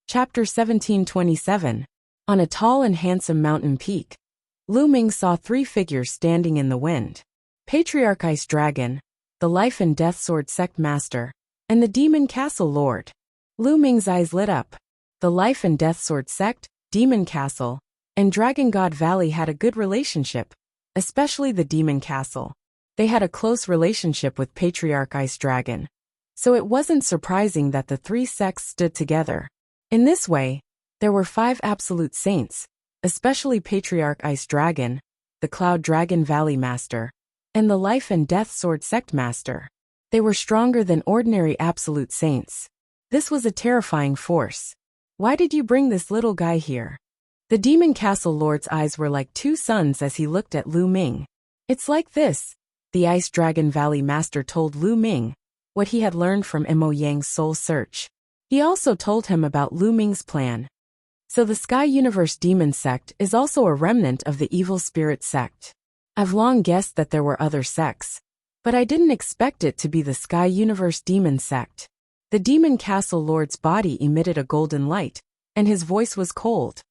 Chapter 1727. On a tall and handsome mountain peak, Lu Ming saw three figures standing in the wind. Patriarch Ice Dragon, the Life and Death Sword Sect Master, and the Demon Castle Lord. Lu Ming's eyes lit up. The Life and Death Sword Sect, Demon Castle, and Dragon God Valley had a good relationship, especially the Demon Castle. They had a close relationship with Patriarch Ice Dragon, so it wasn't surprising that the three sects stood together. In this way, there were 5 absolute saints, especially Patriarch Ice Dragon, the Cloud Dragon Valley Master, and the Life and Death Sword Sect Master. They were stronger than ordinary absolute saints. This was a terrifying force. Why did you bring this little guy here? The Demon Castle Lord's eyes were like 2 suns as he looked at Lu Ming. It's like this, the Ice Dragon Valley Master told Lu Ming what he had learned from Mo Yang's soul search. He also told him about Lu Ming's plan. So the Sky Universe Demon Sect is also a remnant of the Evil Spirit Sect. I've long guessed that there were other sects, but I didn't expect it to be the Sky Universe Demon Sect. The Demon Castle Lord's body emitted a golden light, and his voice was cold.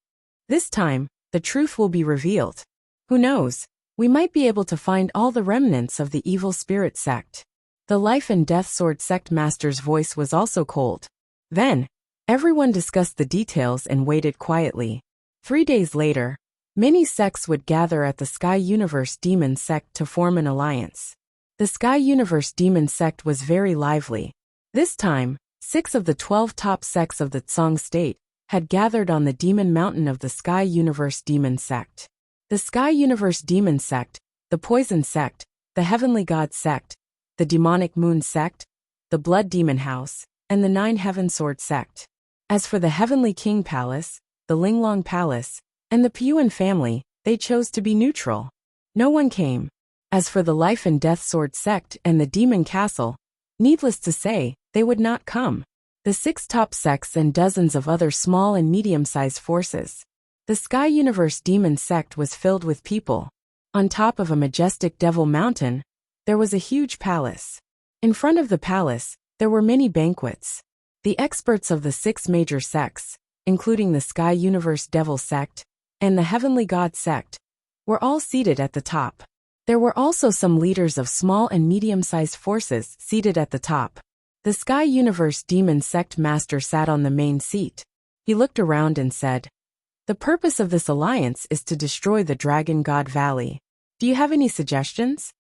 This time, the truth will be revealed. Who knows, we might be able to find all the remnants of the Evil Spirit Sect. The Life and Death Sword Sect Master's voice was also cold. Then, everyone discussed the details and waited quietly. 3 days later, many sects would gather at the Sky Universe Demon Sect to form an alliance. The Sky Universe Demon Sect was very lively. This time, 6 of the 12 top sects of the Tsang State had gathered on the Demon Mountain of the Sky Universe Demon Sect. The Sky Universe Demon Sect, the Poison Sect, the Heavenly God Sect, the Demonic Moon Sect, the Blood Demon House, and the 9 Heaven Sword Sect. As for the Heavenly King Palace, the Linglong Palace, and the Piyuan family, they chose to be neutral. No one came. As for the Life and Death Sword Sect and the Demon Castle, needless to say, they would not come. The 6 top sects and dozens of other small and medium-sized forces. The Sky Universe Demon Sect was filled with people. On top of a majestic Devil Mountain, there was a huge palace. In front of the palace, there were many banquets. The experts of the 6 major sects, including the Sky Universe Devil Sect and the Heavenly God Sect, were all seated at the top. There were also some leaders of small and medium-sized forces seated at the top. The Sky Universe Demon Sect Master sat on the main seat. He looked around and said, "The purpose of this alliance is to destroy the Dragon God Valley. Do you have any suggestions?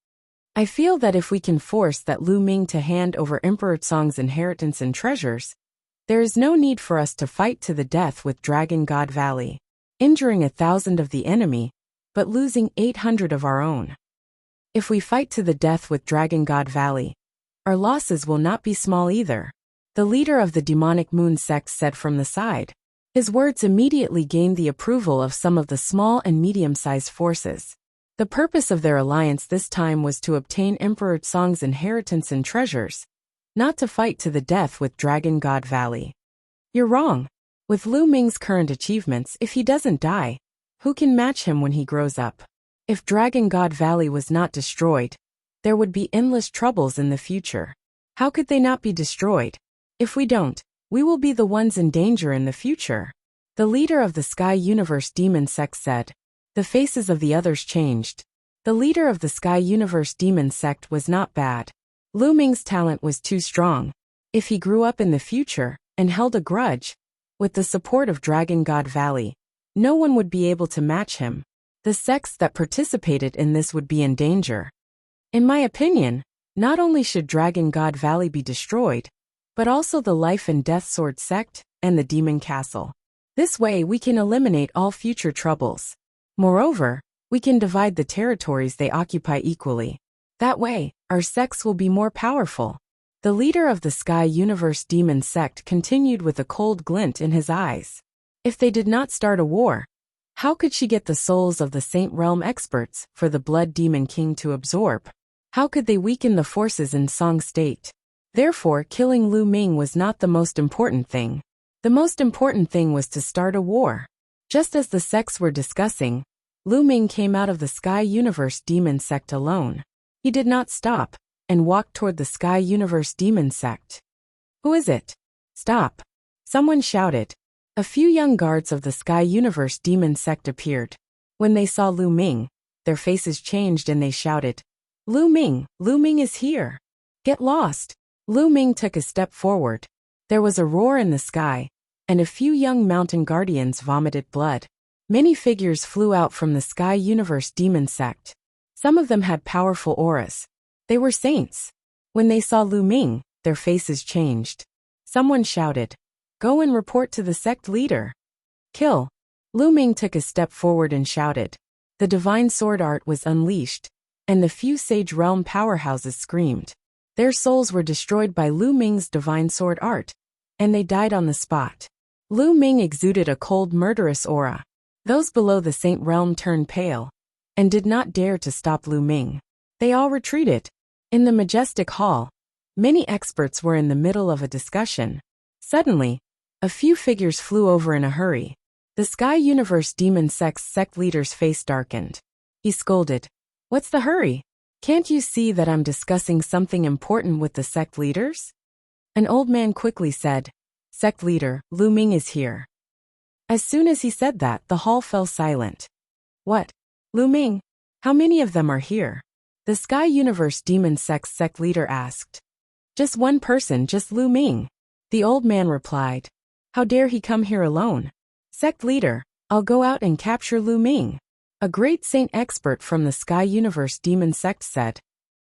I feel that if we can force that Lu Ming to hand over Emperor Tsang's inheritance and treasures, there is no need for us to fight to the death with Dragon God Valley, injuring 1,000 of the enemy, but losing 800 of our own. If we fight to the death with Dragon God Valley, our losses will not be small either," the leader of the Demonic Moon Sect said from the side. His words immediately gained the approval of some of the small and medium-sized forces. The purpose of their alliance this time was to obtain Emperor Tsang's inheritance and treasures, not to fight to the death with Dragon God Valley. You're wrong. With Lu Ming's current achievements, if he doesn't die, who can match him when he grows up? If Dragon God Valley was not destroyed, there would be endless troubles in the future. How could they not be destroyed? If we don't, we will be the ones in danger in the future, the leader of the Sky Universe Demon Sect said. The faces of the others changed. The leader of the Sky Universe Demon Sect was not bad. Lu Ming's talent was too strong. If he grew up in the future and held a grudge, with the support of Dragon God Valley, no one would be able to match him. The sects that participated in this would be in danger. In my opinion, not only should Dragon God Valley be destroyed, but also the Life and Death Sword Sect and the Demon Castle. This way we can eliminate all future troubles. Moreover, we can divide the territories they occupy equally. That way, our sects will be more powerful. The leader of the Sky Universe Demon Sect continued with a cold glint in his eyes. If they did not start a war, how could she get the souls of the Saint Realm experts for the Blood Demon King to absorb? How could they weaken the forces in Tsang State? Therefore, killing Lu Ming was not the most important thing. The most important thing was to start a war. Just as the sects were discussing, Lu Ming came out of the Sky Universe Demon Sect alone. He did not stop, and walked toward the Sky Universe Demon Sect. "Who is it? Stop!" Someone shouted. A few young guards of the Sky Universe Demon Sect appeared. When they saw Lu Ming, their faces changed and they shouted, Lu Ming is here! Get lost! Lu Ming took a step forward. There was a roar in the sky, and a few young mountain guardians vomited blood. Many figures flew out from the Sky Universe Demon Sect. Some of them had powerful auras. They were saints. When they saw Lu Ming, their faces changed. Someone shouted, Go and report to the sect leader. Kill. Lu Ming took a step forward and shouted. The divine sword art was unleashed, and the few Sage Realm powerhouses screamed. Their souls were destroyed by Lu Ming's divine sword art, and they died on the spot. Lu Ming exuded a cold, murderous aura. Those below the Saint Realm turned pale, and did not dare to stop Lu Ming. They all retreated. In the majestic hall, many experts were in the middle of a discussion. Suddenly, a few figures flew over in a hurry. The Sky Universe Demon Sect's sect leader's face darkened. He scolded, What's the hurry? Can't you see that I'm discussing something important with the sect leaders? An old man quickly said, Sect leader, Lu Ming is here. As soon as he said that, the hall fell silent. What? Lu Ming? How many of them are here? The Sky Universe Demon Sect's sect leader asked. Just one person, just Lu Ming. The old man replied. How dare he come here alone? Sect leader, I'll go out and capture Lu Ming. A great saint expert from the Sky Universe Demon Sect said.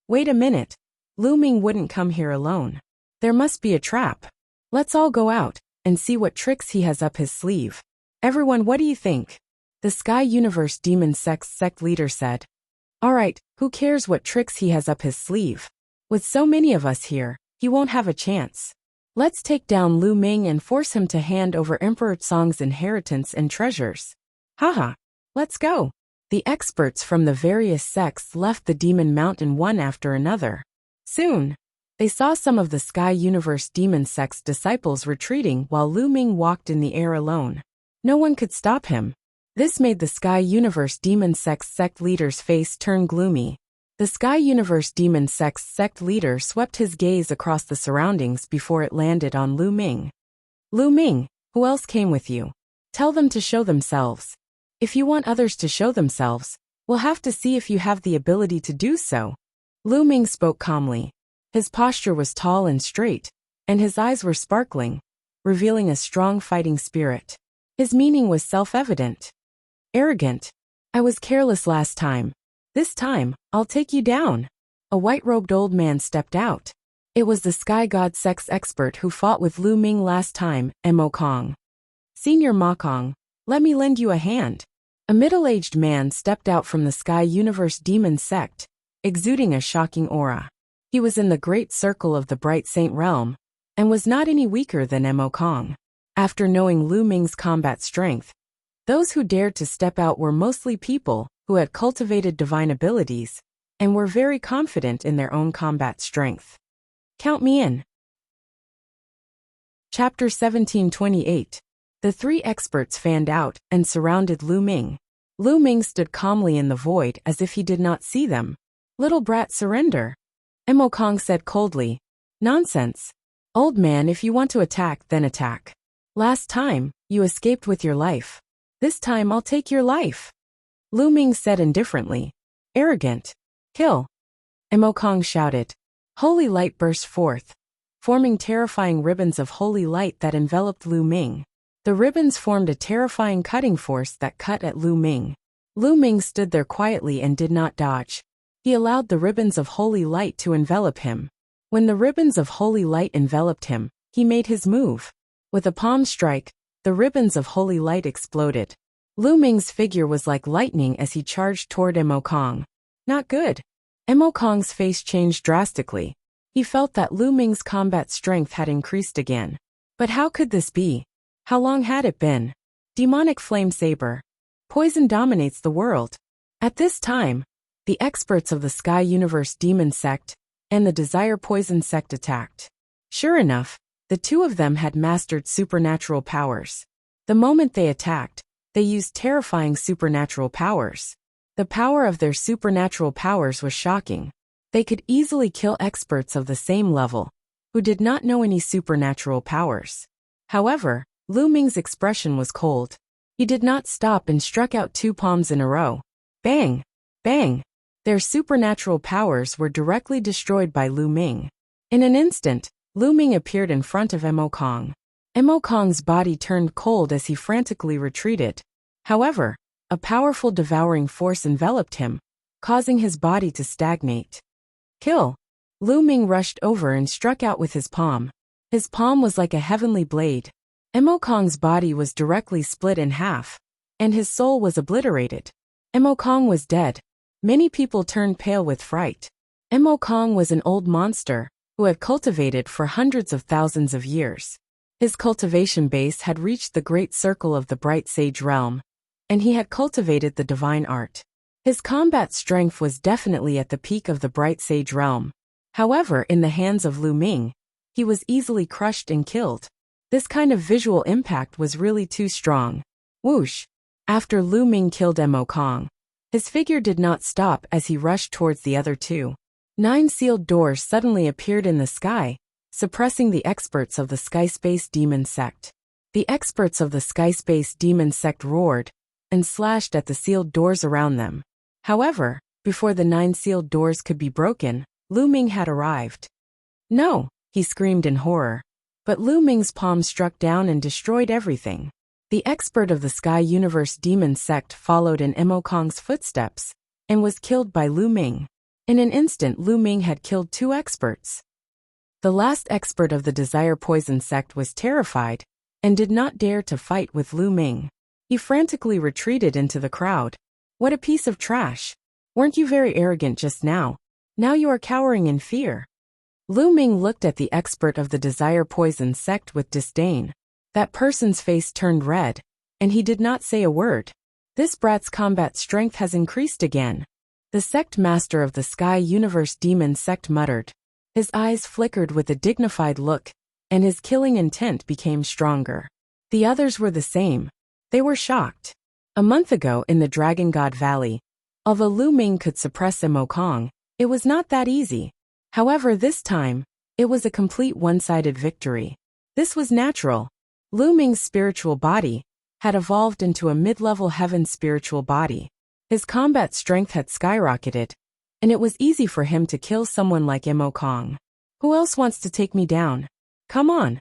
Wait a minute. Lu Ming wouldn't come here alone. There must be a trap. Let's all go out and see what tricks he has up his sleeve. Everyone, what do you think? The Sky Universe Demon Sect's sect leader said. All right, who cares what tricks he has up his sleeve? With so many of us here, he won't have a chance. Let's take down Lu Ming and force him to hand over Emperor Tsong's inheritance and treasures. Haha, let's go. The experts from the various sects left the Demon Mountain one after another. Soon, they saw some of the Sky Universe Demon Sect's disciples retreating while Lu Ming walked in the air alone. No one could stop him. This made the Sky Universe Demon Sect's sect leader's face turn gloomy. The Sky Universe Demon Sect's sect leader swept his gaze across the surroundings before it landed on Lu Ming. Lu Ming, who else came with you? Tell them to show themselves. If you want others to show themselves, we'll have to see if you have the ability to do so. Lu Ming spoke calmly. His posture was tall and straight, and his eyes were sparkling, revealing a strong fighting spirit. His meaning was self-evident. Arrogant. I was careless last time. This time, I'll take you down. A white-robed old man stepped out. It was the Sky God Sect's expert who fought with Lu Ming last time, Mo Kong. Senior Ma Kong, let me lend you a hand. A middle-aged man stepped out from the Sky Universe Demon Sect, exuding a shocking aura. He was in the great circle of the Bright Saint Realm, and was not any weaker than Mo Kong. After knowing Lu Ming's combat strength, those who dared to step out were mostly people who had cultivated divine abilities, and were very confident in their own combat strength. Count me in. Chapter 1728. The three experts fanned out and surrounded Lu Ming. Lu Ming stood calmly in the void as if he did not see them. Little brat, surrender. Mo Kong said coldly. Nonsense. Old man, if you want to attack, then attack. Last time, you escaped with your life. This time I'll take your life. Lu Ming said indifferently. Arrogant. Kill. Mo Kong shouted. Holy light burst forth, forming terrifying ribbons of holy light that enveloped Lu Ming. The ribbons formed a terrifying cutting force that cut at Lu Ming. Lu Ming stood there quietly and did not dodge. He allowed the ribbons of holy light to envelop him. When the ribbons of holy light enveloped him, he made his move. With a palm strike, the ribbons of holy light exploded. Lu Ming's figure was like lightning as he charged toward Mo Kong. Not good. Mo Kong's face changed drastically. He felt that Lu Ming's combat strength had increased again. But how could this be? How long had it been? Demonic flame saber. Poison dominates the world. At this time, the experts of the Sky Universe Demon Sect and the Desire Poison Sect attacked. Sure enough, the two of them had mastered supernatural powers. The moment they attacked, they used terrifying supernatural powers. The power of their supernatural powers was shocking. They could easily kill experts of the same level, who did not know any supernatural powers. However, Lu Ming's expression was cold. He did not stop and struck out 2 palms in a row. Bang! Bang! Their supernatural powers were directly destroyed by Lu Ming. In an instant, Lu Ming appeared in front of Mo Kong. Mo Kong's body turned cold as he frantically retreated. However, a powerful devouring force enveloped him, causing his body to stagnate. Kill! Lu Ming rushed over and struck out with his palm. His palm was like a heavenly blade. Mo Kong's body was directly split in half, and his soul was obliterated. Mo Kong was dead. Many people turned pale with fright. Mo Kong was an old monster, who had cultivated for hundreds of thousands of years. His cultivation base had reached the great circle of the bright sage realm, and he had cultivated the divine art. His combat strength was definitely at the peak of the bright sage realm. However, in the hands of Lu Ming, he was easily crushed and killed. This kind of visual impact was really too strong. Whoosh! After Lu Ming killed Mo Kong, his figure did not stop as he rushed towards the other 2. 9 sealed doors suddenly appeared in the sky, suppressing the experts of the Sky Space Demon Sect. The experts of the Sky Space Demon Sect roared and slashed at the sealed doors around them. However, before the 9 sealed doors could be broken, Lu Ming had arrived. No! He screamed in horror. But Lu Ming's palm struck down and destroyed everything. The expert of the Sky Universe Demon Sect followed in Mo Kong's footsteps and was killed by Lu Ming. In an instant, Lu Ming had killed 2 experts. The last expert of the Desire Poison Sect was terrified and did not dare to fight with Lu Ming. He frantically retreated into the crowd. What a piece of trash! Weren't you very arrogant just now? Now you are cowering in fear. Lu Ming looked at the expert of the Desire Poison Sect with disdain. That person's face turned red, and he did not say a word. This brat's combat strength has increased again. The sect master of the Sky Universe Demon Sect muttered. His eyes flickered with a dignified look, and his killing intent became stronger. The others were the same. They were shocked. A month ago in the Dragon God Valley, although Lu Ming could suppress Mo Kong, it was not that easy. However, this time, it was a complete one-sided victory. This was natural. Lu Ming's spiritual body had evolved into a mid-level heaven spiritual body. His combat strength had skyrocketed, and it was easy for him to kill someone like Mo Kong. Who else wants to take me down? Come on.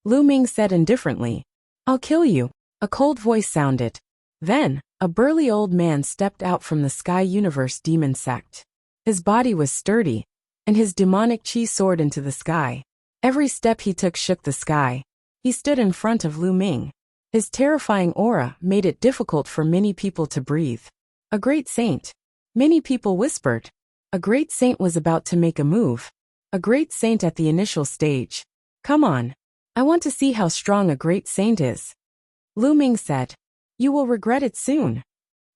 Lu Ming said indifferently. I'll kill you. A cold voice sounded. Then, a burly old man stepped out from the Sky Universe Demon Sect. His body was sturdy, and his demonic chi soared into the sky. Every step he took shook the sky. He stood in front of Lu Ming. His terrifying aura made it difficult for many people to breathe. A great saint. Many people whispered. A great saint was about to make a move. A great saint at the initial stage. Come on. I want to see how strong a great saint is. Lu Ming said. You will regret it soon.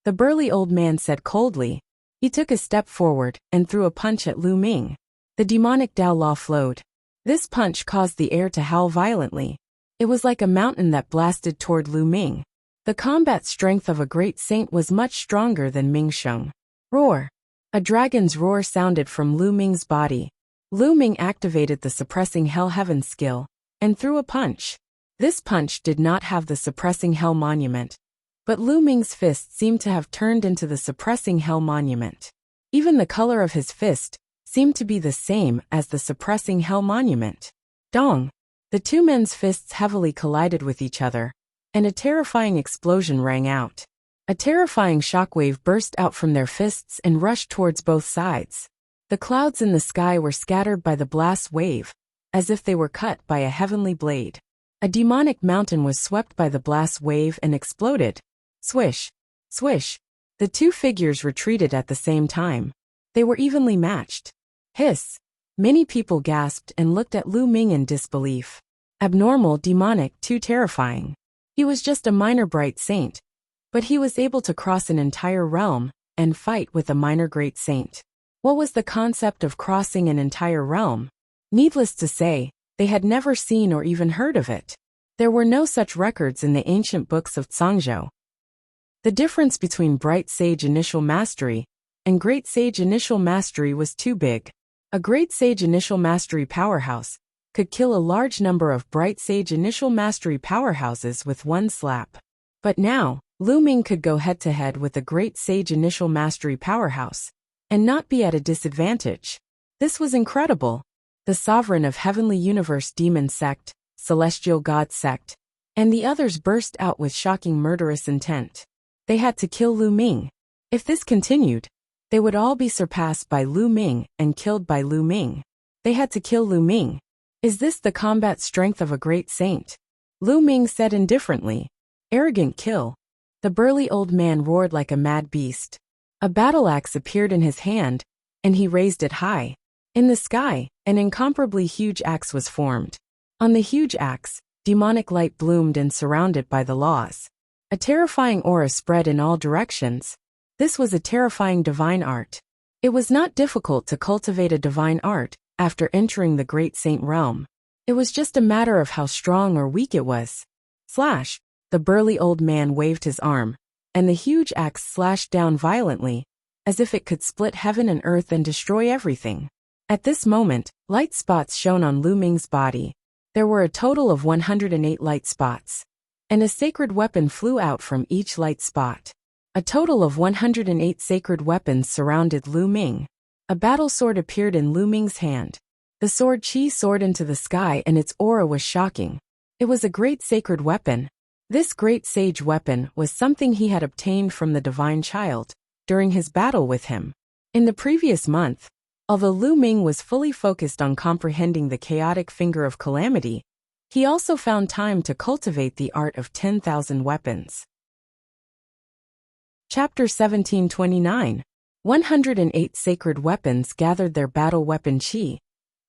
The burly old man said coldly. He took a step forward and threw a punch at Lu Ming. The demonic Dao Law flowed. This punch caused the air to howl violently. It was like a mountain that blasted toward Lu Ming. The combat strength of a great saint was much stronger than Ming Sheng. Roar! A dragon's roar sounded from Lu Ming's body. Lu Ming activated the suppressing Hell Heaven skill and threw a punch. This punch did not have the suppressing Hell monument, but Lu Ming's fist seemed to have turned into the suppressing Hell monument. Even the color of his fist seemed to be the same as the suppressing Hell monument. Dong! The 2 men's fists heavily collided with each other, and a terrifying explosion rang out. A terrifying shockwave burst out from their fists and rushed towards both sides. The clouds in the sky were scattered by the blast wave, as if they were cut by a heavenly blade. A demonic mountain was swept by the blast wave and exploded. Swish! Swish! The 2 figures retreated at the same time. They were evenly matched. Hiss! Many people gasped and looked at Lu Ming in disbelief. Abnormal, demonic, too terrifying. He was just a minor bright saint, but he was able to cross an entire realm and fight with a minor great saint. What was the concept of crossing an entire realm? Needless to say, they had never seen or even heard of it. There were no such records in the ancient books of Zhangzhou. The difference between Bright Sage Initial Mastery and Great Sage Initial Mastery was too big. A Great Sage Initial Mastery powerhouse could kill a large number of Bright Sage initial mastery powerhouses with one slap. But now, Lu Ming could go head-to-head with the Great Sage initial mastery powerhouse, and not be at a disadvantage. This was incredible. The sovereign of Heavenly Universe Demon Sect, Celestial God Sect, and the others burst out with shocking murderous intent. They had to kill Lu Ming. If this continued, they would all be surpassed by Lu Ming and killed by Lu Ming. They had to kill Lu Ming. Is this the combat strength of a great saint? Lu Ming said indifferently. Arrogant kill. The burly old man roared like a mad beast. A battle axe appeared in his hand, and he raised it high. In the sky, an incomparably huge axe was formed. On the huge axe, demonic light bloomed and surrounded by the laws. A terrifying aura spread in all directions. This was a terrifying divine art. It was not difficult to cultivate a divine art after entering the great saint realm. It was just a matter of how strong or weak it was. Slash! The burly old man waved his arm, and the huge axe slashed down violently, as if it could split heaven and earth and destroy everything. At this moment, light spots shone on Lu Ming's body. There were a total of 108 light spots, and a sacred weapon flew out from each light spot. A total of 108 sacred weapons surrounded Lu Ming. A battle sword appeared in Lu Ming's hand. The sword Qi soared into the sky and its aura was shocking. It was a great sacred weapon. This great sage weapon was something he had obtained from the divine child during his battle with him. In the previous month, although Lu Ming was fully focused on comprehending the chaotic finger of calamity, he also found time to cultivate the art of 10,000 weapons. Chapter 1729. 108 sacred weapons gathered their battle weapon Qi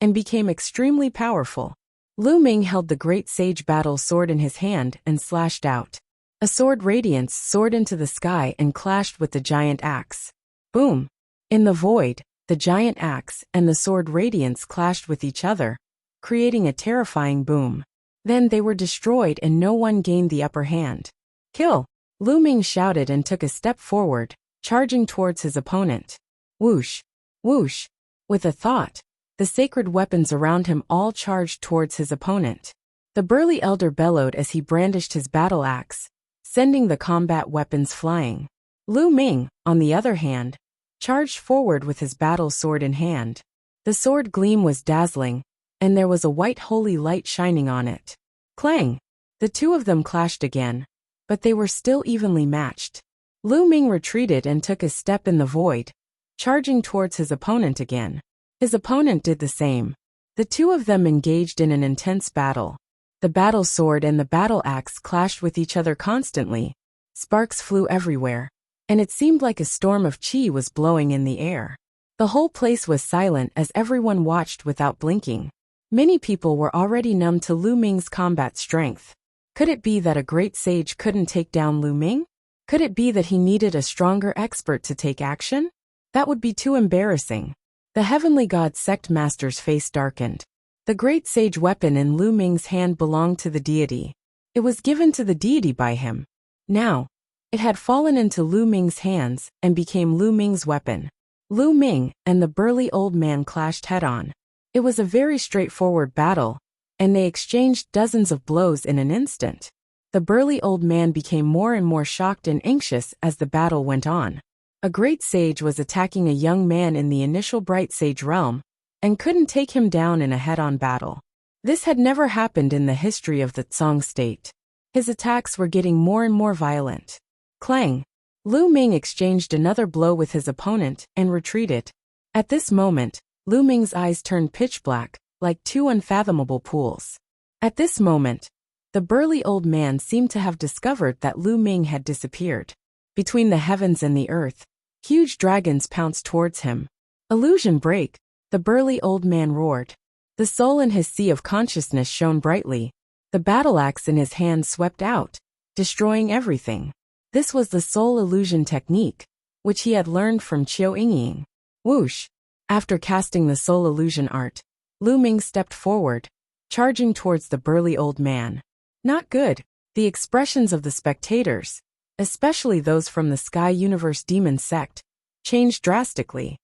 and became extremely powerful. Lu Ming held the great sage battle sword in his hand and slashed out. A sword radiance soared into the sky and clashed with the giant axe. Boom! In the void, the giant axe and the sword radiance clashed with each other, creating a terrifying boom. Then they were destroyed and no one gained the upper hand. Kill! Lu Ming shouted and took a step forward, charging towards his opponent. Whoosh! Whoosh! With a thought, the sacred weapons around him all charged towards his opponent. The burly elder bellowed as he brandished his battle axe, sending the combat weapons flying. Lu Ming, on the other hand, charged forward with his battle sword in hand. The sword gleam was dazzling, and there was a white holy light shining on it. Clang! The two of them clashed again, but they were still evenly matched. Lu Ming retreated and took a step in the void, charging towards his opponent again. His opponent did the same. The two of them engaged in an intense battle. The battle sword and the battle axe clashed with each other constantly. Sparks flew everywhere, and it seemed like a storm of qi was blowing in the air. The whole place was silent as everyone watched without blinking. Many people were already numb to Lu Ming's combat strength. Could it be that a great sage couldn't take down Lu Ming? Could it be that he needed a stronger expert to take action? That would be too embarrassing. The Heavenly God Sect Master's face darkened. The great sage weapon in Lu Ming's hand belonged to the deity. It was given to the deity by him. Now, it had fallen into Lu Ming's hands and became Lu Ming's weapon. Lu Ming and the burly old man clashed head-on. It was a very straightforward battle, and they exchanged dozens of blows in an instant. The burly old man became more and more shocked and anxious as the battle went on. A great sage was attacking a young man in the initial bright sage realm, and couldn't take him down in a head-on battle. This had never happened in the history of the Tsang state. His attacks were getting more and more violent. Clang! Lu Ming exchanged another blow with his opponent and retreated. At this moment, Lu Ming's eyes turned pitch black, like two unfathomable pools. At this moment, the burly old man seemed to have discovered that Lu Ming had disappeared. Between the heavens and the earth, huge dragons pounced towards him. Illusion break, the burly old man roared. The soul in his sea of consciousness shone brightly. The battle axe in his hand swept out, destroying everything. This was the soul illusion technique, which he had learned from Qiu Yingying. Whoosh! After casting the soul illusion art, Lu Ming stepped forward, charging towards the burly old man. Not good. The expressions of the spectators, especially those from the Sky Universe Demon Sect, changed drastically.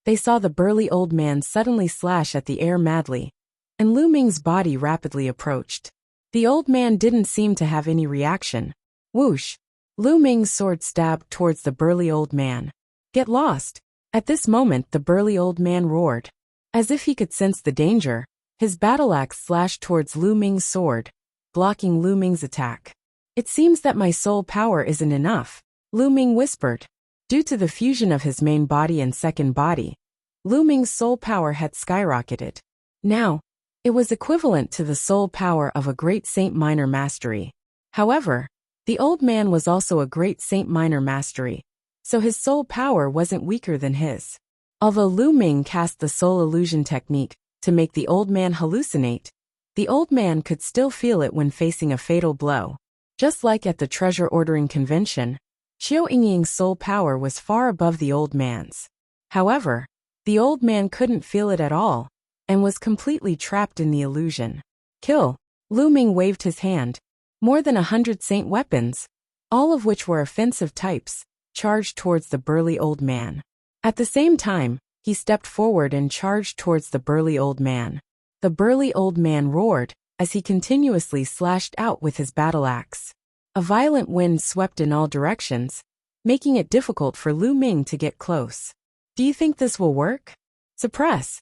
They saw the burly old man suddenly slash at the air madly, and Lu Ming's body rapidly approached. The old man didn't seem to have any reaction. Whoosh! Lu Ming's sword stabbed towards the burly old man. Get lost! At this moment the burly old man roared. As if he could sense the danger, his battle axe slashed towards Lu Ming's sword, blocking Lu Ming's attack. It seems that my soul power isn't enough, Lu Ming whispered. Due to the fusion of his main body and second body, Lu Ming's soul power had skyrocketed. Now, it was equivalent to the soul power of a great Saint Minor Mastery. However, the old man was also a great Saint Minor Mastery, so his soul power wasn't weaker than his. Although Lu Ming cast the soul illusion technique to make the old man hallucinate, the old man could still feel it when facing a fatal blow. Just like at the treasure ordering convention, Qiu Yingying's soul power was far above the old man's. However, the old man couldn't feel it at all, and was completely trapped in the illusion. Kill! Lu Ming waved his hand. More than 100 saint weapons, all of which were offensive types, charged towards the burly old man. At the same time, he stepped forward and charged towards the burly old man. The burly old man roared, as he continuously slashed out with his battle axe. A violent wind swept in all directions, making it difficult for Lu Ming to get close. Do you think this will work? Suppress!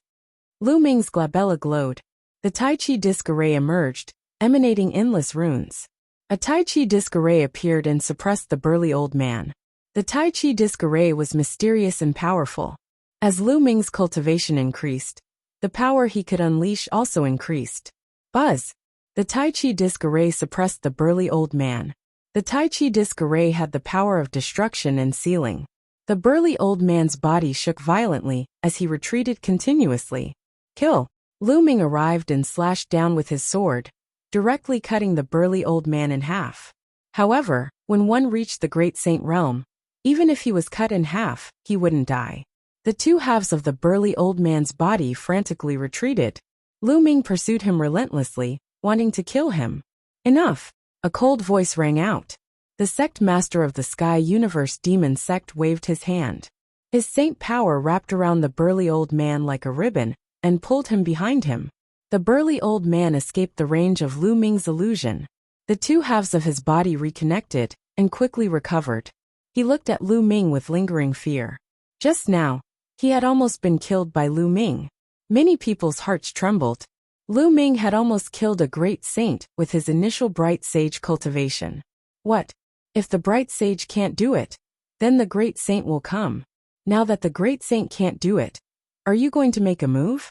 Lu Ming's glabella glowed. The Tai Chi disc array emerged, emanating endless runes. A Tai Chi disc array appeared and suppressed the burly old man. The Tai Chi disc array was mysterious and powerful. As Lu Ming's cultivation increased, the power he could unleash also increased. Buzz! The Tai Chi disc array suppressed the burly old man. The Tai Chi disc array had the power of destruction and sealing. The burly old man's body shook violently as he retreated continuously. Kill! Lu Ming arrived and slashed down with his sword, directly cutting the burly old man in half. However, when one reached the Great Saint realm, even if he was cut in half, he wouldn't die. The two halves of the burly old man's body frantically retreated. Lu Ming pursued him relentlessly, wanting to kill him. Enough! A cold voice rang out. The sect master of the Sky Universe Demon Sect waved his hand. His saint power wrapped around the burly old man like a ribbon, and pulled him behind him. The burly old man escaped the range of Lu Ming's illusion. The two halves of his body reconnected, and quickly recovered. He looked at Lu Ming with lingering fear. Just now, he had almost been killed by Lu Ming. Many people's hearts trembled. Lu Ming had almost killed a great saint with his initial bright sage cultivation. What? If the bright sage can't do it, then the great saint will come. Now that the great saint can't do it, are you going to make a move?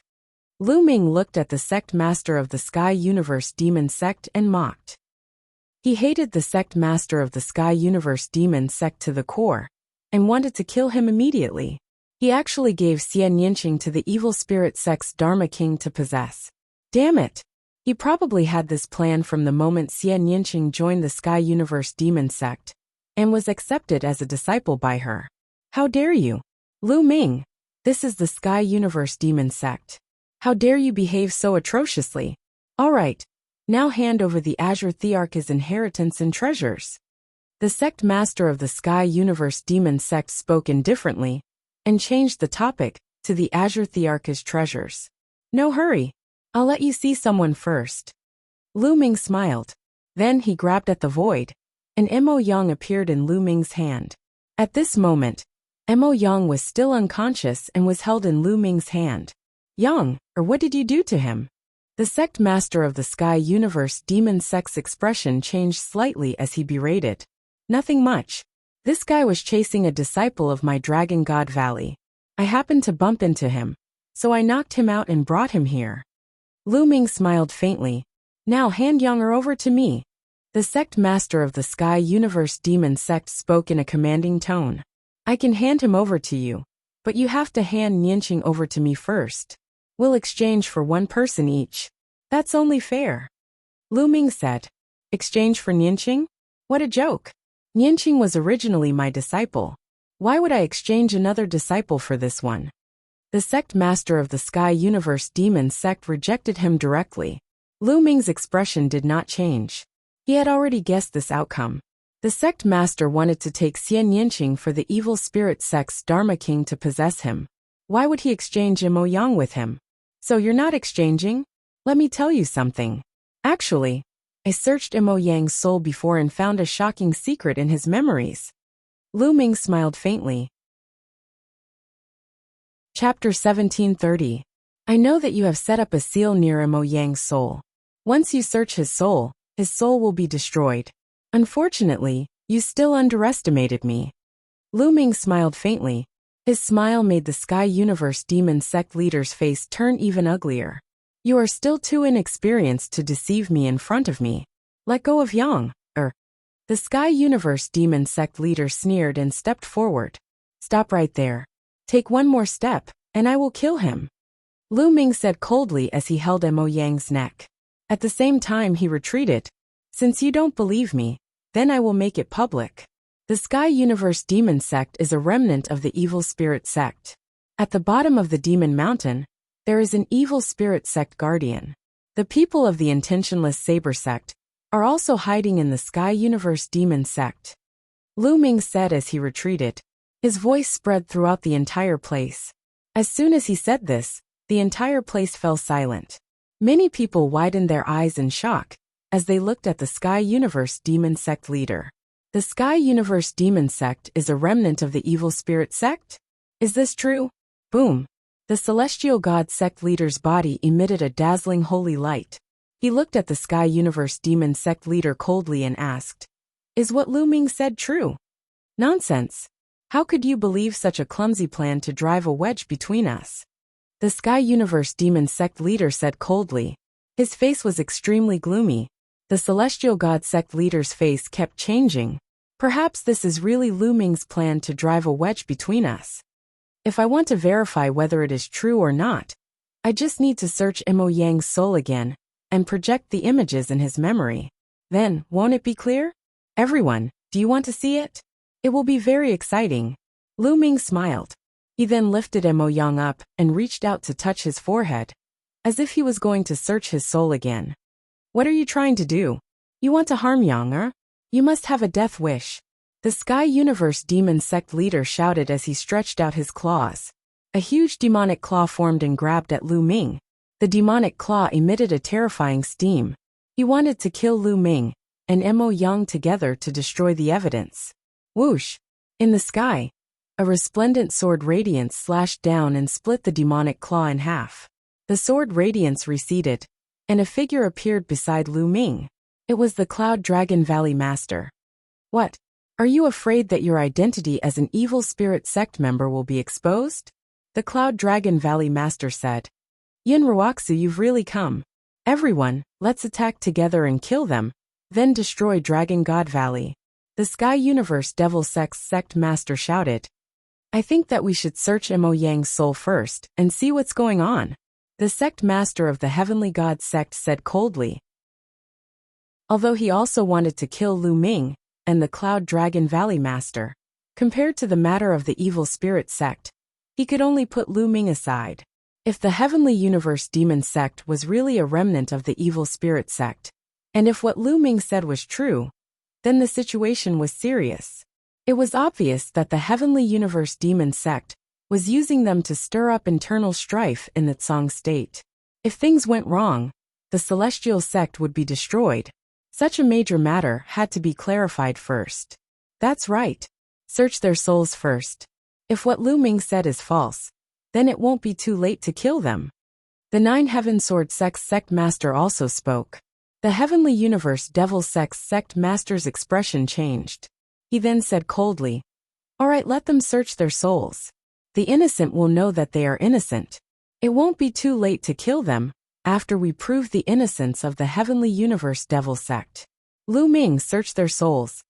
Lu Ming looked at the sect master of the Sky Universe Demon Sect and mocked. He hated the sect master of the Sky Universe Demon Sect to the core, and wanted to kill him immediately. He actually gave Xian Yinqing to the evil spirit sect's Dharma King to possess. Damn it! He probably had this plan from the moment Xian Yinqing joined the Sky Universe Demon Sect, and was accepted as a disciple by her. How dare you? Lu Ming! This is the Sky Universe Demon Sect. How dare you behave so atrociously? All right, now hand over the Azure Thearch's inheritance and treasures. The sect master of the Sky Universe Demon Sect spoke indifferently, and changed the topic to the Azure Thearch's treasures. No hurry. I'll let you see someone first. Lu Ming smiled. Then he grabbed at the void, and Mo Yang appeared in Lu Ming's hand. At this moment, Mo Yang was still unconscious and was held in Lu Ming's hand. Yang, or what did you do to him? The sect master of the Sky Universe Demon Sect's expression changed slightly as he berated. Nothing much. This guy was chasing a disciple of my Dragon God Valley. I happened to bump into him, so I knocked him out and brought him here. Lu Ming smiled faintly. Now hand Yang over to me. The sect master of the Sky Universe Demon Sect spoke in a commanding tone. I can hand him over to you, but you have to hand Nianqing over to me first. We'll exchange for one person each. That's only fair. Lu Ming said. Exchange for Nianqing? What a joke. Nianqing was originally my disciple. Why would I exchange another disciple for this one? The sect master of the Sky Universe Demon Sect rejected him directly. Lu Ming's expression did not change. He had already guessed this outcome. The sect master wanted to take Xian Yinqing for the evil spirit sect's Dharma King to possess him. Why would he exchange Mo Yang with him? So you're not exchanging? Let me tell you something. Actually, I searched Mo Yang's soul before and found a shocking secret in his memories. Lu Ming smiled faintly. Chapter 1730. I know that you have set up a seal near Mo Yang's soul. Once you search his soul will be destroyed. Unfortunately, you still underestimated me. Lu Ming smiled faintly. His smile made the Sky Universe Demon Sect leader's face turn even uglier. You are still too inexperienced to deceive me in front of me. Let go of Yang, The Sky Universe Demon Sect leader sneered and stepped forward. Stop right there. Take one more step, and I will kill him. Lu Ming said coldly as he held Mo Yang's neck. At the same time he retreated. Since you don't believe me, then I will make it public. The Sky Universe Demon Sect is a remnant of the Evil Spirit Sect. At the bottom of the Demon Mountain, there is an Evil Spirit Sect guardian. The people of the Intentionless Saber Sect are also hiding in the Sky Universe Demon Sect. Lu Ming said as he retreated. His voice spread throughout the entire place. As soon as he said this, the entire place fell silent. Many people widened their eyes in shock as they looked at the Sky Universe Demon Sect leader. The Sky Universe Demon Sect is a remnant of the Evil Spirit Sect? Is this true? Boom. The Celestial God Sect leader's body emitted a dazzling holy light. He looked at the Sky Universe Demon Sect leader coldly and asked, Is what Lu Ming said true? Nonsense. How could you believe such a clumsy plan to drive a wedge between us? The Sky Universe Demon Sect leader said coldly. His face was extremely gloomy. The Celestial God Sect leader's face kept changing. Perhaps this is really Lu Ming's plan to drive a wedge between us. If I want to verify whether it is true or not, I just need to search Mo Yang's soul again and project the images in his memory. Then, won't it be clear? Everyone, do you want to see it? It will be very exciting. Lu Ming smiled. He then lifted Mo Yang up and reached out to touch his forehead, as if he was going to search his soul again. What are you trying to do? You want to harm Yang, You must have a death wish. The Sky Universe Demon Sect leader shouted as he stretched out his claws. A huge demonic claw formed and grabbed at Lu Ming. The demonic claw emitted a terrifying steam. He wanted to kill Lu Ming and Mo Yang together to destroy the evidence. Whoosh! In the sky, a resplendent sword radiance slashed down and split the demonic claw in half. The sword radiance receded, and a figure appeared beside Lu Ming. It was the Cloud Dragon Valley Master. What? Are you afraid that your identity as an Evil Spirit Sect member will be exposed? The Cloud Dragon Valley Master said. Yin Ruoxu, you've really come. Everyone, let's attack together and kill them, then destroy Dragon God Valley. The Sky Universe Devil Sect Master shouted. I think that we should search Mo Yang's soul first and see what's going on. The Sect Master of the Heavenly God Sect said coldly. Although he also wanted to kill Lu Ming and the Cloud Dragon Valley Master, compared to the matter of the Evil Spirit Sect, he could only put Lu Ming aside. If the Heavenly Universe Demon Sect was really a remnant of the Evil Spirit Sect, and if what Lu Ming said was true, then the situation was serious. It was obvious that the Heavenly Universe Demon Sect was using them to stir up internal strife in the Tsang state. If things went wrong, the Celestial Sect would be destroyed. Such a major matter had to be clarified first. That's right. Search their souls first. If what Lu Ming said is false, then it won't be too late to kill them. The Nine Heaven Sword Sect Master also spoke. The Heavenly Universe Devil Sect Master's expression changed. He then said coldly, All right, let them search their souls. The innocent will know that they are innocent. It won't be too late to kill them after we prove the innocence of the Heavenly Universe Devil Sect. Lu Ming searched their souls.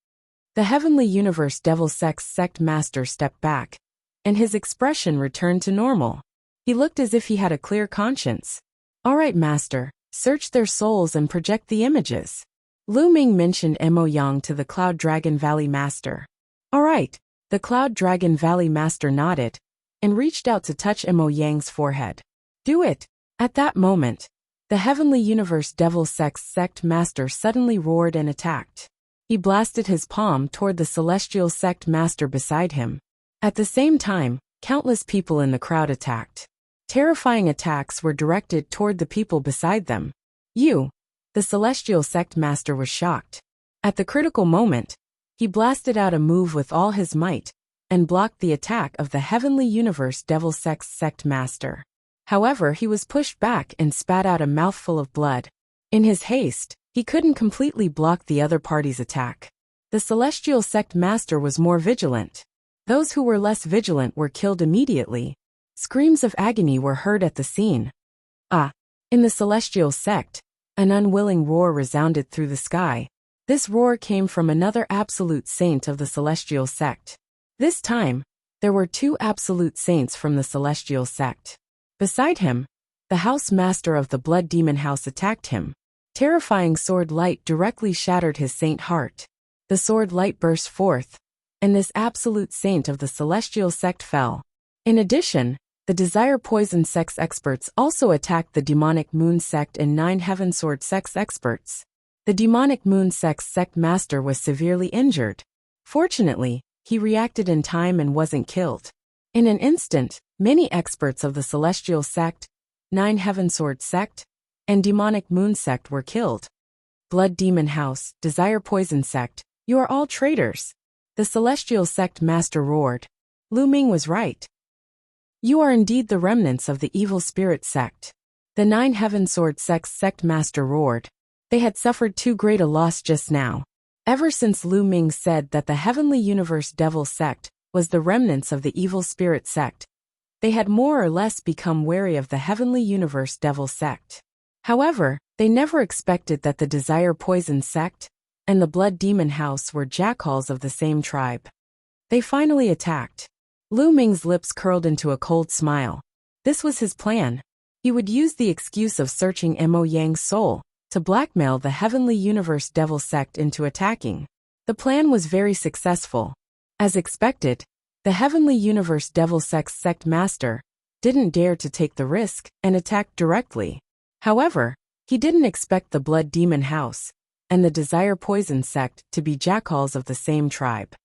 The Heavenly Universe Devil Sect Master stepped back, and his expression returned to normal. He looked as if he had a clear conscience. All right, Master, search their souls and project the images. Lu Ming mentioned Mo Yang to the Cloud Dragon Valley Master. All right, the Cloud Dragon Valley Master nodded, and reached out to touch Mo Yang's forehead. Do it! At that moment, the Heavenly Universe Devil Sect Master suddenly roared and attacked. He blasted his palm toward the Celestial Sect Master beside him. At the same time, countless people in the crowd attacked. Terrifying attacks were directed toward the people beside them. The celestial sect master was shocked. At the critical moment, he blasted out a move with all his might and blocked the attack of the Heavenly Universe Devil sect master. However, he was pushed back and spat out a mouthful of blood. In his haste, he couldn't completely block the other party's attack. The celestial sect master was more vigilant. Those who were less vigilant were killed immediately. Screams of agony were heard at the scene. In the celestial sect, an unwilling roar resounded through the sky. This roar came from another absolute saint of the celestial sect. This time, there were 2 absolute saints from the celestial sect. Beside him, the house master of the blood demon house attacked him. Terrifying sword light directly shattered his saint heart. The sword light burst forth, and this absolute saint of the celestial sect fell. In addition, the Desire Poison Sect's experts also attacked the Demonic Moon Sect and 9 Heaven Sword Sect's experts. The Demonic Moon Sect's sect master was severely injured. Fortunately, he reacted in time and wasn't killed. In an instant, many experts of the Celestial Sect, 9 Heaven Sword Sect, and Demonic Moon Sect were killed. Blood Demon House, Desire Poison Sect, you are all traitors. The Celestial Sect master roared. Lu Ming was right. You are indeed the remnants of the Evil Spirit Sect. The 9 Heaven Sword Sect's sect master roared. They had suffered too great a loss just now. Ever since Lu Ming said that the Heavenly Universe Devil Sect was the remnants of the Evil Spirit Sect, they had more or less become wary of the Heavenly Universe Devil Sect. However, they never expected that the Desire Poison Sect and the Blood Demon House were jackals of the same tribe. They finally attacked. Lu Ming's lips curled into a cold smile. This was his plan. He would use the excuse of searching Mo Yang's soul to blackmail the Heavenly Universe Devil Sect into attacking. The plan was very successful. As expected, the Heavenly Universe Devil Sect's sect master didn't dare to take the risk and attacked directly. However, he didn't expect the Blood Demon House and the Desire Poison Sect to be jackals of the same tribe.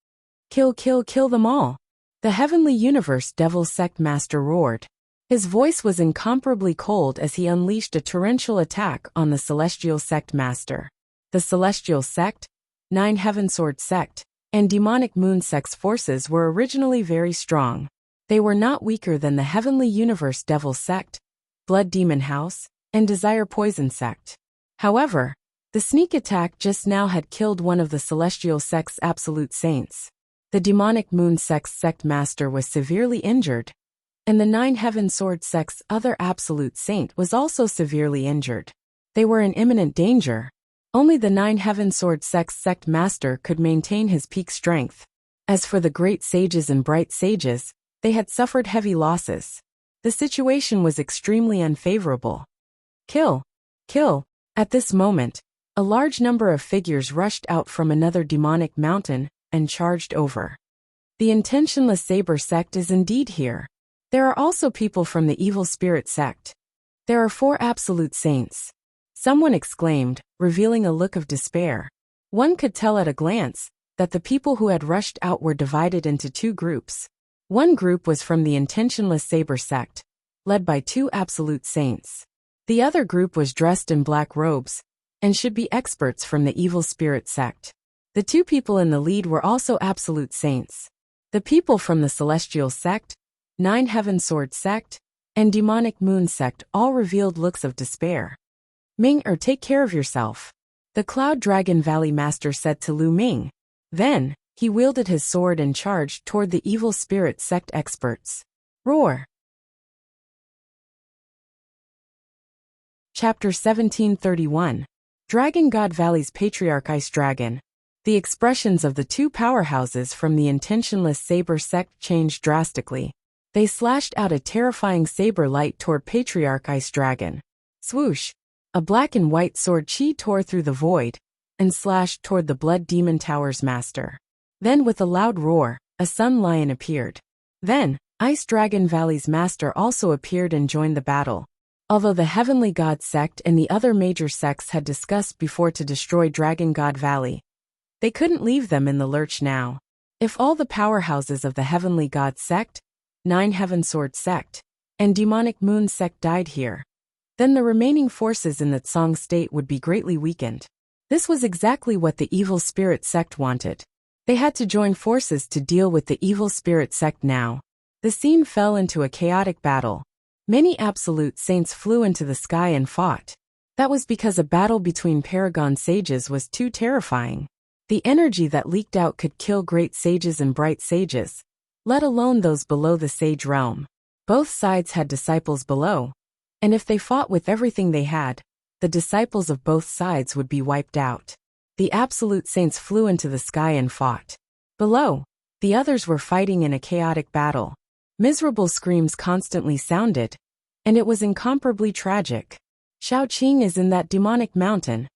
Kill them all. The Heavenly Universe Devil Sect master roared. His voice was incomparably cold as he unleashed a torrential attack on the Celestial Sect master. The Celestial Sect, 9 Heaven Sword Sect, and Demonic Moon Sect's forces were originally very strong. They were not weaker than the Heavenly Universe Devil Sect, Blood Demon House, and Desire Poison Sect. However, the sneak attack just now had killed one of the Celestial Sect's absolute saints. The Demonic Moon Sect's sect master was severely injured, and the 9 Heaven Sword Sect's other absolute saint was also severely injured. They were in imminent danger. Only the 9 Heaven Sword Sect's sect master could maintain his peak strength. As for the great sages and bright sages, they had suffered heavy losses. The situation was extremely unfavorable. Kill. At this moment, a large number of figures rushed out from another demonic mountain and charged over. The Intentionless Saber Sect is indeed here. There are also people from the Evil Spirit Sect. There are 4 absolute saints. Someone exclaimed, revealing a look of despair. One could tell at a glance that the people who had rushed out were divided into 2 groups. One group was from the Intentionless Saber Sect, led by 2 absolute saints. The other group was dressed in black robes and should be experts from the Evil Spirit Sect. The 2 people in the lead were also absolute saints. The people from the Celestial Sect, 9 Heaven Sword Sect, and Demonic Moon Sect all revealed looks of despair. Ming, take care of yourself, the Cloud Dragon Valley Master said to Lu Ming. Then, he wielded his sword and charged toward the Evil Spirit Sect experts. Roar! Chapter 1731. Dragon God Valley's Patriarch Ice Dragon. The expressions of the 2 powerhouses from the Intentionless Saber Sect changed drastically. They slashed out a terrifying saber light toward Patriarch Ice Dragon. Swoosh! A black and white sword chi tore through the void and slashed toward the Blood Demon Tower's master. Then with a loud roar, a Sun Lion appeared. Then, Ice Dragon Valley's master also appeared and joined the battle. Although the Heavenly God Sect and the other major sects had discussed before to destroy Dragon God Valley, they couldn't leave them in the lurch now. If all the powerhouses of the Heavenly God Sect, 9 Heaven Sword Sect, and demonic moon sect died here, then the remaining forces in the Tsang state would be greatly weakened. This was exactly what the evil spirit sect wanted. They had to join forces to deal with the evil spirit sect now. The scene fell into a chaotic battle. Many absolute saints flew into the sky and fought. That was because a battle between paragon sages was too terrifying. The energy that leaked out could kill great sages and bright sages, let alone those below the sage realm. Both sides had disciples below, and if they fought with everything they had, the disciples of both sides would be wiped out. The absolute saints flew into the sky and fought. Below, the others were fighting in a chaotic battle. Miserable screams constantly sounded, and it was incomparably tragic. Shaoqing is in that demonic mountain.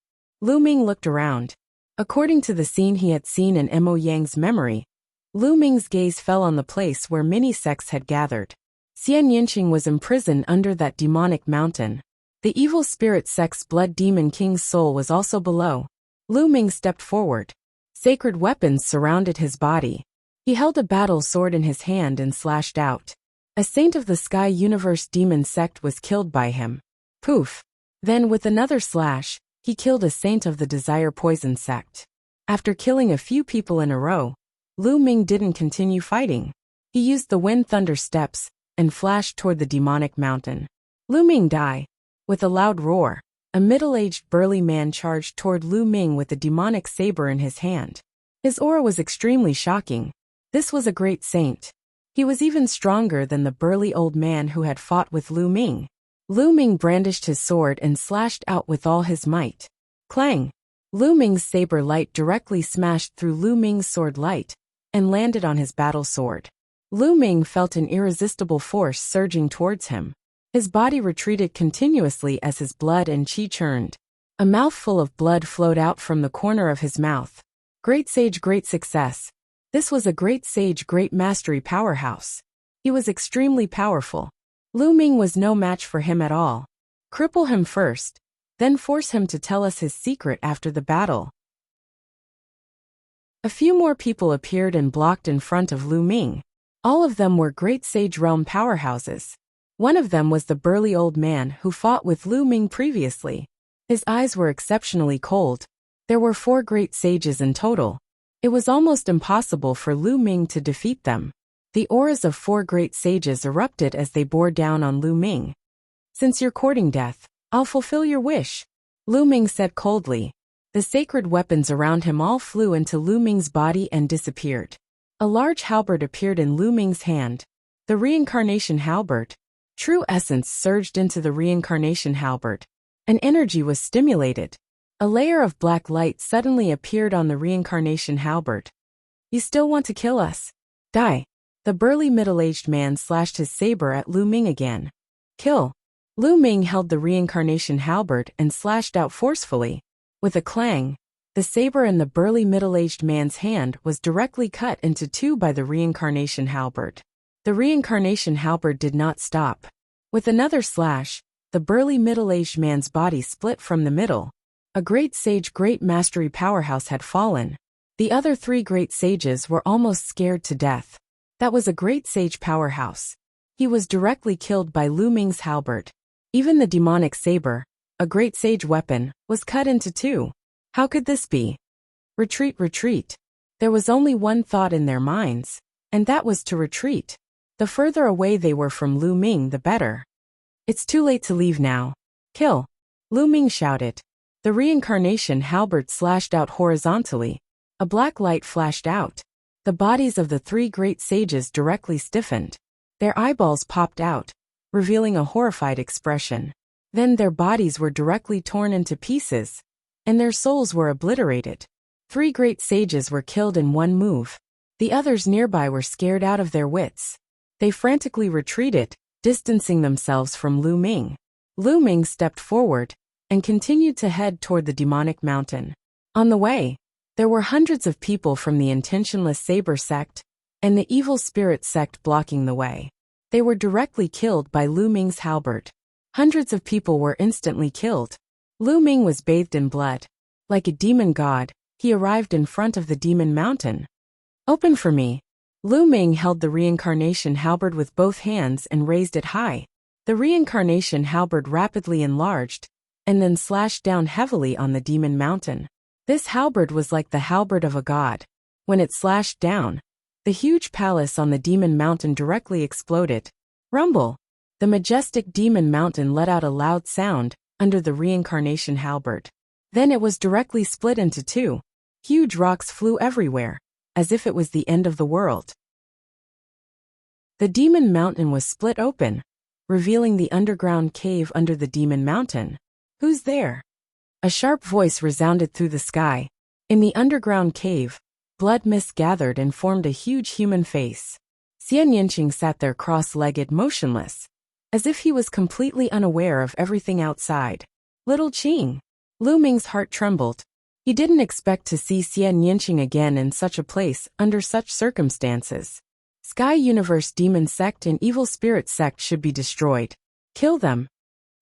Lu Ming looked around. According to the scene he had seen in Mo Yang's memory, Lu Ming's gaze fell on the place where many sects had gathered. Xian Yinqing was imprisoned under that demonic mountain. The evil spirit sect's blood demon king's soul was also below. Lu Ming stepped forward. Sacred weapons surrounded his body. He held a battle sword in his hand and slashed out. A saint of the Sky Universe demon sect was killed by him. Poof! Then with another slash, he killed a saint of the Desire Poison sect. After killing a few people in a row, Lu Ming didn't continue fighting. He used the Wind Thunder Steps and flashed toward the demonic mountain. Lu Ming die. With a loud roar, a middle-aged burly man charged toward Lu Ming with a demonic saber in his hand. His aura was extremely shocking. This was a great saint. He was even stronger than the burly old man who had fought with Lu Ming. Lu Ming brandished his sword and slashed out with all his might. Clang! Lu Ming's saber light directly smashed through Lu Ming's sword light and landed on his battle sword. Lu Ming felt an irresistible force surging towards him. His body retreated continuously as his blood and qi churned. A mouthful of blood flowed out from the corner of his mouth. Great sage, great success. This was a great sage, great mastery powerhouse. He was extremely powerful. Lu Ming was no match for him at all. Cripple him first, then force him to tell us his secret after the battle. A few more people appeared and blocked in front of Lu Ming. All of them were great sage realm powerhouses. One of them was the burly old man who fought with Lu Ming previously. His eyes were exceptionally cold. There were 4 great sages in total. It was almost impossible for Lu Ming to defeat them. The auras of 4 great sages erupted as they bore down on Lu Ming. Since you're courting death, I'll fulfill your wish, Lu Ming said coldly. The sacred weapons around him all flew into Lu Ming's body and disappeared. A large halberd appeared in Lu Ming's hand. The reincarnation halberd. True essence surged into the reincarnation halberd. An energy was stimulated. A layer of black light suddenly appeared on the reincarnation halberd. You still want to kill us? Die. The burly middle-aged man slashed his saber at Lu Ming again. Kill. Lu Ming held the reincarnation halberd and slashed out forcefully. With a clang, the saber in the burly middle-aged man's hand was directly cut into 2 by the reincarnation halberd. The reincarnation halberd did not stop. With another slash, the burly middle-aged man's body split from the middle. A great sage, great mastery powerhouse had fallen. The other 3 great sages were almost scared to death. That was a great sage powerhouse. He was directly killed by Lu Ming's halberd. Even the demonic saber, a great sage weapon, was cut into 2. How could this be? Retreat, retreat. There was only one thought in their minds, and that was to retreat. The further away they were from Lu Ming, the better. It's too late to leave now. Kill. Lu Ming shouted. The reincarnation halberd slashed out horizontally. A black light flashed out. The bodies of the 3 great sages directly stiffened. Their eyeballs popped out, revealing a horrified expression. Then their bodies were directly torn into pieces, and their souls were obliterated. 3 great sages were killed in one move. The others nearby were scared out of their wits. They frantically retreated, distancing themselves from Lu Ming. Lu Ming stepped forward and continued to head toward the demonic mountain. On the way, there were hundreds of people from the intentionless saber sect and the evil spirit sect blocking the way. They were directly killed by Lu Ming's halberd. Hundreds of people were instantly killed. Lu Ming was bathed in blood. Like a demon god, he arrived in front of the demon mountain. Open for me. Lu Ming held the reincarnation halberd with both hands and raised it high. The reincarnation halberd rapidly enlarged, and then slashed down heavily on the demon mountain. This halberd was like the halberd of a god. When it slashed down, the huge palace on the demon mountain directly exploded. Rumble! The majestic demon mountain let out a loud sound under the reincarnation halberd. Then it was directly split into two. Huge rocks flew everywhere, as if it was the end of the world. The demon mountain was split open, revealing the underground cave under the demon mountain. Who's there? A sharp voice resounded through the sky. In the underground cave, blood mist gathered and formed a huge human face. Xian Yinqing sat there cross-legged, motionless, as if he was completely unaware of everything outside. Little Qing. Lu Ming's heart trembled. He didn't expect to see Xian Yinqing again in such a place, under such circumstances. Sky Universe Demon Sect and Evil Spirit Sect should be destroyed. Kill them.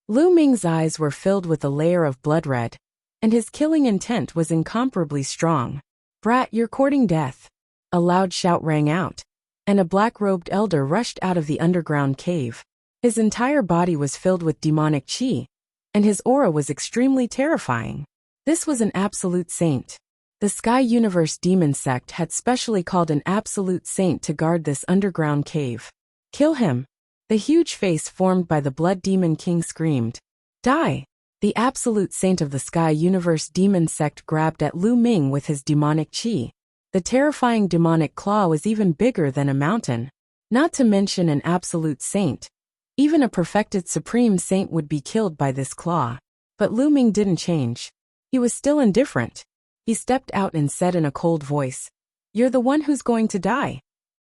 Lu Ming's eyes were filled with a layer of blood red, and his killing intent was incomparably strong. Brat, you're courting death. A loud shout rang out, and a black-robed elder rushed out of the underground cave. His entire body was filled with demonic qi, and his aura was extremely terrifying. This was an absolute saint. The Sky Universe Demon Sect had specially called an absolute saint to guard this underground cave. Kill him. The huge face formed by the Blood Demon King screamed. Die! The absolute saint of the Sky Universe Demon Sect grabbed at Lu Ming with his demonic qi. The terrifying demonic claw was even bigger than a mountain. Not to mention an absolute saint. Even a perfected supreme saint would be killed by this claw. But Lu Ming didn't change. He was still indifferent. He stepped out and said in a cold voice, "You're the one who's going to die."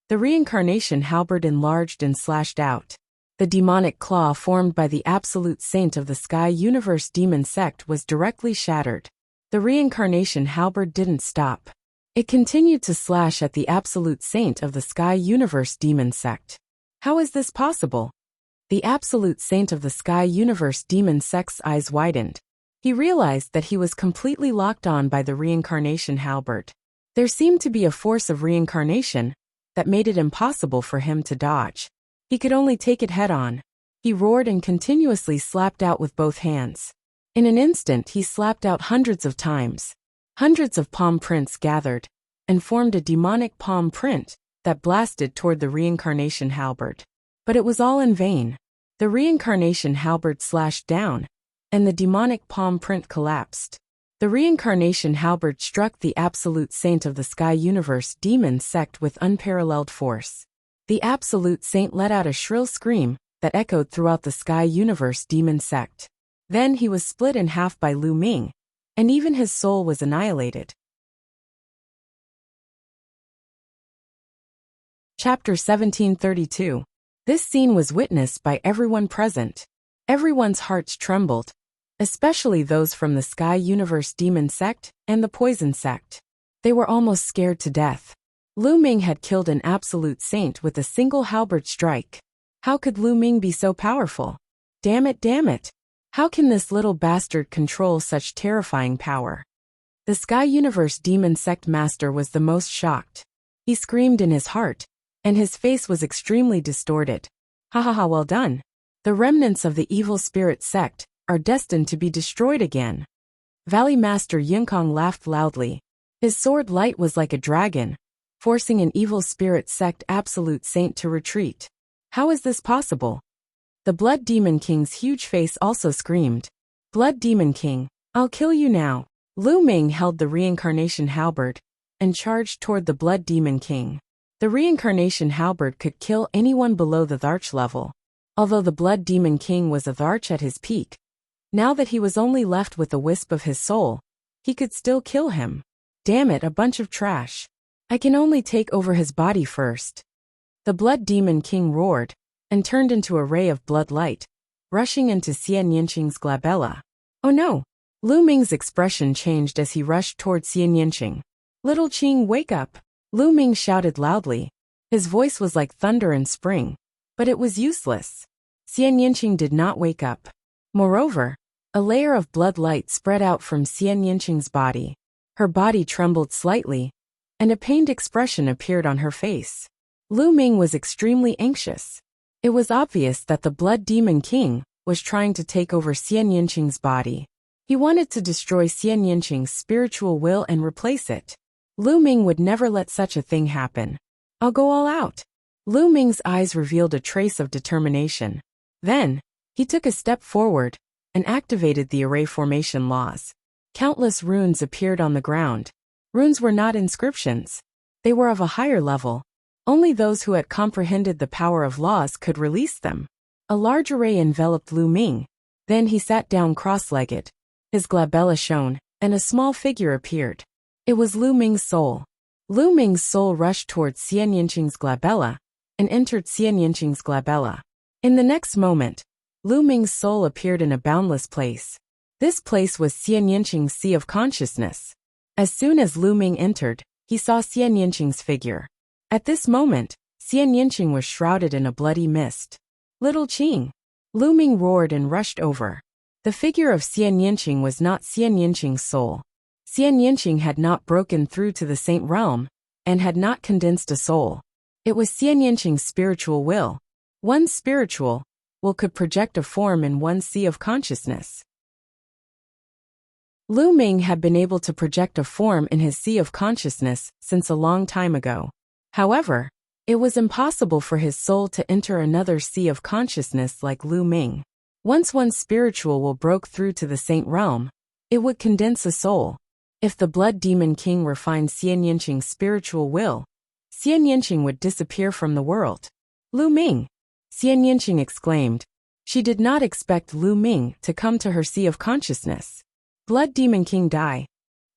The reincarnation halberd enlarged and slashed out. The demonic claw formed by the absolute saint of the Sky Universe Demon Sect was directly shattered. The reincarnation halberd didn't stop. It continued to slash at the absolute saint of the Sky Universe Demon Sect. How is this possible? The absolute saint of the Sky Universe Demon Sect's eyes widened. He realized that he was completely locked on by the reincarnation halberd. There seemed to be a force of reincarnation that made it impossible for him to dodge. He could only take it head-on. He roared and continuously slapped out with both hands. In an instant he slapped out hundreds of times. Hundreds of palm prints gathered and formed a demonic palm print that blasted toward the reincarnation halberd. But it was all in vain. The reincarnation halberd slashed down, and the demonic palm print collapsed. The reincarnation halberd struck the absolute saint of the Sky Universe Demon Sect with unparalleled force. The absolute saint let out a shrill scream that echoed throughout the Sky Universe Demon Sect. Then he was split in half by Lu Ming, and even his soul was annihilated. Chapter 1732. This scene was witnessed by everyone present. Everyone's hearts trembled, especially those from the Sky Universe Demon Sect and the Poison Sect. They were almost scared to death. Lu Ming had killed an absolute saint with a single halberd strike. How could Lu Ming be so powerful? Damn it, damn it! How can this little bastard control such terrifying power? The Sky Universe Demon Sect Master was the most shocked. He screamed in his heart, and his face was extremely distorted. Ha ha ha, well done. The remnants of the Evil Spirit Sect are destined to be destroyed again. Valley Master Yinkong laughed loudly. His sword light was like a dragon, forcing an Evil Spirit Sect absolute saint to retreat. How is this possible? The Blood Demon King's huge face also screamed. Blood Demon King, I'll kill you now. Lu Ming held the reincarnation halberd and charged toward the Blood Demon King. The reincarnation halberd could kill anyone below the Tharch level. Although the Blood Demon King was a Tharch at his peak, now that he was only left with a wisp of his soul, he could still kill him. Damn it, a bunch of trash. I can only take over his body first. The Blood Demon King roared and turned into a ray of blood light, rushing into Xian Yinqing's glabella. Oh no! Lu Ming's expression changed as he rushed toward Xian Yinqing. Little Qing, wake up! Lu Ming shouted loudly. His voice was like thunder in spring, but it was useless. Xian Yinqing did not wake up. Moreover, a layer of blood light spread out from Xian Yinqing's body. Her body trembled slightly, and a pained expression appeared on her face. Lu Ming was extremely anxious. It was obvious that the Blood Demon King was trying to take over Xian Yinqing's body. He wanted to destroy Xian Yinqing's spiritual will and replace it. Lu Ming would never let such a thing happen. I'll go all out. Lu Ming's eyes revealed a trace of determination. Then, he took a step forward and activated the array formation laws. Countless runes appeared on the ground. Runes were not inscriptions. They were of a higher level. Only those who had comprehended the power of laws could release them. A large array enveloped Lu Ming. Then he sat down cross-legged. His glabella shone, and a small figure appeared. It was Lu Ming's soul. Lu Ming's soul rushed towards Xian Yinqing's glabella and entered Xian Yinqing's glabella. In the next moment, Lu Ming's soul appeared in a boundless place. This place was Xian Yinqing's sea of consciousness. As soon as Lu Ming entered, he saw Xian Yinqing's figure. At this moment, Xian Yinqing was shrouded in a bloody mist. Little Qing! Lu Ming roared and rushed over. The figure of Xian Yinqing was not Xian Yinqing's soul. Xian Yinqing had not broken through to the Saint Realm, and had not condensed a soul. It was Xian Yinqing's spiritual will. One's spiritual will could project a form in one's sea of consciousness. Lu Ming had been able to project a form in his sea of consciousness since a long time ago. However, it was impossible for his soul to enter another sea of consciousness like Lu Ming. Once one's spiritual will broke through to the Saint Realm, it would condense a soul. If the Blood Demon King refined Xian Yinqing's spiritual will, Xian Yinqing would disappear from the world. Lu Ming! Xian Yinqing exclaimed. She did not expect Lu Ming to come to her sea of consciousness. Blood Demon King die.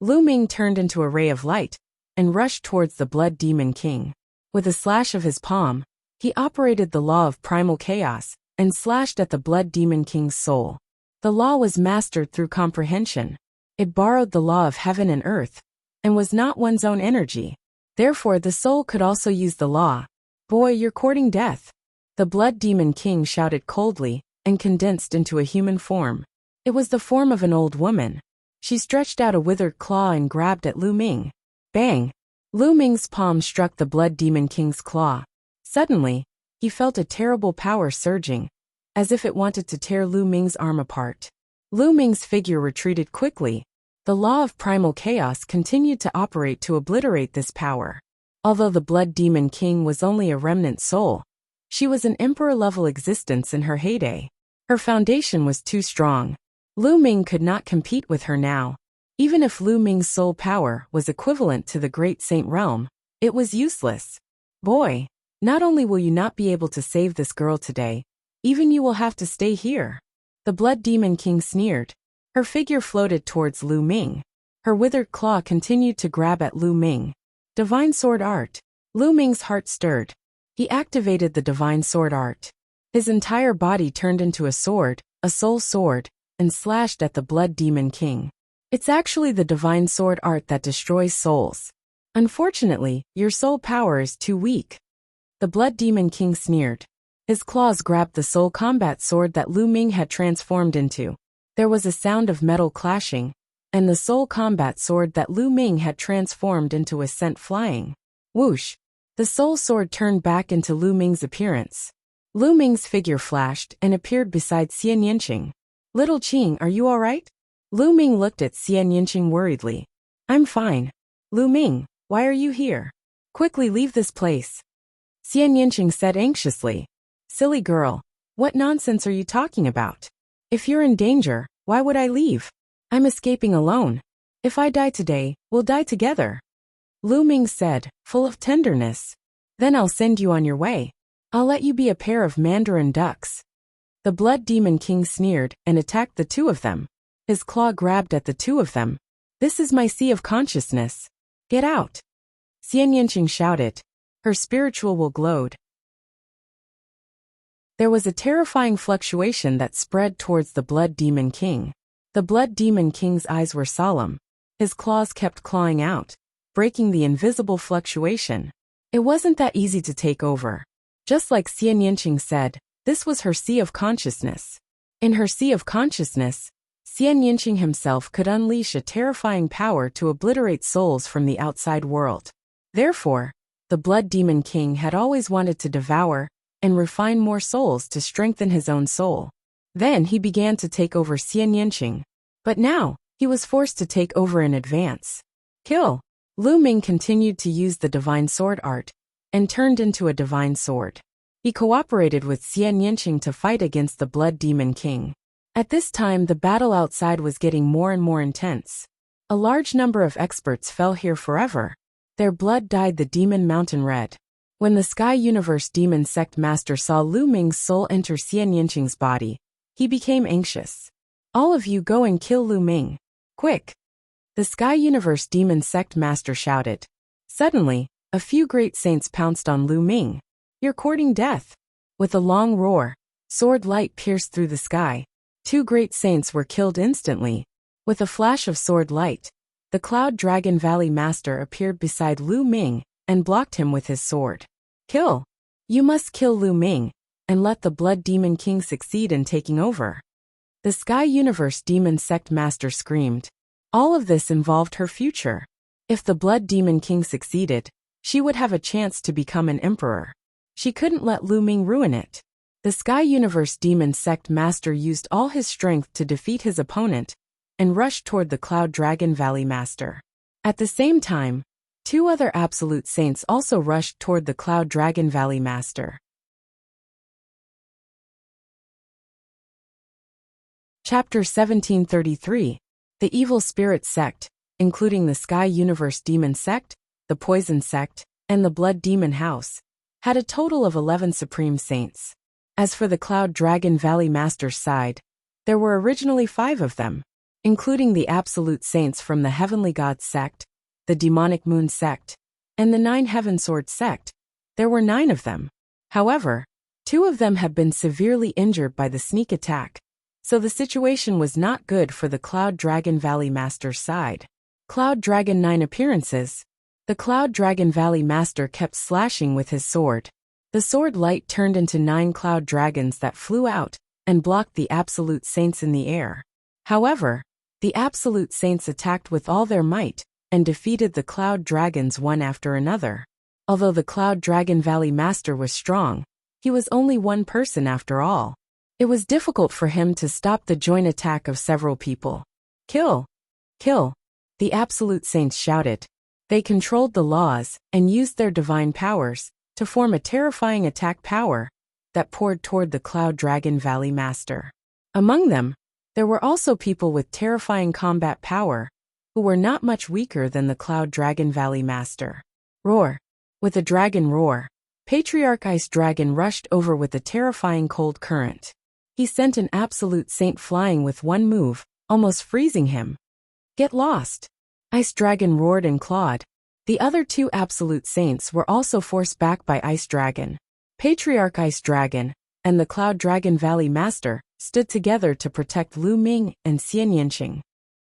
Lu Ming turned into a ray of light and rushed towards the Blood Demon King. With a slash of his palm, he operated the law of primal chaos and slashed at the Blood Demon King's soul. The law was mastered through comprehension. It borrowed the law of heaven and earth, and was not one's own energy. Therefore the soul could also use the law. Boy, you're courting death. The Blood Demon King shouted coldly and condensed into a human form. It was the form of an old woman. She stretched out a withered claw and grabbed at Lu Ming. Bang! Lu Ming's palm struck the Blood Demon King's claw. Suddenly, he felt a terrible power surging, as if it wanted to tear Lu Ming's arm apart. Lu Ming's figure retreated quickly. The law of primal chaos continued to operate to obliterate this power. Although the Blood Demon King was only a remnant soul, she was an emperor-level existence in her heyday. Her foundation was too strong. Lu Ming could not compete with her now. Even if Lu Ming's soul power was equivalent to the Great Saint Realm, it was useless. Boy, not only will you not be able to save this girl today, even you will have to stay here. The Blood Demon King sneered. Her figure floated towards Lu Ming. Her withered claw continued to grab at Lu Ming. Divine Sword Art. Lu Ming's heart stirred. He activated the Divine Sword Art. His entire body turned into a sword, a soul sword, and slashed at the Blood Demon King. It's actually the Divine Sword Art that destroys souls. Unfortunately, your soul power is too weak. The Blood Demon King sneered. His claws grabbed the soul combat sword that Lu Ming had transformed into. There was a sound of metal clashing, and the soul combat sword that Lu Ming had transformed into was sent flying. Whoosh! The soul sword turned back into Lu Ming's appearance. Lu Ming's figure flashed and appeared beside Xian Yinqing. Little Qing, are you alright? Lu Ming looked at Xian Yinqing worriedly. I'm fine. Lu Ming, why are you here? Quickly leave this place. Xian Yinqing said anxiously. Silly girl, what nonsense are you talking about? If you're in danger, why would I leave? I'm escaping alone. If I die today, we'll die together. Lu Ming said, full of tenderness. Then I'll send you on your way. I'll let you be a pair of mandarin ducks. The Blood Demon King sneered and attacked the two of them. His claw grabbed at the two of them. This is my sea of consciousness. Get out. Xian Yinqing shouted. Her spiritual will glowed. There was a terrifying fluctuation that spread towards the Blood Demon King. The Blood Demon King's eyes were solemn. His claws kept clawing out, breaking the invisible fluctuation. It wasn't that easy to take over. Just like Xian Yinqing said, this was her sea of consciousness. In her sea of consciousness, Xian Yinqing himself could unleash a terrifying power to obliterate souls from the outside world. Therefore, the Blood Demon King had always wanted to devour and refine more souls to strengthen his own soul. Then he began to take over Xianyanqing. But now, he was forced to take over in advance. Kill. Lu Ming continued to use the divine sword art and turned into a divine sword. He cooperated with Xianyanqing to fight against the Blood Demon King. At this time, the battle outside was getting more and more intense. A large number of experts fell here forever. Their blood dyed the Demon Mountain red. When the Sky Universe Demon Sect Master saw Lu Ming's soul enter Xianyanqing's body, he became anxious. All of you go and kill Lu Ming. Quick! The Sky Universe Demon Sect Master shouted. Suddenly, a few great saints pounced on Lu Ming. You're courting death. With a long roar, sword light pierced through the sky. 2 great saints were killed instantly. With a flash of sword light, the Cloud Dragon Valley Master appeared beside Lu Ming and blocked him with his sword. Kill! You must kill Lu Ming and let the Blood Demon King succeed in taking over. The Sky Universe Demon Sect Master screamed. All of this involved her future. If the Blood Demon King succeeded, she would have a chance to become an emperor. She couldn't let Lu Ming ruin it. The Sky Universe Demon Sect Master used all his strength to defeat his opponent and rushed toward the Cloud Dragon Valley Master. At the same time, 2 other Absolute Saints also rushed toward the Cloud Dragon Valley Master. Chapter 1733. The Evil Spirit Sect, including the Sky Universe Demon Sect, the Poison Sect, and the Blood Demon House, had a total of 11 Supreme Saints. As for the Cloud Dragon Valley Master's side, there were originally 5 of them, including the Absolute Saints from the Heavenly God Sect, the Demonic Moon Sect, and the 9 Heaven Sword Sect. There were 9 of them. However, 2 of them had been severely injured by the sneak attack, so the situation was not good for the Cloud Dragon Valley Master's side. Cloud Dragon 9 appearances. The Cloud Dragon Valley Master kept slashing with his sword. The sword light turned into 9 cloud dragons that flew out and blocked the Absolute Saints in the air. However, the Absolute Saints attacked with all their might and defeated the cloud dragons one after another. Although the Cloud Dragon Valley Master was strong, he was only one person after all. It was difficult for him to stop the joint attack of several people. Kill! Kill! The Absolute Saints shouted. They controlled the laws and used their divine powers to form a terrifying attack power that poured toward the Cloud Dragon Valley Master. Among them, there were also people with terrifying combat power who were not much weaker than the Cloud Dragon Valley Master. Roar! With a dragon roar, Patriarch Ice Dragon rushed over with a terrifying cold current. He sent an Absolute Saint flying with one move, almost freezing him. Get lost! Ice Dragon roared and clawed. The other 2 Absolute Saints were also forced back by Ice Dragon. Patriarch Ice Dragon and the Cloud Dragon Valley Master stood together to protect Lu Ming and Xianyanqing.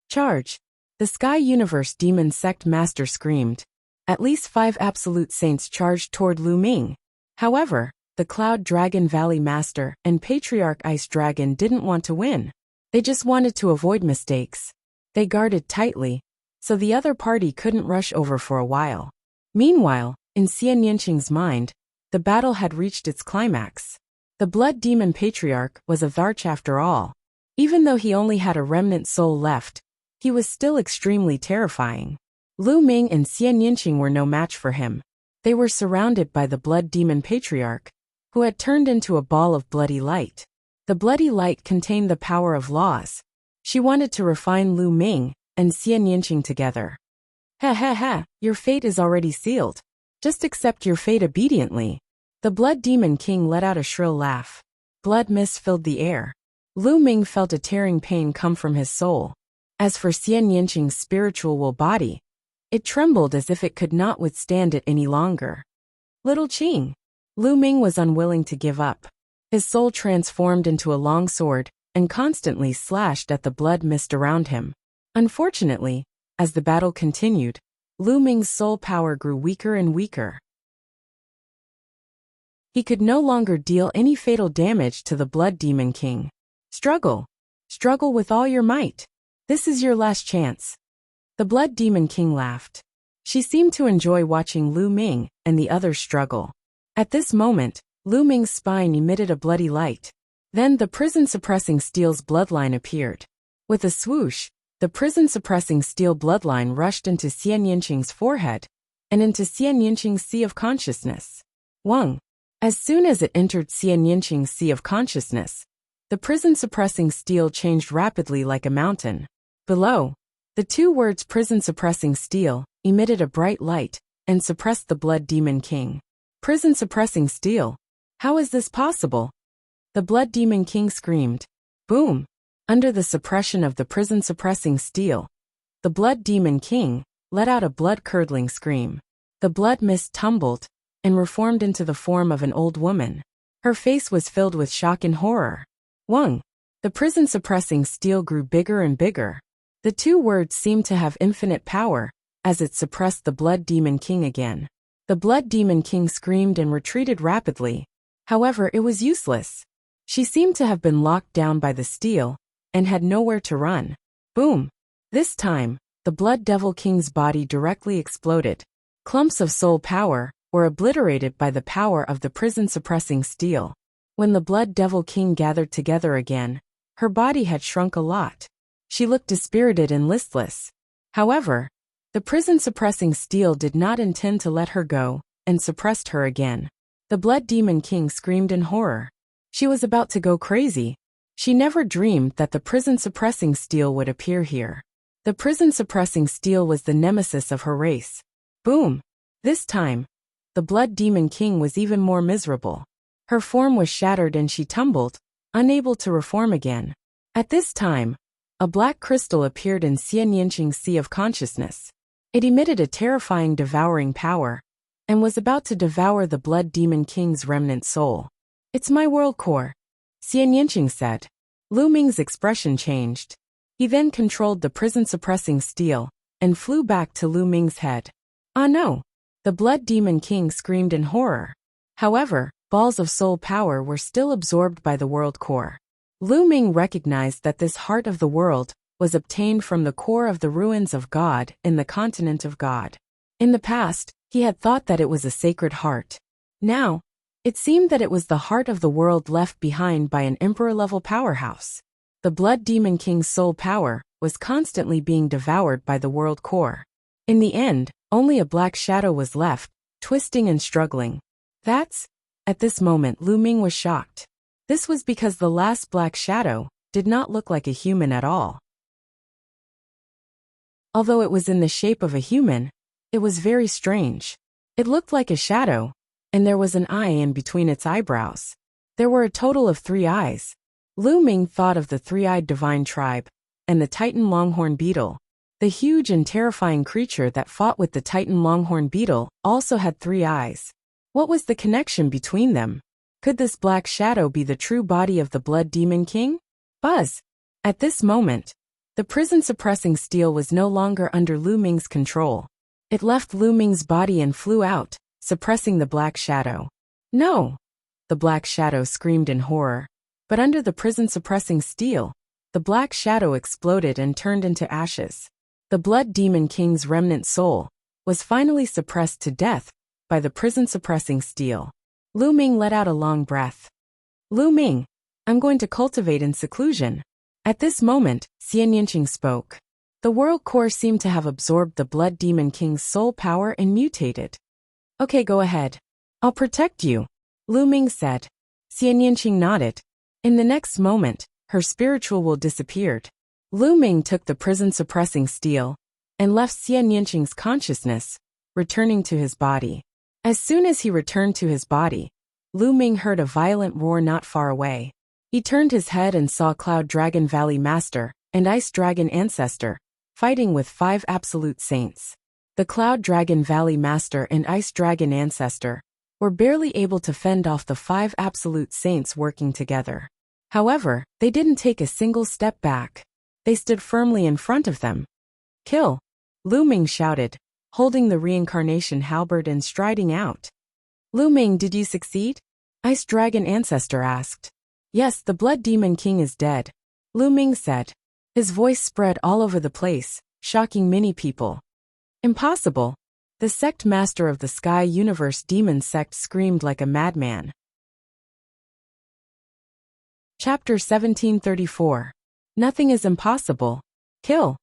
Charge! The Sky Universe Demon Sect Master screamed. At least 5 Absolute Saints charged toward Lu Ming. However, the Cloud Dragon Valley Master and Patriarch Ice Dragon didn't want to win. They just wanted to avoid mistakes. They guarded tightly, so the other party couldn't rush over for a while. Meanwhile, in Xianyanqing's mind, the battle had reached its climax. The Blood Demon Patriarch was a Tharch after all. Even though he only had a remnant soul left, he was still extremely terrifying. Lu Ming and Xianyanqing were no match for him. They were surrounded by the Blood Demon Patriarch, who had turned into a ball of bloody light. The bloody light contained the power of laws. She wanted to refine Lu Ming and Xianyanqing together. Ha ha ha, your fate is already sealed. Just accept your fate obediently. The Blood Demon King let out a shrill laugh. Blood mist filled the air. Lu Ming felt a tearing pain come from his soul. As for Xianyanqing's spiritual body, it trembled as if it could not withstand it any longer. Little Qing. Lu Ming was unwilling to give up. His soul transformed into a long sword and constantly slashed at the blood mist around him. Unfortunately, as the battle continued, Lu Ming's soul power grew weaker and weaker. He could no longer deal any fatal damage to the Blood Demon King. Struggle. Struggle with all your might. This is your last chance. The Blood Demon King laughed. She seemed to enjoy watching Lu Ming and the others struggle. At this moment, Lu Ming's spine emitted a bloody light. Then the prison-suppressing steel's bloodline appeared. With a swoosh, the prison-suppressing steel bloodline rushed into Xian Yinqing's forehead and into Xian Yinqing's sea of consciousness. Wang. As soon as it entered Xian Yinqing's sea of consciousness, the prison-suppressing steel changed rapidly like a mountain. Below, the two words prison-suppressing steel emitted a bright light and suppressed the Blood Demon King. Prison-suppressing steel? How is this possible? The Blood Demon King screamed. Boom! Under the suppression of the prison-suppressing steel, the Blood Demon King let out a blood-curdling scream. The blood mist tumbled and reformed into the form of an old woman. Her face was filled with shock and horror. Wang. The prison-suppressing steel grew bigger and bigger. The two words seemed to have infinite power as it suppressed the Blood Demon King again. The Blood Demon King screamed and retreated rapidly. However, it was useless. She seemed to have been locked down by the steel and had nowhere to run. Boom! This time, the Blood Devil King's body directly exploded. Clumps of soul power were obliterated by the power of the prison-suppressing steel. When the Blood Devil King gathered together again, her body had shrunk a lot. She looked dispirited and listless. However, the prison-suppressing steel did not intend to let her go and suppressed her again. The Blood Demon King screamed in horror. She was about to go crazy. She never dreamed that the prison-suppressing steel would appear here. The prison-suppressing steel was the nemesis of her race. Boom! This time, the Blood Demon King was even more miserable. Her form was shattered and she tumbled, unable to reform again. At this time, a black crystal appeared in Xian Yinqing's sea of consciousness. It emitted a terrifying devouring power and was about to devour the Blood Demon King's remnant soul. It's my world core, Xian Yinqing said. Lu Ming's expression changed. He then controlled the prison-suppressing steel and flew back to Lu Ming's head. Ah no! The Blood Demon King screamed in horror. However, balls of soul power were still absorbed by the world core. Lu Ming recognized that this heart of the world was obtained from the core of the ruins of God in the continent of God. In the past, he had thought that it was a sacred heart. Now, it seemed that it was the heart of the world left behind by an emperor-level powerhouse. The Blood Demon King's soul power was constantly being devoured by the world core. In the end, only a black shadow was left, twisting and struggling. At this moment Lu Ming was shocked. This was because the last black shadow did not look like a human at all. Although it was in the shape of a human, it was very strange. It looked like a shadow, and there was an eye in between its eyebrows. There were a total of 3 eyes. Lu Ming thought of the three-eyed divine tribe and the Titan longhorn beetle. The huge and terrifying creature that fought with the Titan longhorn beetle also had 3 eyes. What was the connection between them? Could this black shadow be the true body of the Blood Demon King? Buzz! At this moment, the prison-suppressing steel was no longer under Lu Ming's control. It left Lu Ming's body and flew out, suppressing the black shadow. No! The black shadow screamed in horror. But under the prison-suppressing steel, the black shadow exploded and turned into ashes. The Blood Demon King's remnant soul was finally suppressed to death by the prison-suppressing steel. Lu Ming let out a long breath. Lu Ming, I'm going to cultivate in seclusion. At this moment, Xian Yinqing spoke. The world core seemed to have absorbed the Blood Demon King's soul power and mutated. Okay, go ahead. I'll protect you, Lu Ming said. Xian Yinqing nodded. In the next moment, her spiritual will disappeared. Lu Ming took the prison-suppressing steel and left Xian Yinqing's consciousness, returning to his body. As soon as he returned to his body, Lu Ming heard a violent roar not far away. He turned his head and saw Cloud Dragon Valley Master and Ice Dragon Ancestor fighting with 5 absolute saints. The Cloud Dragon Valley Master and Ice Dragon Ancestor were barely able to fend off the 5 absolute saints working together. However, they didn't take a single step back. They stood firmly in front of them. Kill! Lu Ming shouted, holding the reincarnation halberd and striding out. Lu Ming, did you succeed? Ice Dragon Ancestor asked. Yes, the Blood Demon King is dead, Lu Ming said. His voice spread all over the place, shocking many people. Impossible. The sect master of the Sky Universe Demon Sect screamed like a madman. Chapter 1734. Nothing is impossible. Kill!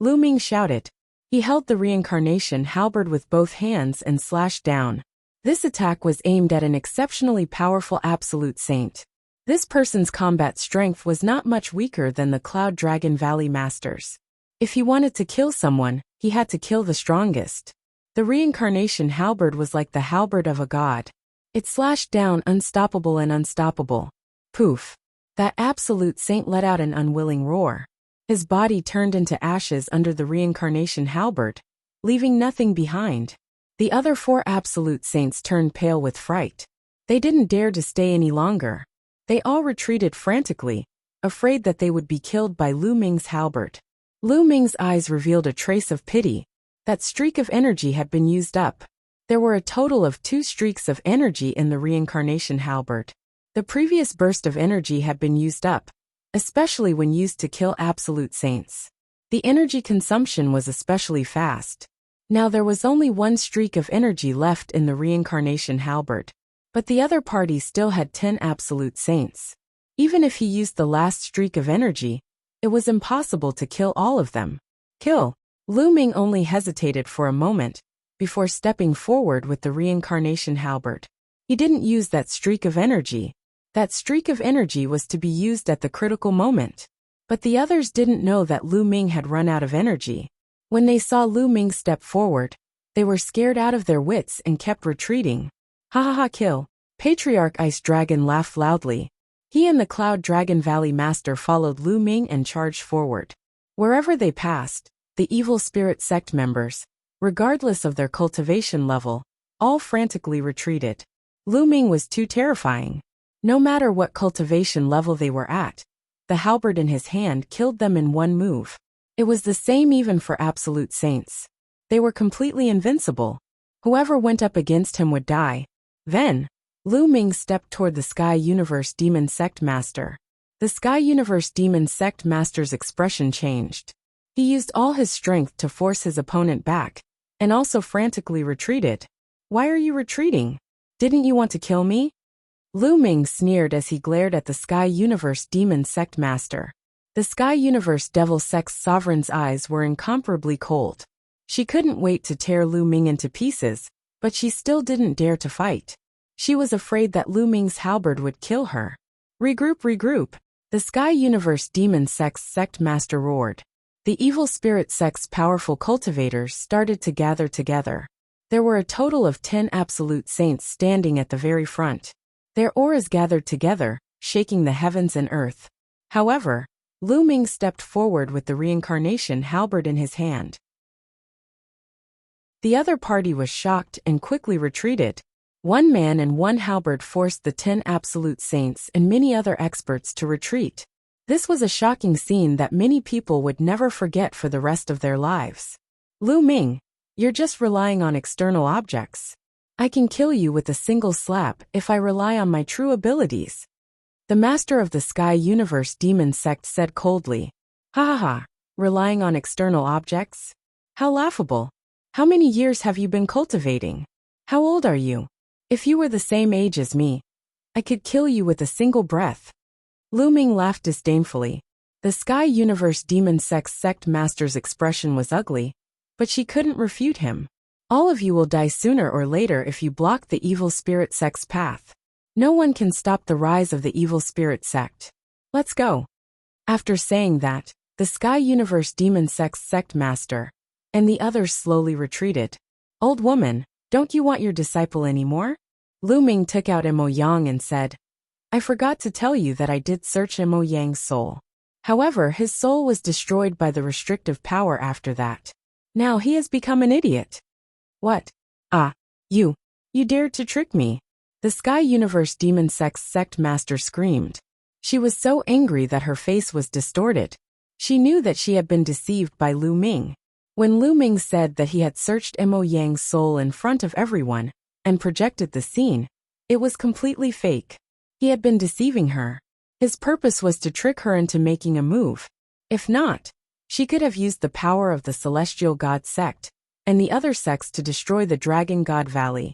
Lu Ming shouted. He held the reincarnation halberd with both hands and slashed down. This attack was aimed at an exceptionally powerful absolute saint. This person's combat strength was not much weaker than the Cloud Dragon Valley Masters. If he wanted to kill someone, he had to kill the strongest. The reincarnation halberd was like the halberd of a god. It slashed down unstoppable and unstoppable. Poof! That absolute saint let out an unwilling roar. His body turned into ashes under the reincarnation halberd, leaving nothing behind. The other 4 absolute saints turned pale with fright. They didn't dare to stay any longer. They all retreated frantically, afraid that they would be killed by Lu Ming's halberd. Lu Ming's eyes revealed a trace of pity. That streak of energy had been used up. There were a total of 2 streaks of energy in the reincarnation halberd. The previous burst of energy had been used up, especially when used to kill absolute saints. The energy consumption was especially fast. Now there was only 1 streak of energy left in the reincarnation halberd. But the other party still had 10 absolute saints. Even if he used the last streak of energy, it was impossible to kill all of them. Kill! Lu Ming only hesitated for a moment, before stepping forward with the reincarnation halberd. He didn't use that streak of energy. That streak of energy was to be used at the critical moment. But the others didn't know that Lu Ming had run out of energy. When they saw Lu Ming step forward, they were scared out of their wits and kept retreating. Ha ha ha, kill! Patriarch Ice Dragon laughed loudly. He and the Cloud Dragon Valley Master followed Lu Ming and charged forward. Wherever they passed, the evil spirit sect members, regardless of their cultivation level, all frantically retreated. Lu Ming was too terrifying. No matter what cultivation level they were at, the halberd in his hand killed them in 1 move. It was the same even for absolute saints. They were completely invincible. Whoever went up against him would die. Then, Lu Ming stepped toward the Sky Universe Demon Sect Master. The Sky Universe Demon Sect Master's expression changed. He used all his strength to force his opponent back, and also frantically retreated. Why are you retreating? Didn't you want to kill me? Lu Ming sneered as he glared at the Sky Universe Demon Sect Master. The Sky Universe Devil Sect's sovereign's eyes were incomparably cold. She couldn't wait to tear Lu Ming into pieces, but she still didn't dare to fight. She was afraid that Lu Ming's halberd would kill her. Regroup, regroup! The Sky Universe Demon Sect's sect master roared. The evil spirit sect's powerful cultivators started to gather together. There were a total of 10 absolute saints standing at the very front. Their auras gathered together, shaking the heavens and earth. However, Lu Ming stepped forward with the reincarnation halberd in his hand. The other party was shocked and quickly retreated. 1 man and 1 halberd forced the 10 absolute saints and many other experts to retreat. This was a shocking scene that many people would never forget for the rest of their lives. Lu Ming, you're just relying on external objects. I can kill you with a single slap if I rely on my true abilities. The master of the Sky Universe Demon Sect said coldly. Ha ha ha, relying on external objects? How laughable. How many years have you been cultivating? How old are you? If you were the same age as me, I could kill you with a single breath. Lu Ming laughed disdainfully. The Sky Universe Demon Sect's sect master's expression was ugly, but she couldn't refute him. All of you will die sooner or later if you block the evil spirit sect's path. No one can stop the rise of the evil spirit sect. Let's go. After saying that, the Sky Universe Demon Sect's sect master and the others slowly retreated. Old woman, don't you want your disciple anymore? Lu Ming took out Mo Yang and said, I forgot to tell you that I did search Mo Yang's soul. However, his soul was destroyed by the restrictive power after that. Now he has become an idiot. What? Ah, you dared to trick me. The Sky Universe Demon Sect's sect master screamed. She was so angry that her face was distorted. She knew that she had been deceived by Lu Ming. When Lu Ming said that he had searched Mo Yang's soul in front of everyone and projected the scene, it was completely fake. He had been deceiving her. His purpose was to trick her into making a move. If not, she could have used the power of the Celestial God sect and the other sects to destroy the Dragon God Valley.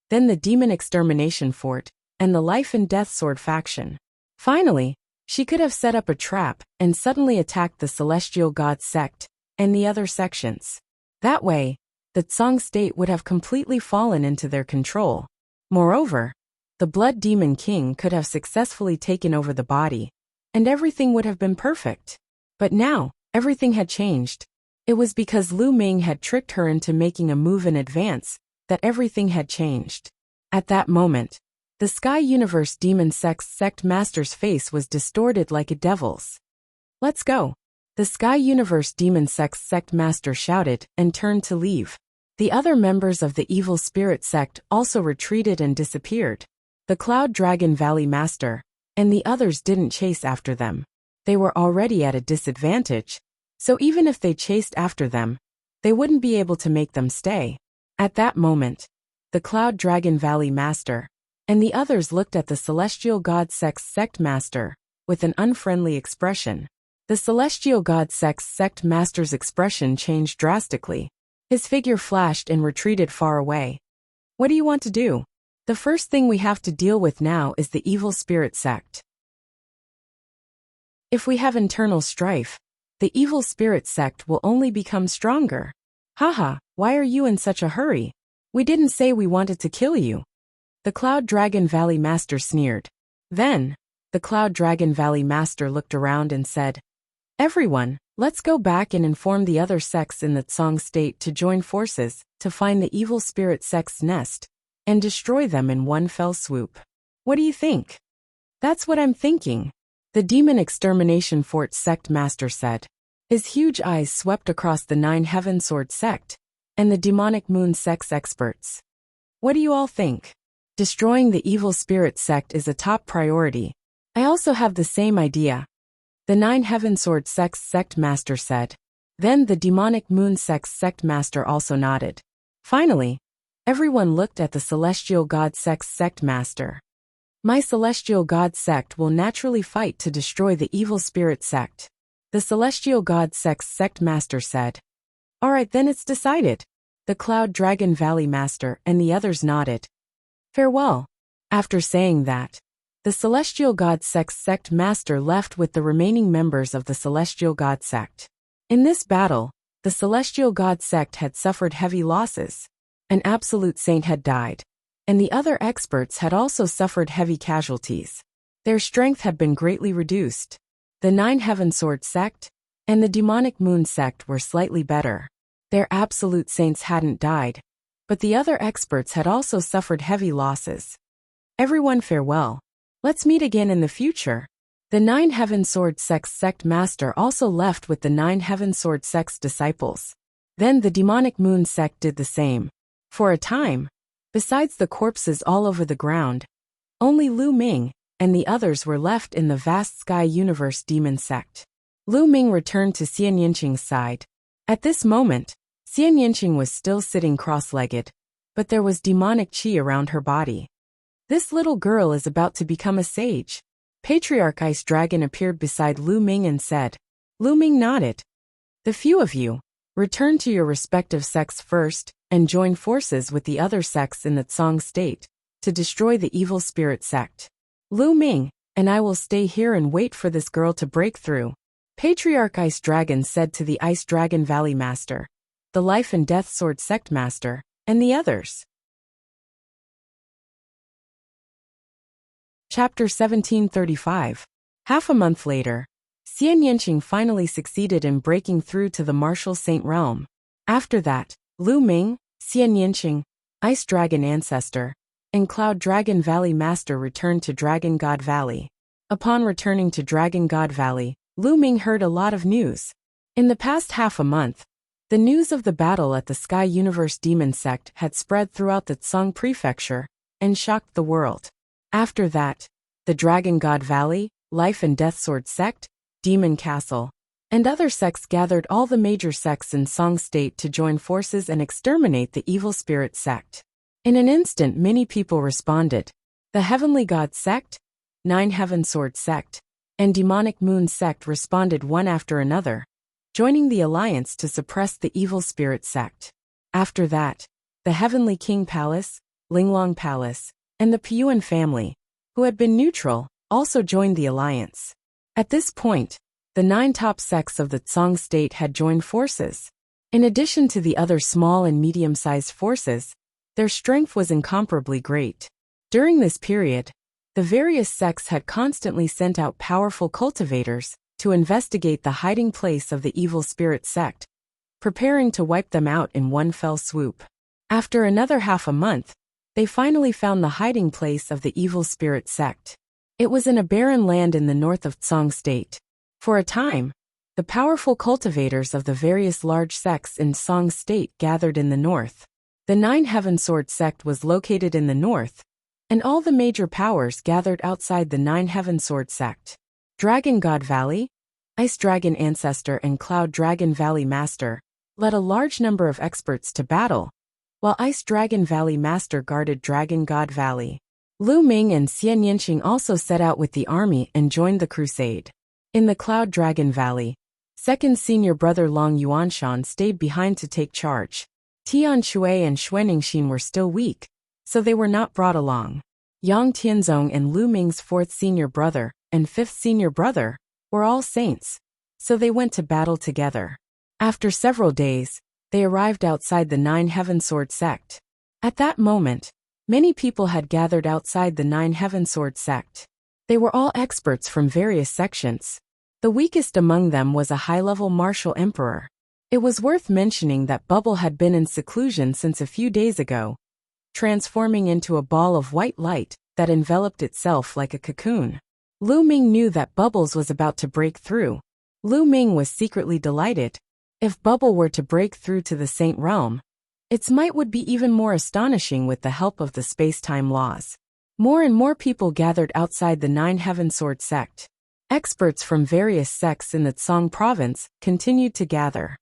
Then the Demon Extermination Fort, and the Life and Death Sword faction. Finally, she could have set up a trap and suddenly attacked the Celestial God sect and the other sections. That way, the Tsang state would have completely fallen into their control. Moreover, the Blood Demon King could have successfully taken over the body, and everything would have been perfect. But now, everything had changed. It was because Lu Ming had tricked her into making a move in advance that everything had changed. At that moment, the Sky Universe Demon Sect Master's face was distorted like a devil's. "Let's go." The Sky Universe Demon Sect Master shouted and turned to leave. The other members of the Evil Spirit Sect also retreated and disappeared. The Cloud Dragon Valley Master and the others didn't chase after them. They were already at a disadvantage, so even if they chased after them, they wouldn't be able to make them stay. At that moment, the Cloud Dragon Valley Master and the others looked at the Celestial God Sect Master with an unfriendly expression. The Celestial God Sect Master's expression changed drastically. His figure flashed and retreated far away. "What do you want to do?" "The first thing we have to deal with now is the Evil Spirit Sect. If we have internal strife, the Evil Spirit Sect will only become stronger." "Haha, why are you in such a hurry? We didn't say we wanted to kill you." The Cloud Dragon Valley Master sneered. Then, the Cloud Dragon Valley Master looked around and said, "Everyone, let's go back and inform the other sects in the Tsang state to join forces to find the Evil Spirit Sect's nest and destroy them in one fell swoop. What do you think?" "That's what I'm thinking," the Demon Extermination Fort Sect Master said. His huge eyes swept across the 9 Heaven Sword Sect and the Demonic Moon Sect's experts. "What do you all think?" "Destroying the Evil Spirit Sect is a top priority. I also have the same idea," the 9 Heaven Sword Sect's Sect Master said. Then the Demonic Moon Sect's Sect Master also nodded. Finally, everyone looked at the Celestial God Sect's Sect Master. "My Celestial God Sect will naturally fight to destroy the Evil Spirit Sect," the Celestial God Sect's Sect Master said. "Alright, then it's decided." The Cloud Dragon Valley Master and the others nodded. "Farewell." After saying that, the Celestial God Sect's Sect Master left with the remaining members of the Celestial God Sect. In this battle, the Celestial God Sect had suffered heavy losses. An absolute saint had died, and the other experts had also suffered heavy casualties. Their strength had been greatly reduced. The 9 Heaven Sword Sect and the Demonic Moon Sect were slightly better. Their absolute saints hadn't died, but the other experts had also suffered heavy losses. "Everyone farewell. Let's meet again in the future." The 9 Heaven Sword Sect's Sect Master also left with the 9 Heaven Sword Sect's disciples. Then the Demonic Moon Sect did the same. For a time, besides the corpses all over the ground, only Lu Ming and the others were left in the vast Sky Universe Demon Sect. Lu Ming returned to Xian Yinqing's side. At this moment, Xian Yinqing was still sitting cross-legged, but there was demonic qi around her body. "This little girl is about to become a sage." Patriarch Ice Dragon appeared beside Lu Ming and said. Lu Ming nodded. "The few of you, return to your respective sects first and join forces with the other sects in the Tsang state to destroy the Evil Spirit Sect. Lu Ming and I will stay here and wait for this girl to break through," Patriarch Ice Dragon said to the Ice Dragon Valley Master, the Life and Death Sword Sect Master, and the others. Chapter 1735. Half a month later, Xian Yinqing finally succeeded in breaking through to the Martial Saint realm. After that, Lu Ming, Xian Yinqing, Ice Dragon Ancestor, and Cloud Dragon Valley Master returned to Dragon God Valley. Upon returning to Dragon God Valley, Lu Ming heard a lot of news. In the past half a month, the news of the battle at the Sky Universe Demon Sect had spread throughout the Tsang Prefecture and shocked the world. After that, the Dragon God Valley, Life and Death Sword Sect, Demon Castle, and other sects gathered all the major sects in Tsang State to join forces and exterminate the Evil Spirit Sect. In an instant many people responded. The Heavenly God Sect, 9 Heaven Sword Sect, and Demonic Moon Sect responded one after another, joining the alliance to suppress the Evil Spirit Sect. After that, the Heavenly King Palace, Linglong Palace, and the Piyuan family, who had been neutral, also joined the alliance. At this point, the 9 top sects of the Tsang state had joined forces. In addition to the other small and medium-sized forces, their strength was incomparably great. During this period, the various sects had constantly sent out powerful cultivators to investigate the hiding place of the evil spirit sect, preparing to wipe them out in one fell swoop. After another half a month, they finally found the hiding place of the evil spirit sect. It was in a barren land in the north of Tsang state. For a time, the powerful cultivators of the various large sects in Tsang state gathered in the north. The 9 Heaven Sword sect was located in the north, and all the major powers gathered outside the 9 Heaven Sword sect. Dragon God Valley, Ice Dragon Ancestor and Cloud Dragon Valley Master led a large number of experts to battle, while Ice Dragon Valley Master guarded Dragon God Valley. Lu Ming and Xian Yinqing also set out with the army and joined the crusade. In the Cloud Dragon Valley, second senior brother Long Yuanshan stayed behind to take charge. Tian Shui and Xuanningsin were still weak, so they were not brought along. Yang Tianzong and Lu Ming's fourth senior brother and fifth senior brother were all saints, so they went to battle together. After several days, they arrived outside the 9 Heaven Sword sect. At that moment, many people had gathered outside the 9 Heaven Sword sect. They were all experts from various sections. The weakest among them was a high-level martial emperor. It was worth mentioning that Bubble had been in seclusion since a few days ago, transforming into a ball of white light that enveloped itself like a cocoon. Lu Ming knew that Bubbles was about to break through. Lu Ming was secretly delighted. If Bubble were to break through to the Saint Realm, its might would be even more astonishing with the help of the space-time laws. More and more people gathered outside the 9 Heaven Sword sect. Experts from various sects in the Tsang province continued to gather.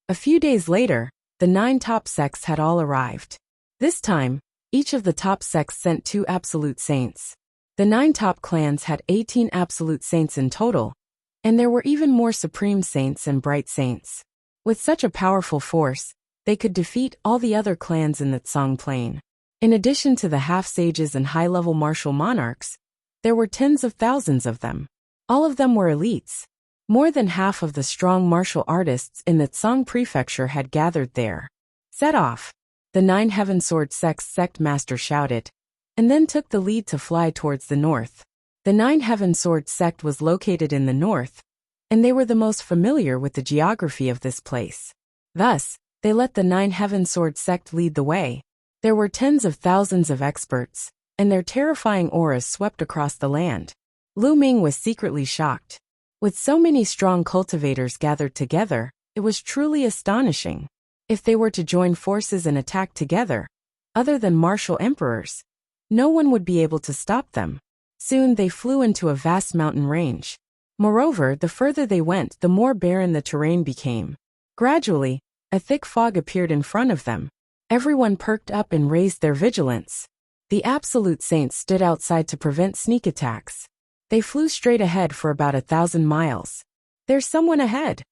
A few days later, the 9 top sects had all arrived. This time, each of the top sects sent 2 absolute saints. The 9 top clans had 18 absolute saints in total, and there were even more supreme saints and bright saints. With such a powerful force, they could defeat all the other clans in the Tsang plain. In addition to the half-sages and high-level martial monarchs, there were tens of thousands of them. All of them were elites. More than half of the strong martial artists in the Tsang prefecture had gathered there. Set off! The 9 Heaven Sword sect's sect master shouted, and then took the lead to fly towards the north. The 9 Heaven Sword sect was located in the north, and they were the most familiar with the geography of this place. Thus, they let the 9 Heaven Sword sect lead the way. There were tens of thousands of experts, and their terrifying auras swept across the land. Lu Ming was secretly shocked. With so many strong cultivators gathered together, it was truly astonishing. If they were to join forces and attack together, other than martial emperors, no one would be able to stop them. Soon they flew into a vast mountain range. Moreover, the further they went, the more barren the terrain became. Gradually, a thick fog appeared in front of them. Everyone perked up and raised their vigilance. The absolute saints stood outside to prevent sneak attacks. They flew straight ahead for about 1,000 miles. There's someone ahead.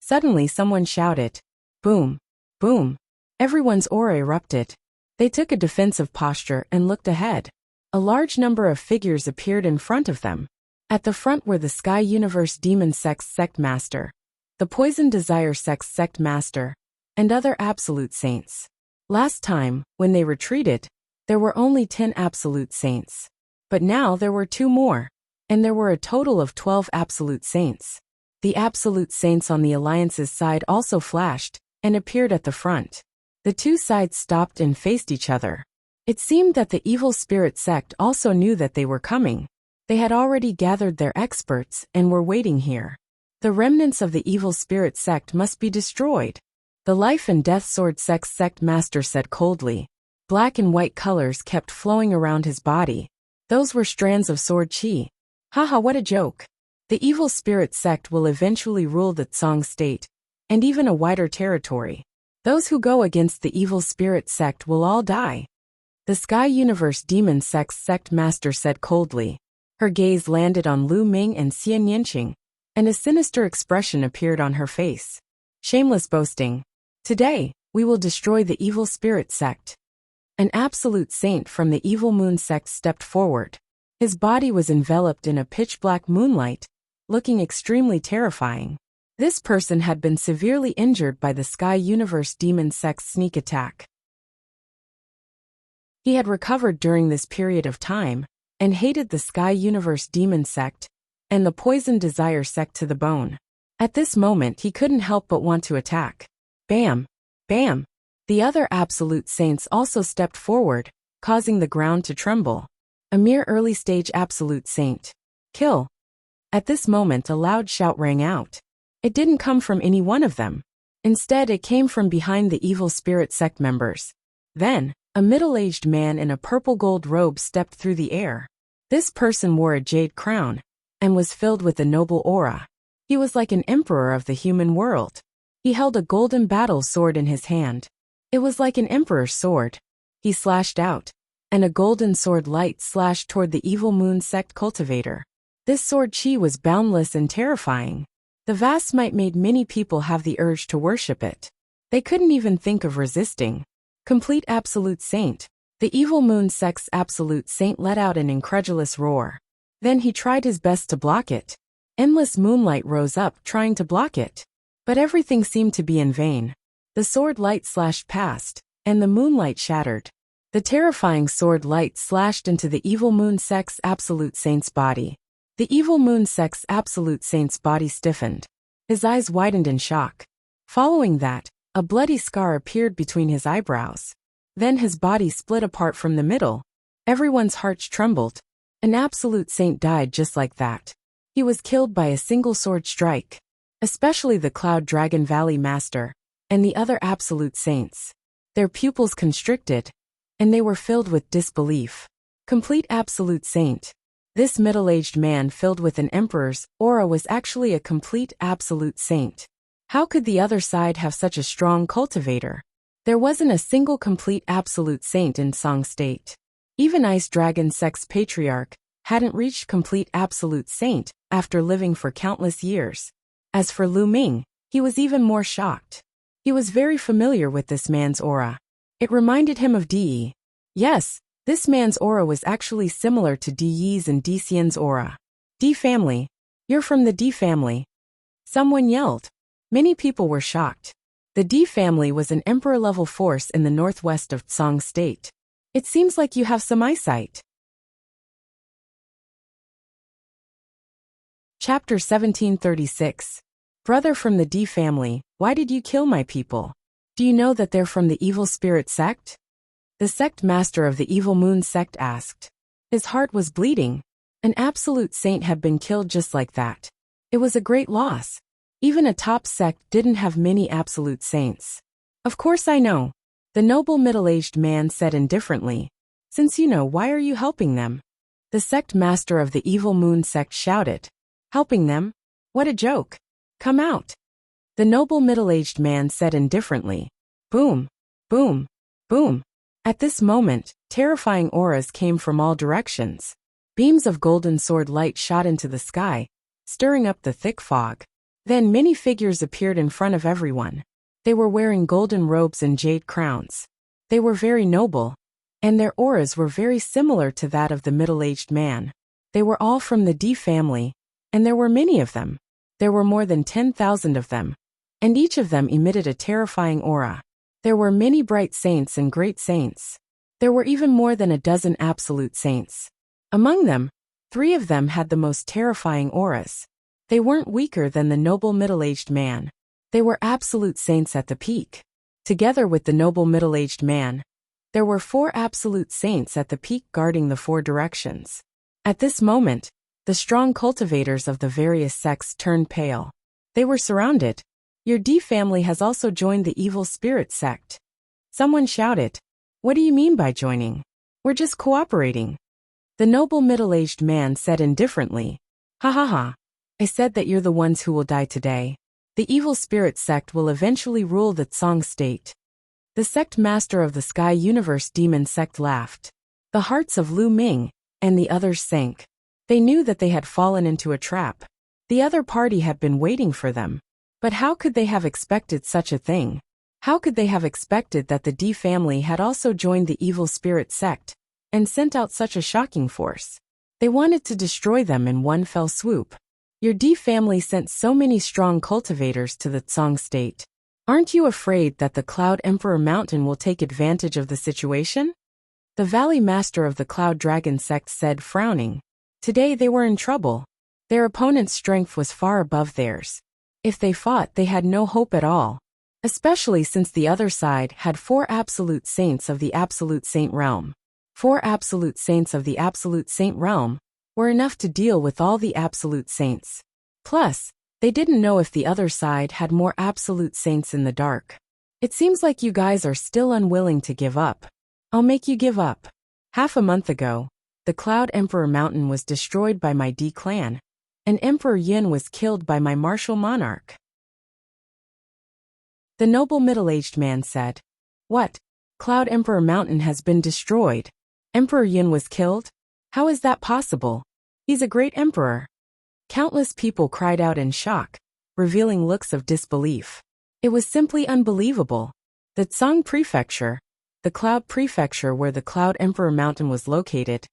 Suddenly someone shouted. Boom! Boom! Everyone's aura erupted. They took a defensive posture and looked ahead. A large number of figures appeared in front of them. At the front were the Sky Universe Demon Sect's Sect Master, the Poison Desire Sect's Sect Master, and other absolute saints. Last time, when they retreated, there were only 10 absolute saints. But now there were 2 more. And there were a total of 12 absolute saints. The absolute saints on the Alliance's side also flashed and appeared at the front. The 2 sides stopped and faced each other. It seemed that the evil spirit sect also knew that they were coming. They had already gathered their experts and were waiting here. The remnants of the evil spirit sect must be destroyed. The Life and Death Sword sect's sect master said coldly. Black and white colors kept flowing around his body. Those were strands of sword chi. Haha, what a joke. The evil spirit sect will eventually rule the Tsang state, and even a wider territory. Those who go against the evil spirit sect will all die. The Sky Universe Demon Sect's sect master said coldly. Her gaze landed on Lu Ming and Xian Yinqing, and a sinister expression appeared on her face. Shameless boasting. Today, we will destroy the evil spirit sect. An absolute saint from the evil moon sect stepped forward. His body was enveloped in a pitch-black moonlight, looking extremely terrifying. This person had been severely injured by the Sky Universe Demon sect's sneak attack. He had recovered during this period of time, and hated the Sky Universe Demon sect, and the Poison Desire sect to the bone. At this moment he couldn't help but want to attack. Bam! Bam! The other absolute saints also stepped forward, causing the ground to tremble. A mere early-stage absolute saint. Kill! At this moment a loud shout rang out. It didn't come from any one of them. Instead it came from behind the evil spirit sect members. Then, a middle-aged man in a purple-gold robe stepped through the air. This person wore a jade crown, and was filled with a noble aura. He was like an emperor of the human world. He held a golden battle sword in his hand. It was like an emperor's sword. He slashed out, and a golden sword light slashed toward the evil moon sect cultivator. This sword chi was boundless and terrifying. The vast might made many people have the urge to worship it. They couldn't even think of resisting. Complete absolute saint. The evil moon sect's absolute saint let out an incredulous roar. Then he tried his best to block it. Endless moonlight rose up trying to block it. But everything seemed to be in vain. The sword light slashed past, and the moonlight shattered. The terrifying sword light slashed into the evil moon sect's absolute saint's body. The evil moon sect's absolute saint's body stiffened. His eyes widened in shock. Following that, a bloody scar appeared between his eyebrows. Then his body split apart from the middle. Everyone's hearts trembled. An absolute saint died just like that. He was killed by a single sword strike. Especially the Cloud Dragon Valley Master, and the other absolute saints. Their pupils constricted, and they were filled with disbelief. Complete absolute saint. This middle-aged man filled with an emperor's aura was actually a complete absolute saint. How could the other side have such a strong cultivator? There wasn't a single complete absolute saint in Song State. Even Ice Dragon Sect's patriarch hadn't reached complete absolute saint after living for countless years. As for Lu Ming, he was even more shocked. He was very familiar with this man's aura. It reminded him of Di. Yes, this man's aura was actually similar to Di Yi's and Di Xian's aura. Di family. You're from the Di family. Someone yelled. Many people were shocked. The Di family was an emperor-level force in the northwest of Song State. It seems like you have some eyesight. Chapter 1736. Brother from the Di family, why did you kill my people? Do you know that they're from the evil spirit sect? The sect master of the evil moon sect asked. His heart was bleeding. An absolute saint had been killed just like that. It was a great loss. Even a top sect didn't have many absolute saints. Of course I know. The noble middle-aged man said indifferently. Since you know, why are you helping them? The sect master of the evil moon sect shouted. Helping them? What a joke. Come out. The noble middle-aged man said indifferently. Boom. Boom. Boom. At this moment, terrifying auras came from all directions. Beams of golden sword light shot into the sky, stirring up the thick fog. Then many figures appeared in front of everyone. They were wearing golden robes and jade crowns. They were very noble, and their auras were very similar to that of the middle-aged man. They were all from the Di family, and there were many of them. There were more than 10,000 of them, and each of them emitted a terrifying aura. There were many bright saints and great saints. There were even more than a dozen absolute saints. Among them, 3 of them had the most terrifying auras. They weren't weaker than the noble middle-aged man. They were absolute saints at the peak. Together with the noble middle-aged man, there were 4 absolute saints at the peak guarding the 4 directions. At this moment, the strong cultivators of the various sects turned pale. They were surrounded. Your Di family has also joined the evil spirit sect. Someone shouted. What do you mean by joining? We're just cooperating. The noble middle-aged man said indifferently. Ha ha ha. I said that you're the ones who will die today. The evil spirit sect will eventually rule the Song State. The sect master of the Sky Universe Demon sect laughed. The hearts of Lu Ming and the others sank. They knew that they had fallen into a trap. The other party had been waiting for them. But how could they have expected such a thing? How could they have expected that the D family had also joined the evil spirit sect and sent out such a shocking force? They wanted to destroy them in one fell swoop. Your D family sent so many strong cultivators to the Tsang state. Aren't you afraid that the Cloud Emperor Mountain will take advantage of the situation? The Valley Master of the Cloud Dragon sect said, frowning. Today they were in trouble. Their opponent's strength was far above theirs. If they fought, they had no hope at all. Especially since the other side had 4 absolute saints of the Absolute Saint realm. 4 absolute saints of the Absolute Saint realm were enough to deal with all the absolute saints. Plus, they didn't know if the other side had more absolute saints in the dark. It seems like you guys are still unwilling to give up. I'll make you give up. Half a month ago, the Cloud Emperor Mountain was destroyed by my D clan, and Emperor Yin was killed by my martial monarch. The noble middle-aged man said. What? Cloud Emperor Mountain has been destroyed. Emperor Yin was killed? How is that possible? He's a great emperor. Countless people cried out in shock, revealing looks of disbelief. It was simply unbelievable. The Tsang Prefecture, the Cloud Prefecture where the Cloud Emperor Mountain was located,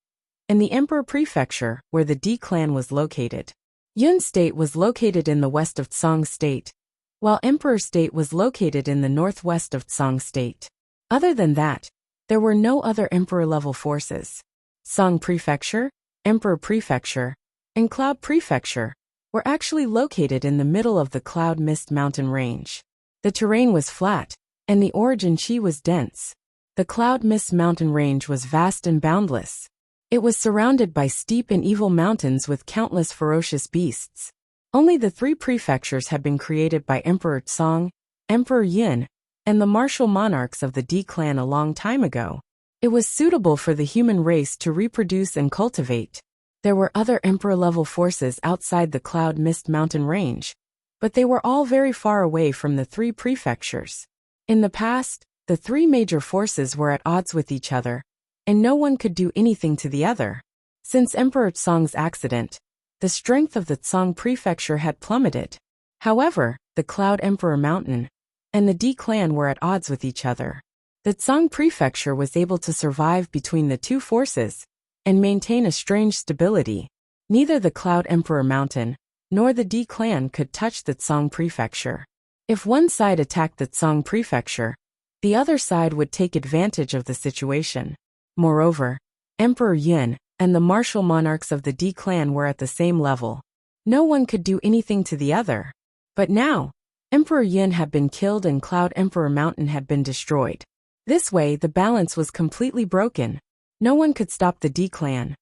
and the Emperor Prefecture where the D clan was located. Yun State was located in the west of Tsang State, while Emperor State was located in the northwest of Tsang State. Other than that, there were no other emperor-level forces. Tsang Prefecture, Emperor Prefecture, and Cloud Prefecture were actually located in the middle of the Cloud Mist Mountain Range. The terrain was flat, and the origin chi was dense. The Cloud Mist Mountain Range was vast and boundless. It was surrounded by steep and evil mountains with countless ferocious beasts. Only the 3 prefectures had been created by Emperor Tsang, Emperor Yin, and the martial monarchs of the D clan a long time ago. It was suitable for the human race to reproduce and cultivate. There were other emperor-level forces outside the Cloud Mist Mountain Range, but they were all very far away from the 3 prefectures. In the past, the 3 major forces were at odds with each other, and no one could do anything to the other. Since Emperor Tsang's accident, the strength of the Tsang Prefecture had plummeted. However, the Cloud Emperor Mountain and the D clan were at odds with each other. The Tsang Prefecture was able to survive between the 2 forces and maintain a strange stability. Neither the Cloud Emperor Mountain nor the D clan could touch the Tsang Prefecture. If one side attacked the Tsang Prefecture, the other side would take advantage of the situation. Moreover, Emperor Yin and the martial monarchs of the D clan were at the same level. No one could do anything to the other. But now, Emperor Yin had been killed and Cloud Emperor Mountain had been destroyed. This way, the balance was completely broken. No one could stop the D clan.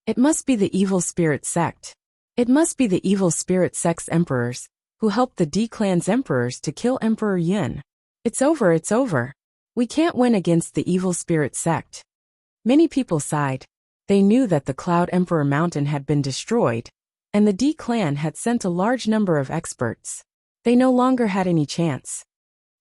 It must be the evil spirit sect. It must be the evil spirit sect's emperors who helped the D clan's emperors to kill Emperor Yin. It's over, it's over. We can't win against the evil spirit sect. Many people sighed. They knew that the Cloud Emperor Mountain had been destroyed, and the D clan had sent a large number of experts. They no longer had any chance.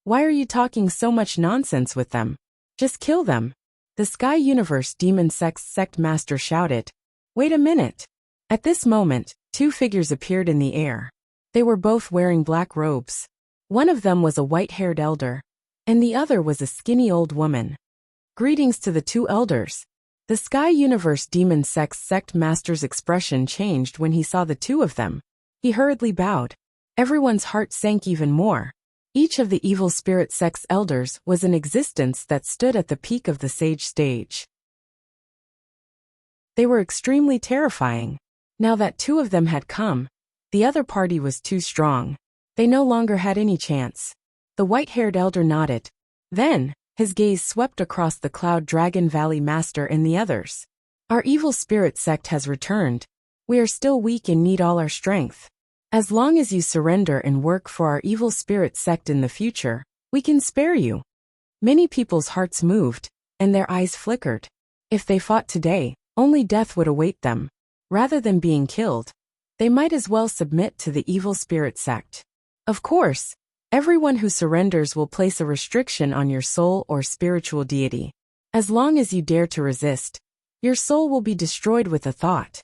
Why are you talking so much nonsense with them? Just kill them. The Sky Universe Demon Sect Master shouted. Wait a minute. At this moment, 2 figures appeared in the air. They were both wearing black robes. One of them was a white-haired elder, and the other was a skinny old woman. Greetings to the 2 elders. The Sky Universe Demon Sect Master's expression changed when he saw the 2 of them. He hurriedly bowed. Everyone's heart sank even more. Each of the evil spirit sect's elders was an existence that stood at the peak of the sage stage. They were extremely terrifying. Now that 2 of them had come, the other party was too strong. They no longer had any chance. The white-haired elder nodded. Then, his gaze swept across the Cloud Dragon Valley Master and the others. Our evil spirit sect has returned. We are still weak and need all our strength. As long as you surrender and work for our evil spirit sect in the future, we can spare you. Many people's hearts moved, and their eyes flickered. If they fought today, only death would await them. Rather than being killed, they might as well submit to the evil spirit sect. Of course, everyone who surrenders will place a restriction on your soul or spiritual deity. As long as you dare to resist, your soul will be destroyed with a thought.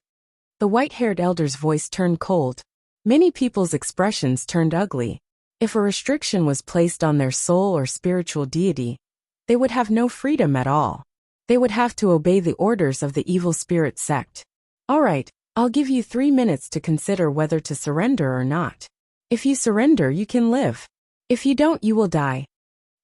The white-haired elder's voice turned cold. Many people's expressions turned ugly. If a restriction was placed on their soul or spiritual deity, they would have no freedom at all. They would have to obey the orders of the evil spirit sect. Alright, I'll give you 3 minutes to consider whether to surrender or not. If you surrender, you can live. If you don't, you will die.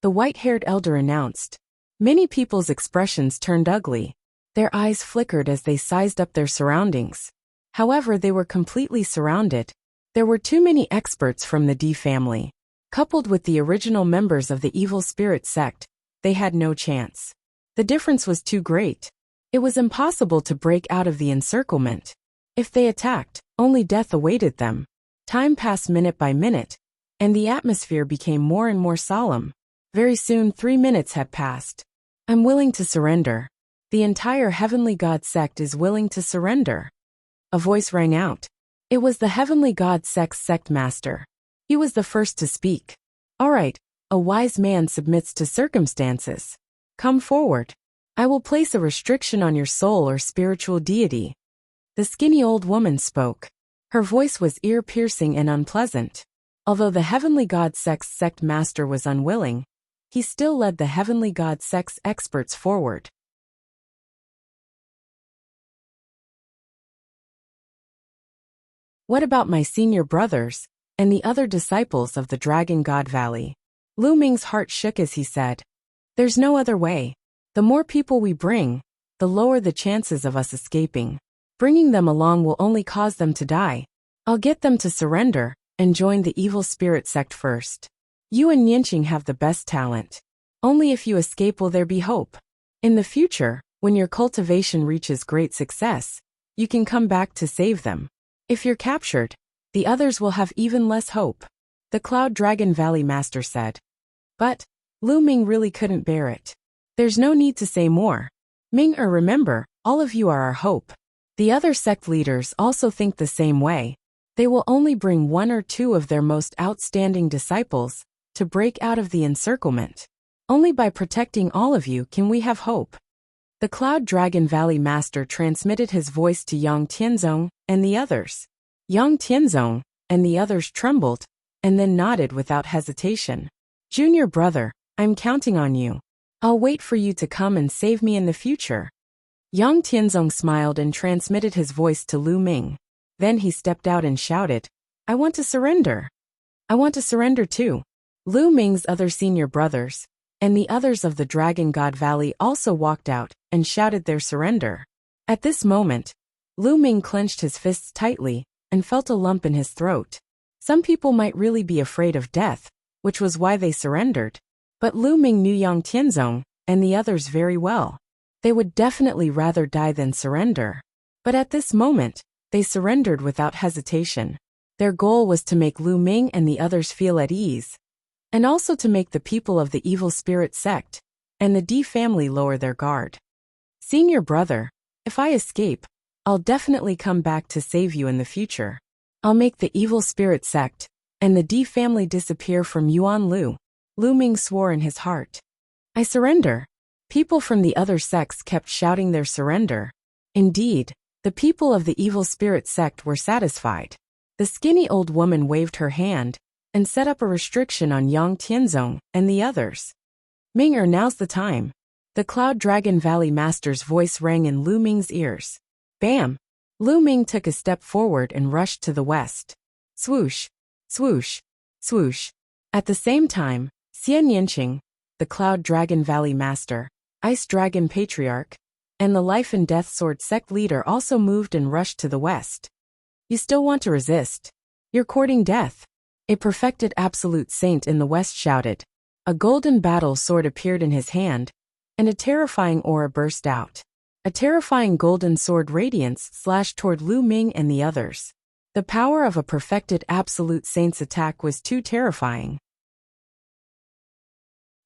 The white-haired elder announced. Many people's expressions turned ugly. Their eyes flickered as they sized up their surroundings. However, they were completely surrounded. There were too many experts from the D family. Coupled with the original members of the evil spirit sect, they had no chance. The difference was too great. It was impossible to break out of the encirclement. If they attacked, only death awaited them. Time passed minute by minute, and the atmosphere became more and more solemn. Very soon 3 minutes had passed. I'm willing to surrender. The entire Heavenly God sect is willing to surrender. A voice rang out. It was the Heavenly God sect's sect master. He was the first to speak. Alright, a wise man submits to circumstances. Come forward. I will place a restriction on your soul or spiritual deity. The skinny old woman spoke. Her voice was ear-piercing and unpleasant. Although the Heavenly God sect's sect master was unwilling, he still led the Heavenly God sect's experts forward. What about my senior brothers and the other disciples of the Dragon God Valley? Lu Ming's heart shook as he said, there's no other way. The more people we bring, the lower the chances of us escaping. Bringing them along will only cause them to die. I'll get them to surrender and join the evil spirit sect first. You and Yanqing have the best talent. Only if you escape will there be hope. In the future, when your cultivation reaches great success, you can come back to save them. If you're captured, the others will have even less hope. The Cloud Dragon Valley Master said. But Lu Ming really couldn't bear it. There's no need to say more. Ming-er, remember, all of you are our hope. The other sect leaders also think the same way. They will only bring 1 or 2 of their most outstanding disciples to break out of the encirclement. Only by protecting all of you can we have hope. The Cloud Dragon Valley Master transmitted his voice to Yang Tianzong and the others. Yang Tianzong and the others trembled, and then nodded without hesitation. Junior brother, I'm counting on you. I'll wait for you to come and save me in the future. Yang Tianzong smiled and transmitted his voice to Lu Ming. Then he stepped out and shouted, I want to surrender. I want to surrender too. Lu Ming's other senior brothers, and the others of the Dragon God Valley also walked out and shouted their surrender. At this moment, Lu Ming clenched his fists tightly and felt a lump in his throat. Some people might really be afraid of death, which was why they surrendered. But Lu Ming knew Yang Tianzong and the others very well. They would definitely rather die than surrender. But at this moment, they surrendered without hesitation. Their goal was to make Lu Ming and the others feel at ease, and also to make the people of the evil spirit sect and the D family lower their guard. Senior brother, if I escape, I'll definitely come back to save you in the future. I'll make the evil spirit sect and the D family disappear from Yuanlu. Lu Ming swore in his heart. I surrender. People from the other sects kept shouting their surrender. Indeed, the people of the evil spirit sect were satisfied. The skinny old woman waved her hand and set up a restriction on Yang Tianzong and the others. Ming-er, now's the time. The Cloud Dragon Valley Master's voice rang in Lu Ming's ears. Bam! Lu Ming took a step forward and rushed to the west. Swoosh! Swoosh! Swoosh! At the same time, Xian Yanqing, the Cloud Dragon Valley Master, Ice Dragon Patriarch, and the Life and Death Sword sect leader also moved and rushed to the west. You still want to resist? You're courting death. A perfected absolute saint in the west shouted. A golden battle sword appeared in his hand, and a terrifying aura burst out. A terrifying golden sword radiance slashed toward Lu Ming and the others. The power of a perfected absolute saint's attack was too terrifying.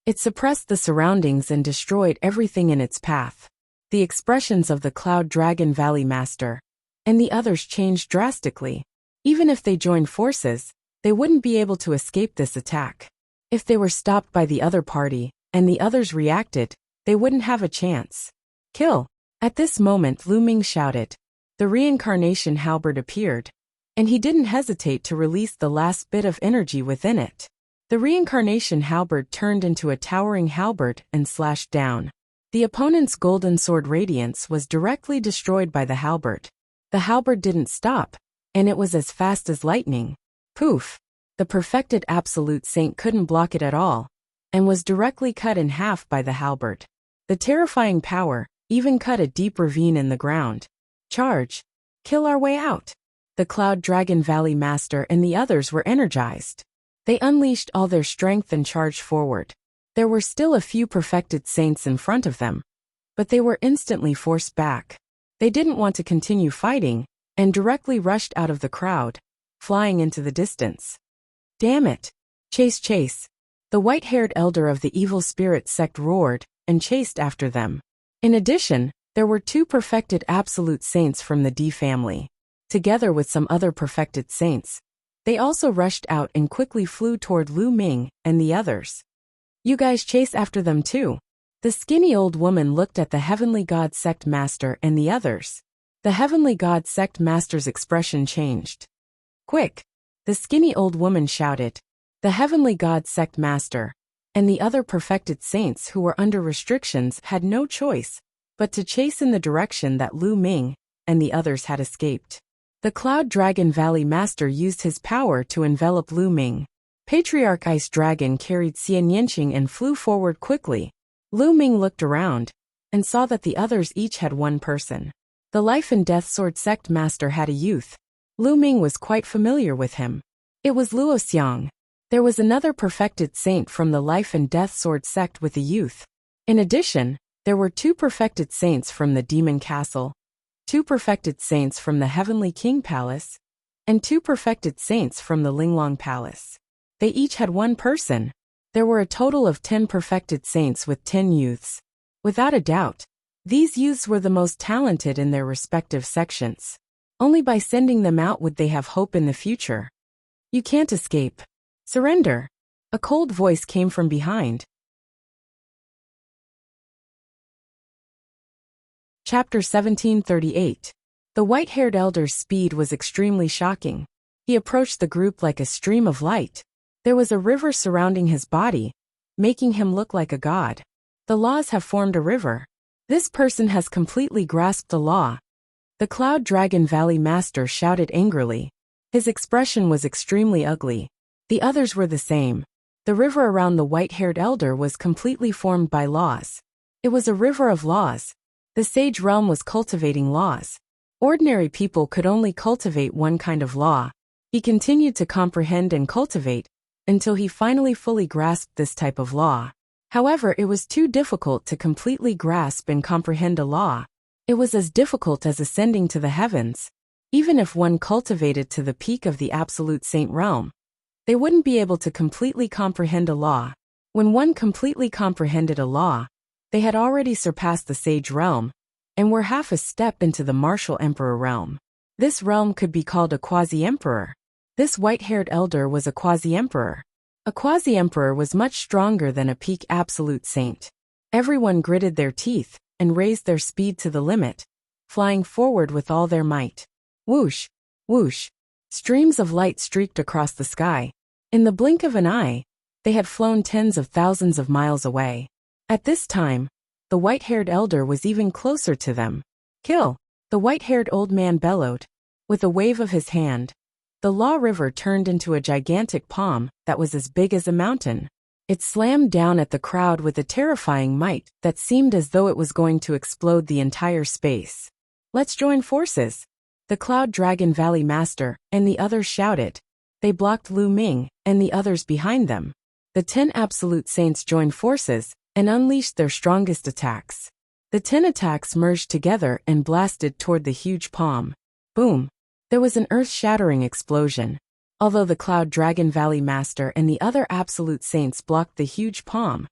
It suppressed the surroundings and destroyed everything in its path. The expressions of the Cloud Dragon Valley Master and the others changed drastically. Even if they joined forces, they wouldn't be able to escape this attack. If they were stopped by the other party and the others reacted, they wouldn't have a chance. Kill! At this moment Lu Ming shouted. The reincarnation halberd appeared, and he didn't hesitate to release the last bit of energy within it. The reincarnation halberd turned into a towering halberd and slashed down. The opponent's golden sword radiance was directly destroyed by the halberd. The halberd didn't stop, and it was as fast as lightning. Poof! The perfected absolute saint couldn't block it at all, and was directly cut in half by the halberd. The terrifying power even cut a deep ravine in the ground. Charge! Kill our way out! The Cloud Dragon Valley Master and the others were energized. They unleashed all their strength and charged forward. There were still a few perfected saints in front of them, but they were instantly forced back. They didn't want to continue fighting, and directly rushed out of the crowd, flying into the distance. Damn it! Chase, chase! The white-haired elder of the evil spirit sect roared, and chased after them. In addition, there were 2 perfected absolute saints from the D family. Together with some other perfected saints, they also rushed out and quickly flew toward Lu Ming and the others. You guys chase after them too. The skinny old woman looked at the Heavenly God Sect Master and the others. The Heavenly God Sect Master's expression changed. Quick! The skinny old woman shouted. The Heavenly God Sect Master and the other perfected saints who were under restrictions had no choice but to chase in the direction that Lu Ming and the others had escaped. The Cloud Dragon Valley Master used his power to envelop Lu Ming. Patriarch Ice Dragon carried Xian Yanqing and flew forward quickly. Lu Ming looked around and saw that the others each had one person. The Life and Death Sword Sect Master had a youth. Lu Ming was quite familiar with him. It was Luo Xiang. There was another perfected saint from the Life and Death Sword Sect with a youth. In addition, there were 2 perfected saints from the Demon Castle, 2 perfected saints from the Heavenly King Palace, and 2 perfected saints from the Linglong Palace. They each had one person. There were a total of 10 perfected saints with 10 youths. Without a doubt, these youths were the most talented in their respective sections. Only by sending them out would they have hope in the future. You can't escape. Surrender! A cold voice came from behind. Chapter 1738. The white-haired elder's speed was extremely shocking. He approached the group like a stream of light. There was a river surrounding his body, making him look like a god. The laws have formed a river. This person has completely grasped the law. The Cloud Dragon Valley Master shouted angrily. His expression was extremely ugly. The others were the same. The river around the white-haired elder was completely formed by laws. It was a river of laws. The sage realm was cultivating laws. Ordinary people could only cultivate one kind of law. He continued to comprehend and cultivate until he finally fully grasped this type of law. However, it was too difficult to completely grasp and comprehend a law. It was as difficult as ascending to the heavens. Even if one cultivated to the peak of the absolute saint realm, they wouldn't be able to completely comprehend a law. When one completely comprehended a law, they had already surpassed the sage realm, and were half a step into the martial emperor realm. This realm could be called a quasi-emperor. This white-haired elder was a quasi-emperor. A quasi-emperor was much stronger than a peak absolute saint. Everyone gritted their teeth and raised their speed to the limit, flying forward with all their might. Whoosh! Whoosh! Streams of light streaked across the sky. In the blink of an eye, they had flown tens of thousands of miles away. At this time, the white-haired elder was even closer to them. Kill! The white-haired old man bellowed. With a wave of his hand, the Law River turned into a gigantic palm that was as big as a mountain. It slammed down at the crowd with a terrifying might that seemed as though it was going to explode the entire space. Let's join forces! The Cloud Dragon Valley Master and the others shouted. They blocked Lu Ming and the others behind them. The 10 absolute saints joined forces and unleashed their strongest attacks. The 10 attacks merged together and blasted toward the huge palm. Boom! There was an earth-shattering explosion. Although the Cloud Dragon Valley Master and the other absolute saints blocked the huge palm,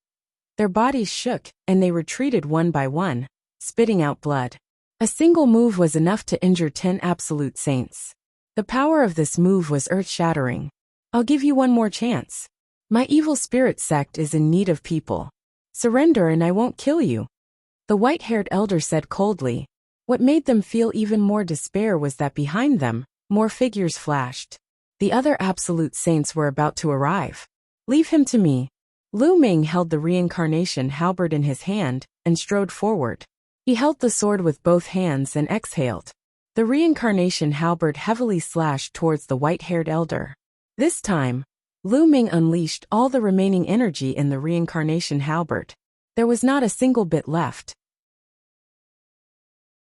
their bodies shook and they retreated one by one, spitting out blood. A single move was enough to injure 10 absolute saints. The power of this move was earth-shattering. I'll give you one more chance. My evil spirit sect is in need of people. Surrender and I won't kill you. The white-haired elder said coldly. What made them feel even more despair was that behind them, more figures flashed. The other absolute saints were about to arrive. Leave him to me. Lu Ming held the reincarnation halberd in his hand and strode forward. He held the sword with both hands and exhaled. The reincarnation halberd heavily slashed towards the white-haired elder. This time, Lu Ming unleashed all the remaining energy in the reincarnation halberd. There was not a single bit left.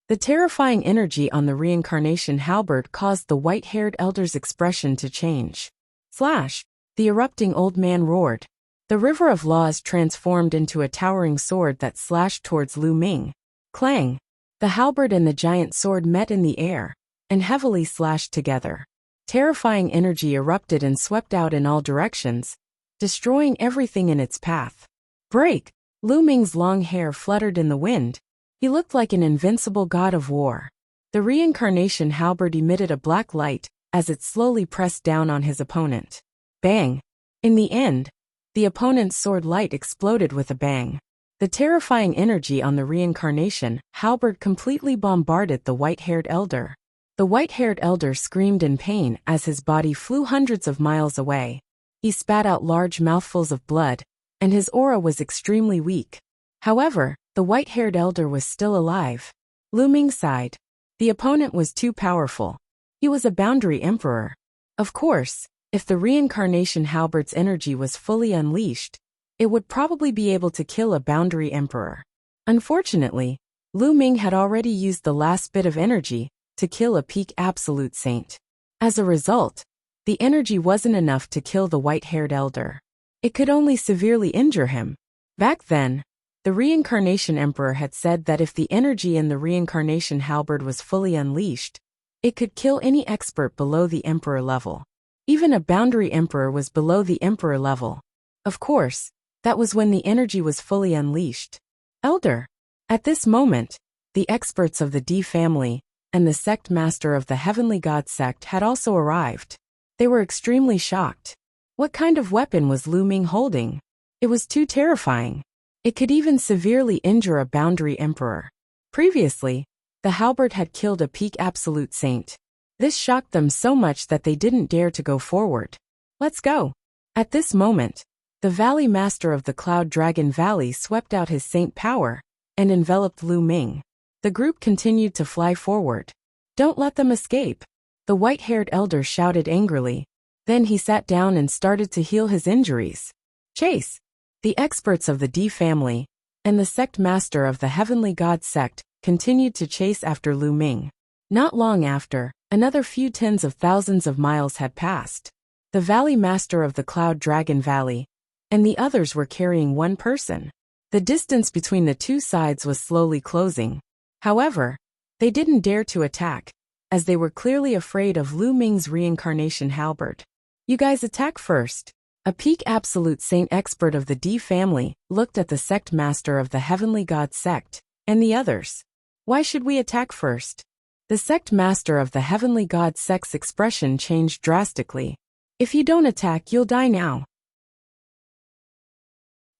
The terrifying energy on the reincarnation halberd caused the white-haired elder's expression to change. Slash! The erupting old man roared. The river of laws transformed into a towering sword that slashed towards Lu Ming. Clang! The halberd and the giant sword met in the air and heavily slashed together. Terrifying energy erupted and swept out in all directions, destroying everything in its path. Break! Lu Ming's long hair fluttered in the wind. He looked like an invincible god of war. The reincarnation halberd emitted a black light as it slowly pressed down on his opponent. Bang! In the end, the opponent's sword light exploded with a bang. The terrifying energy on the reincarnation halberd completely bombarded the white-haired elder. The white-haired elder screamed in pain as his body flew hundreds of miles away. He spat out large mouthfuls of blood, and his aura was extremely weak. However, the white-haired elder was still alive. Lu Ming sighed. The opponent was too powerful. He was a boundary emperor. Of course, if the reincarnation halberd's energy was fully unleashed, it would probably be able to kill a boundary emperor. Unfortunately, Lu Ming had already used the last bit of energy to kill a peak absolute saint. As a result, the energy wasn't enough to kill the white-haired elder. It could only severely injure him. Back then, the reincarnation emperor had said that if the energy in the reincarnation halberd was fully unleashed, it could kill any expert below the emperor level. Even a boundary emperor was below the emperor level. Of course, that was when the energy was fully unleashed. Elder. At this moment, the experts of the D family and the sect master of the Heavenly God sect had also arrived. They were extremely shocked. What kind of weapon was Lu Ming holding? It was too terrifying. It could even severely injure a boundary emperor. Previously, the halberd had killed a peak absolute saint. This shocked them so much that they didn't dare to go forward. Let's go. At this moment, the Valley Master of the Cloud Dragon Valley swept out his saint power and enveloped Lu Ming. The group continued to fly forward. Don't let them escape. The white-haired elder shouted angrily. Then he sat down and started to heal his injuries. Chase! The experts of the D family and the sect master of the Heavenly God sect continued to chase after Lu Ming. Not long after, another few tens of thousands of miles had passed. The Valley Master of the Cloud Dragon Valley and the others were carrying one person. The distance between the two sides was slowly closing. However, they didn't dare to attack, as they were clearly afraid of Lu Ming's reincarnation halberd. You guys attack first. A peak absolute saint expert of the D family looked at the sect master of the Heavenly God sect and the others. Why should we attack first? The sect master of the Heavenly God sect's expression changed drastically. If you don't attack, you'll die now.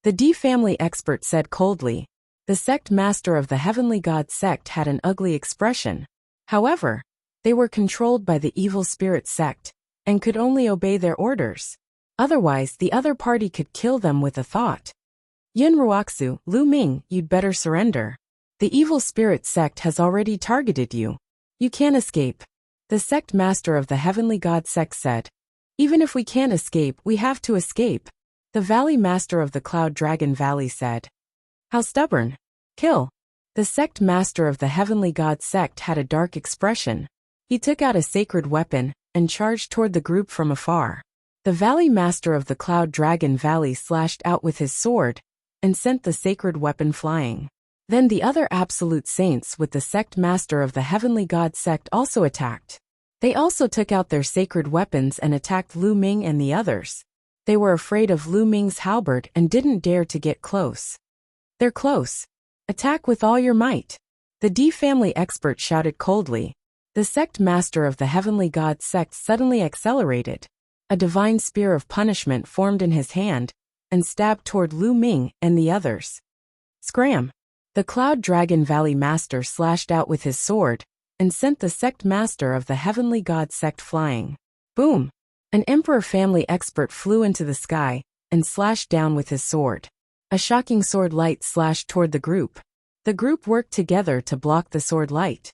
The D family expert said coldly. The sect master of the Heavenly God sect had an ugly expression. However, they were controlled by the evil spirit sect and could only obey their orders. Otherwise, the other party could kill them with a thought. Yin Ruoxu, Lu Ming, you'd better surrender. The evil spirit sect has already targeted you. You can't escape. The sect master of the Heavenly God sect said. Even if we can't escape, we have to escape. The Valley Master of the Cloud Dragon Valley said. How stubborn. Kill. The sect master of the Heavenly God sect had a dark expression. He took out a sacred weapon and charged toward the group from afar. The Valley Master of the Cloud Dragon Valley slashed out with his sword and sent the sacred weapon flying. Then the other absolute saints with the sect master of the Heavenly God sect also attacked. They also took out their sacred weapons and attacked Lu Ming and the others. They were afraid of Lu Ming's halberd and didn't dare to get close. They're close. Attack with all your might. The D family expert shouted coldly. The sect master of the Heavenly God sect suddenly accelerated. A divine spear of punishment formed in his hand and stabbed toward Lu Ming and the others. Scram! The Cloud Dragon Valley Master slashed out with his sword and sent the sect master of the Heavenly God sect flying. Boom! An Emperor family expert flew into the sky and slashed down with his sword. A shocking sword light slashed toward the group. The group worked together to block the sword light.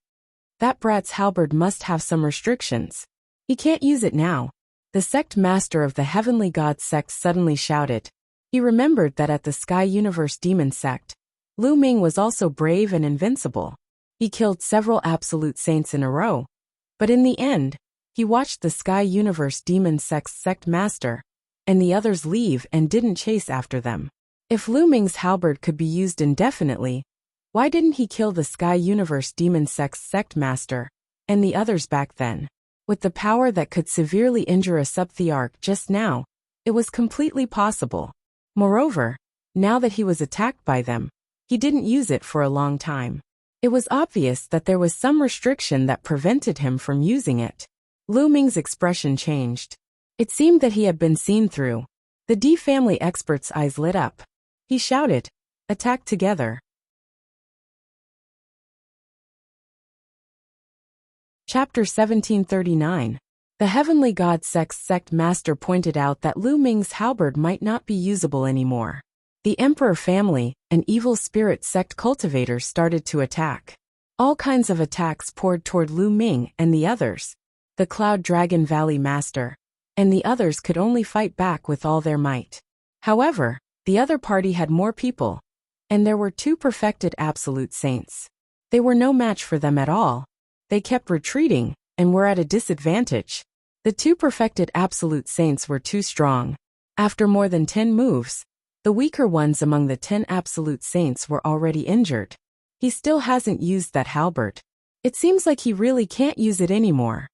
That brat's halberd must have some restrictions. He can't use it now. The sect master of the Heavenly God sect suddenly shouted. He remembered that at the Sky Universe Demon sect, Lu Ming was also brave and invincible. He killed several absolute saints in a row. But in the end, he watched the Sky Universe Demon sect's sect master and the others leave and didn't chase after them. If Lu Ming's halberd could be used indefinitely, why didn't he kill the Sky Universe Demon sect's sect master and the others back then? With the power that could severely injure a sub-thearch just now, it was completely possible. Moreover, now that he was attacked by them, he didn't use it for a long time. It was obvious that there was some restriction that prevented him from using it. Lu Ming's expression changed. It seemed that he had been seen through. The D family expert's eyes lit up. He shouted, "Attack together." Chapter 1739. The Heavenly God sect's sect master pointed out that Lu Ming's halberd might not be usable anymore. The Emperor family and evil spirit sect cultivators started to attack. All kinds of attacks poured toward Lu Ming and the others. The Cloud Dragon Valley Master and the others could only fight back with all their might. However, the other party had more people, and there were two perfected absolute saints. They were no match for them at all. They kept retreating and were at a disadvantage. The two perfected absolute saints were too strong. After more than 10 moves, the weaker ones among the 10 absolute saints were already injured. He still hasn't used that halberd. It seems like he really can't use it anymore.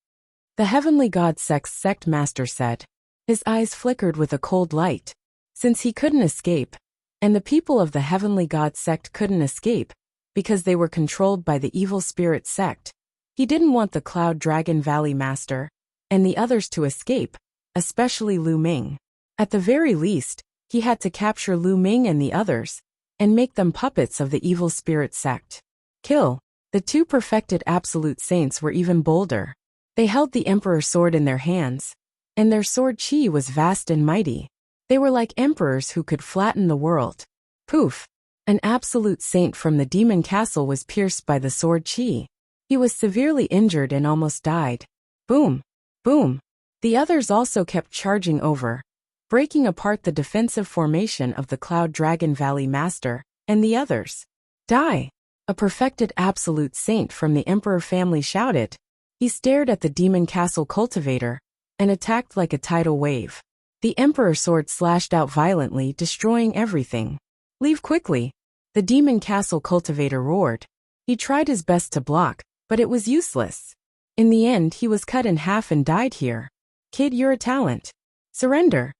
The Heavenly God sect's sect master said. His eyes flickered with a cold light. Since he couldn't escape, and the people of the Heavenly God sect couldn't escape, because they were controlled by the evil spirit sect, he didn't want the Cloud Dragon Valley Master and the others to escape, especially Lu Ming. At the very least, he had to capture Lu Ming and the others, and make them puppets of the evil spirit sect. Kill. The two perfected absolute saints were even bolder. They held the Emperor's sword in their hands, and their sword chi was vast and mighty. They were like emperors who could flatten the world. Poof! An absolute saint from the demon castle was pierced by the sword chi. He was severely injured and almost died. Boom! Boom! The others also kept charging over, breaking apart the defensive formation of the Cloud Dragon Valley Master and the others. Die! A perfected absolute saint from the Emperor family shouted. He stared at the demon castle cultivator and attacked like a tidal wave. The Emperor's sword slashed out violently, destroying everything. Leave quickly! The demon castle cultivator roared. He tried his best to block, but it was useless. In the end, he was cut in half and died here. Kid, you're a talent. Surrender!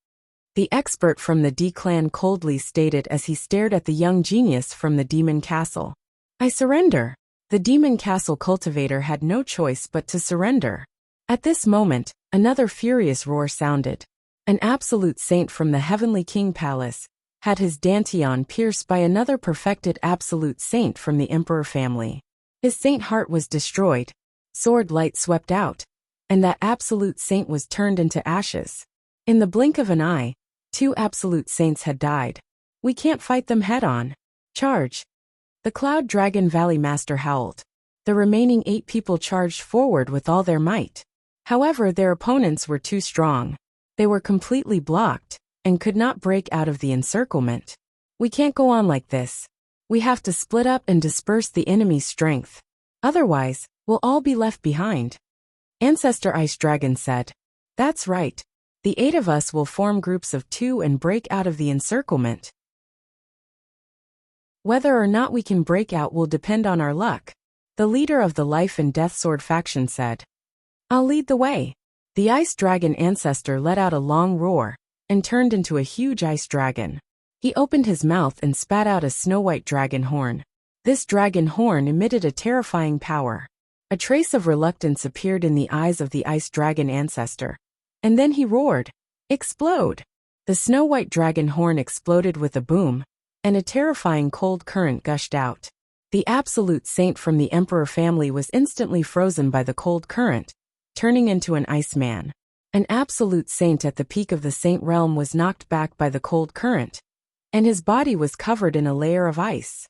The expert from the D clan coldly stated as he stared at the young genius from the demon castle. I surrender. The demon castle cultivator had no choice but to surrender. At this moment, another furious roar sounded. An absolute saint from the Heavenly King Palace had his dantian pierced by another perfected absolute saint from the Emperor family. His saint heart was destroyed. Sword light swept out, and that absolute saint was turned into ashes. In the blink of an eye, 2 absolute saints had died. We can't fight them head-on. Charge! The Cloud Dragon Valley Master howled. The remaining 8 people charged forward with all their might. However, their opponents were too strong. They were completely blocked and could not break out of the encirclement. We can't go on like this. We have to split up and disperse the enemy's strength. Otherwise, we'll all be left behind. Ancestor Ice Dragon said. That's right. The 8 of us will form groups of 2 and break out of the encirclement. Whether or not we can break out will depend on our luck. The leader of the Life and Death Sword faction said. I'll lead the way. The Ice Dragon ancestor let out a long roar and turned into a huge ice dragon. He opened his mouth and spat out a snow-white dragon horn. This dragon horn emitted a terrifying power. A trace of reluctance appeared in the eyes of the Ice Dragon ancestor. And then he roared, Explode! The snow-white dragon horn exploded with a boom, and a terrifying cold current gushed out. The absolute saint from the Emperor family was instantly frozen by the cold current, turning into an iceman. An absolute saint at the peak of the saint realm was knocked back by the cold current, and his body was covered in a layer of ice.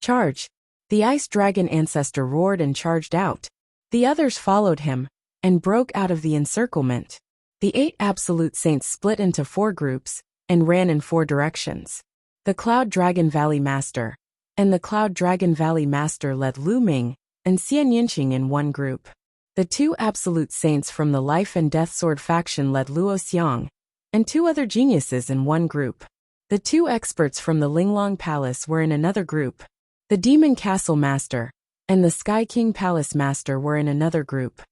Charge! The ice dragon ancestor roared and charged out. The others followed him, and broke out of the encirclement. The 8 absolute saints split into 4 groups, and ran in 4 directions. The Cloud Dragon Valley Master and the Cloud Dragon Valley Master led Lu Ming and Xian Yinqing in one group. The 2 absolute saints from the Life and Death Sword faction led Luo Xiang and 2 other geniuses in one group. The 2 experts from the Linglong Palace were in another group. The Demon Castle Master and the Sky King Palace Master were in another group.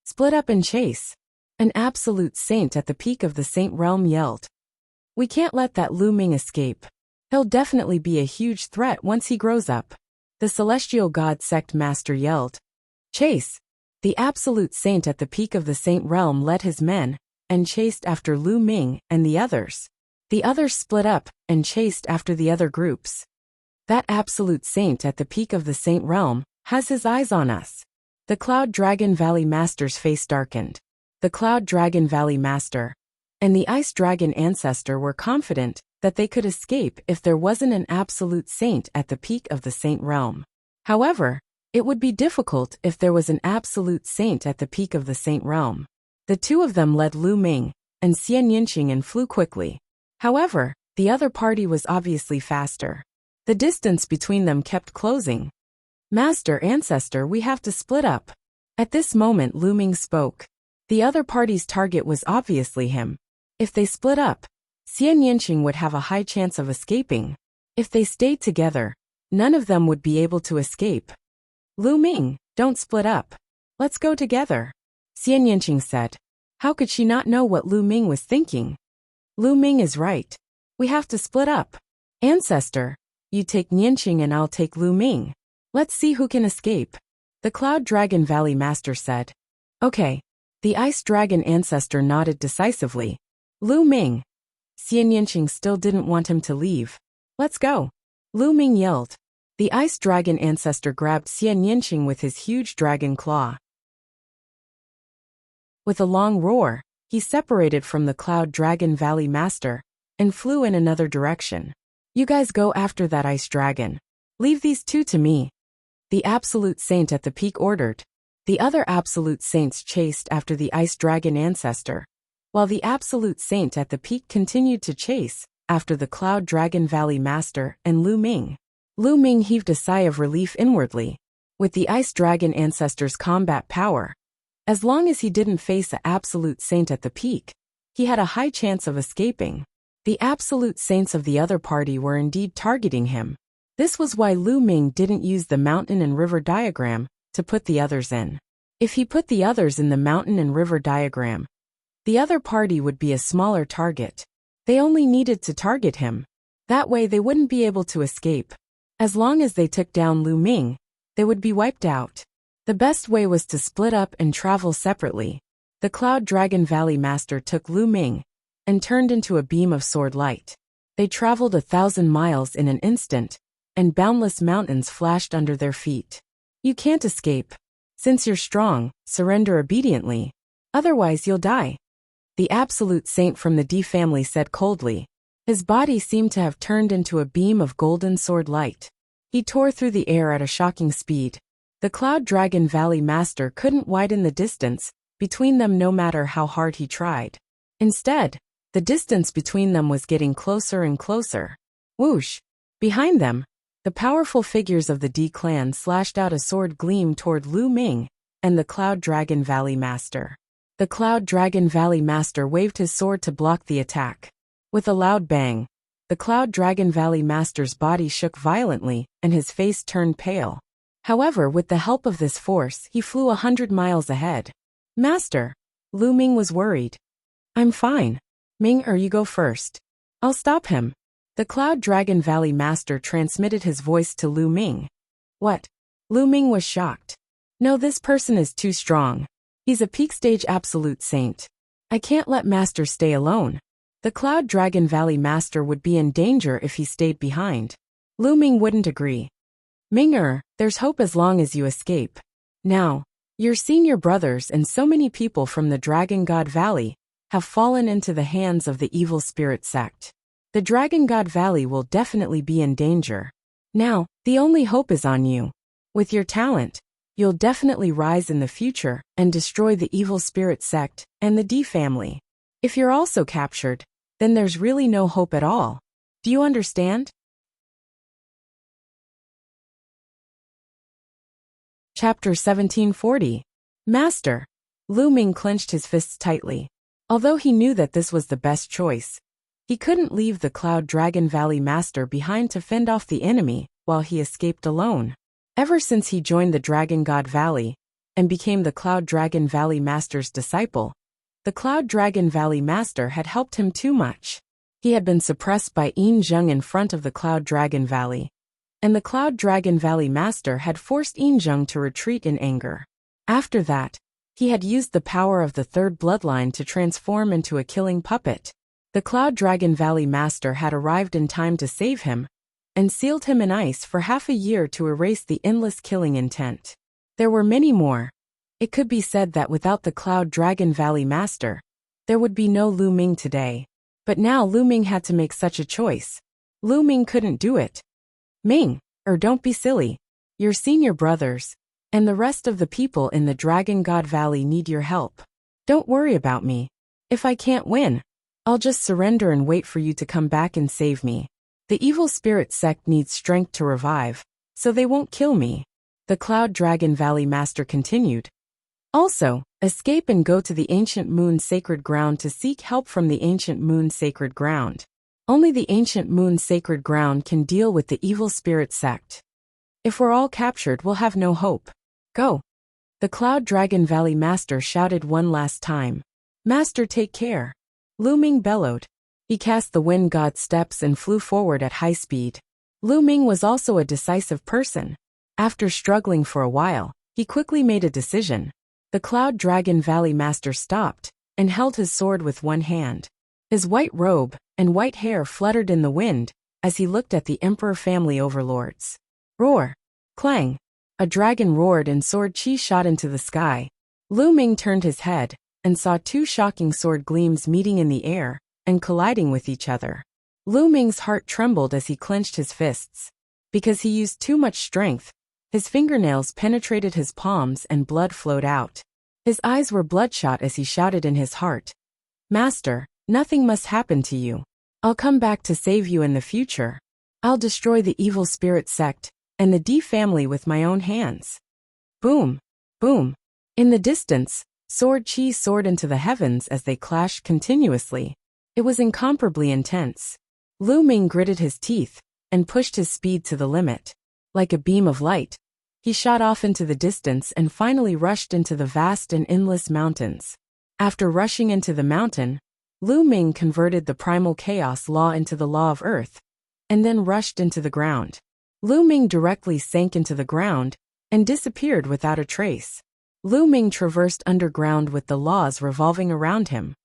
Split up and chase! An absolute saint at the peak of the saint realm yelled. We can't let that Lu Ming escape. He'll definitely be a huge threat once he grows up. The Celestial God Sect Master yelled. Chase! The absolute saint at the peak of the saint realm led his men, and chased after Lu Ming and the others. The others split up, and chased after the other groups. That absolute saint at the peak of the saint realm has his eyes on us. The Cloud Dragon Valley Master's face darkened. The Cloud Dragon Valley Master and the Ice Dragon Ancestor were confident that they could escape if there wasn't an absolute saint at the peak of the saint realm. However, it would be difficult if there was an absolute saint at the peak of the saint realm. The 2 of them led Lu Ming and Xian Yinqing and flew quickly. However, the other party was obviously faster. The distance between them kept closing. Master Ancestor, we have to split up. At this moment Lu Ming spoke. The other party's target was obviously him. If they split up, Xian Yinqing would have a high chance of escaping. If they stayed together, none of them would be able to escape. Lu Ming, don't split up. Let's go together, Xian Yinqing said. How could she not know what Lu Ming was thinking? Lu Ming is right. We have to split up. Ancestor, you take Yinqing and I'll take Lu Ming. Let's see who can escape, the Cloud Dragon Valley Master said. Okay. The Ice Dragon Ancestor nodded decisively. Lu Ming. Xian Yinqing still didn't want him to leave. Let's go, Lu Ming yelled. The Ice Dragon Ancestor grabbed Xian Yinqing with his huge dragon claw. With a long roar, he separated from the Cloud Dragon Valley Master and flew in another direction. You guys go after that ice dragon. Leave these 2 to me, the Absolute Saint at the peak ordered. The other Absolute Saints chased after the Ice Dragon Ancestor, while the Absolute Saint at the peak continued to chase after the Cloud Dragon Valley Master and Lu Ming. Lu Ming heaved a sigh of relief inwardly. With the Ice Dragon Ancestor's combat power, as long as he didn't face an Absolute Saint at the peak, he had a high chance of escaping. The Absolute Saints of the other party were indeed targeting him. This was why Lu Ming didn't use the mountain and river diagram to put the others in. If he put the others in the mountain and river diagram, the other party would be a smaller target. They only needed to target him. That way they wouldn't be able to escape. As long as they took down Lu Ming, they would be wiped out. The best way was to split up and travel separately. The Cloud Dragon Valley Master took Lu Ming and turned into a beam of sword light. They traveled 1,000 miles in an instant, and boundless mountains flashed under their feet. You can't escape. Since you're strong, surrender obediently. Otherwise you'll die, the Absolute Saint from the D family said coldly. His body seemed to have turned into a beam of golden sword light. He tore through the air at a shocking speed. The Cloud Dragon Valley Master couldn't widen the distance between them no matter how hard he tried. Instead, the distance between them was getting closer and closer. Whoosh! Behind them, the powerful figures of the D clan slashed out a sword gleam toward Lu Ming and the Cloud Dragon Valley Master. The Cloud Dragon Valley Master waved his sword to block the attack. With a loud bang, the Cloud Dragon Valley Master's body shook violently and his face turned pale. However, with the help of this force, he flew 100 miles ahead. Master, Lu Ming was worried. I'm fine. Ming, you go first. I'll stop him. The Cloud Dragon Valley Master transmitted his voice to Lu Ming. What? Lu Ming was shocked. No, this person is too strong. He's a peak stage Absolute Saint. I can't let Master stay alone. The Cloud Dragon Valley Master would be in danger if he stayed behind. Lu Ming wouldn't agree. Ming, there's hope as long as you escape. Now, Your senior brothers and so many people from the Dragon God Valley have fallen into the hands of the evil spirit sect. The Dragon God Valley will definitely be in danger. Now, the only hope is on you. With your talent, you'll definitely rise in the future and destroy the evil spirit sect and the D family. If you're also captured, then there's really no hope at all. Do you understand? Chapter 1740. Master. Lu Ming clenched his fists tightly. Although he knew that this was the best choice, he couldn't leave the Cloud Dragon Valley Master behind to fend off the enemy while he escaped alone. Ever since he joined the Dragon God Valley and became the Cloud Dragon Valley Master's disciple, the Cloud Dragon Valley Master had helped him too much. He had been suppressed by Yin Zheng in front of the Cloud Dragon Valley, and the Cloud Dragon Valley Master had forced Yin Zheng to retreat in anger. After that, he had used the power of the third bloodline to transform into a killing puppet. The Cloud Dragon Valley Master had arrived in time to save him, and sealed him in ice for half a year to erase the endless killing intent. There were many more. It could be said that without the Cloud Dragon Valley Master, there would be no Lu Ming today. But now Lu Ming had to make such a choice. Lu Ming couldn't do it. Ming, don't be silly. Your senior brothers and the rest of the people in the Dragon God Valley need your help. Don't worry about me. If I can't win, I'll just surrender and wait for you to come back and save me. The evil spirit sect needs strength to revive, so they won't kill me. The Cloud Dragon Valley Master continued. Also, escape and go to the Ancient Moon Sacred Ground to seek help from the Ancient Moon Sacred Ground. Only the Ancient Moon Sacred Ground can deal with the evil spirit sect. If we're all captured, we'll have no hope. Go. The Cloud Dragon Valley Master shouted one last time. Master, take care. Lu Ming bellowed. He cast the Wind God steps and flew forward at high speed. Lu Ming was also a decisive person. After struggling for a while, he quickly made a decision. The Cloud Dragon Valley Master stopped and held his sword with one hand. His white robe and white hair fluttered in the wind as he looked at the Emperor family overlords. Roar! Clang! A dragon roared and sword chi shot into the sky. Lu Ming turned his head and saw two shocking sword gleams meeting in the air and colliding with each other. Lu Ming's heart trembled as he clenched his fists. Because he used too much strength, his fingernails penetrated his palms and blood flowed out. His eyes were bloodshot as he shouted in his heart. Master, nothing must happen to you. I'll come back to save you in the future. I'll destroy the evil spirit sect and the D family with my own hands. Boom! Boom! In the distance, sword chi soared into the heavens as they clashed continuously. It was incomparably intense. Lu Ming gritted his teeth and pushed his speed to the limit. Like a beam of light, he shot off into the distance and finally rushed into the vast and endless mountains. After rushing into the mountain, Lu Ming converted the primal chaos law into the law of earth, and then rushed into the ground. Lu Ming directly sank into the ground and disappeared without a trace. Lu Ming traversed underground with the laws revolving around him.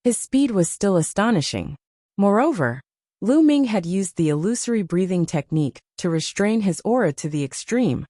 His speed was still astonishing. Moreover, Lu Ming had used the illusory breathing technique to restrain his aura to the extreme,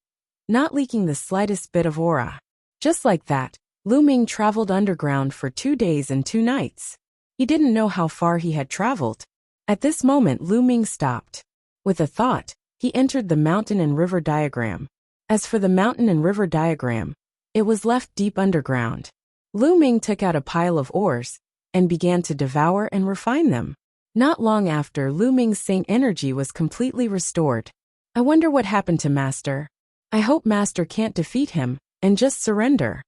not leaking the slightest bit of aura. Just like that, Lu Ming traveled underground for 2 days and 2 nights. He didn't know how far he had traveled. At this moment, Lu Ming stopped. With a thought, he entered the mountain and river diagram. As for the mountain and river diagram, it was left deep underground. Lu Ming took out a pile of ores and began to devour and refine them. Not long after, Lu Ming's Saint energy was completely restored. I wonder what happened to Master. I hope Master can't defeat him and just surrender.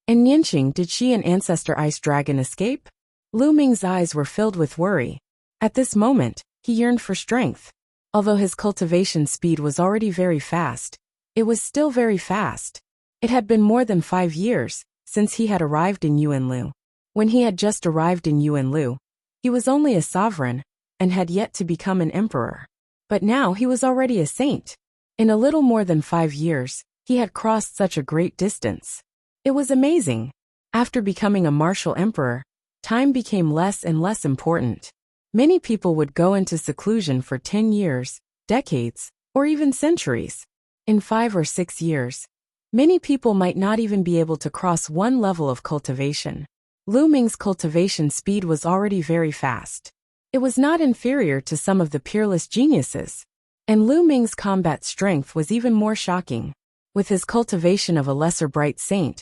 And Yanqing, did she and Ancestor Ice Dragon escape? Lu Ming's eyes were filled with worry. At this moment, he yearned for strength. Although his cultivation speed was already very fast, it was still very fast. It had been more than 5 years since he had arrived in Yuanlu. When he had just arrived in Yuanlu, he was only a sovereign and had yet to become an emperor. But now he was already a saint. In a little more than 5 years, he had crossed such a great distance. It was amazing. After becoming a martial emperor, time became less and less important. Many people would go into seclusion for 10 years, decades, or even centuries. In 5 or 6 years, many people might not even be able to cross one level of cultivation. Lu Ming's cultivation speed was already very fast. It was not inferior to some of the peerless geniuses. And Lu Ming's combat strength was even more shocking. With his cultivation of a lesser bright saint,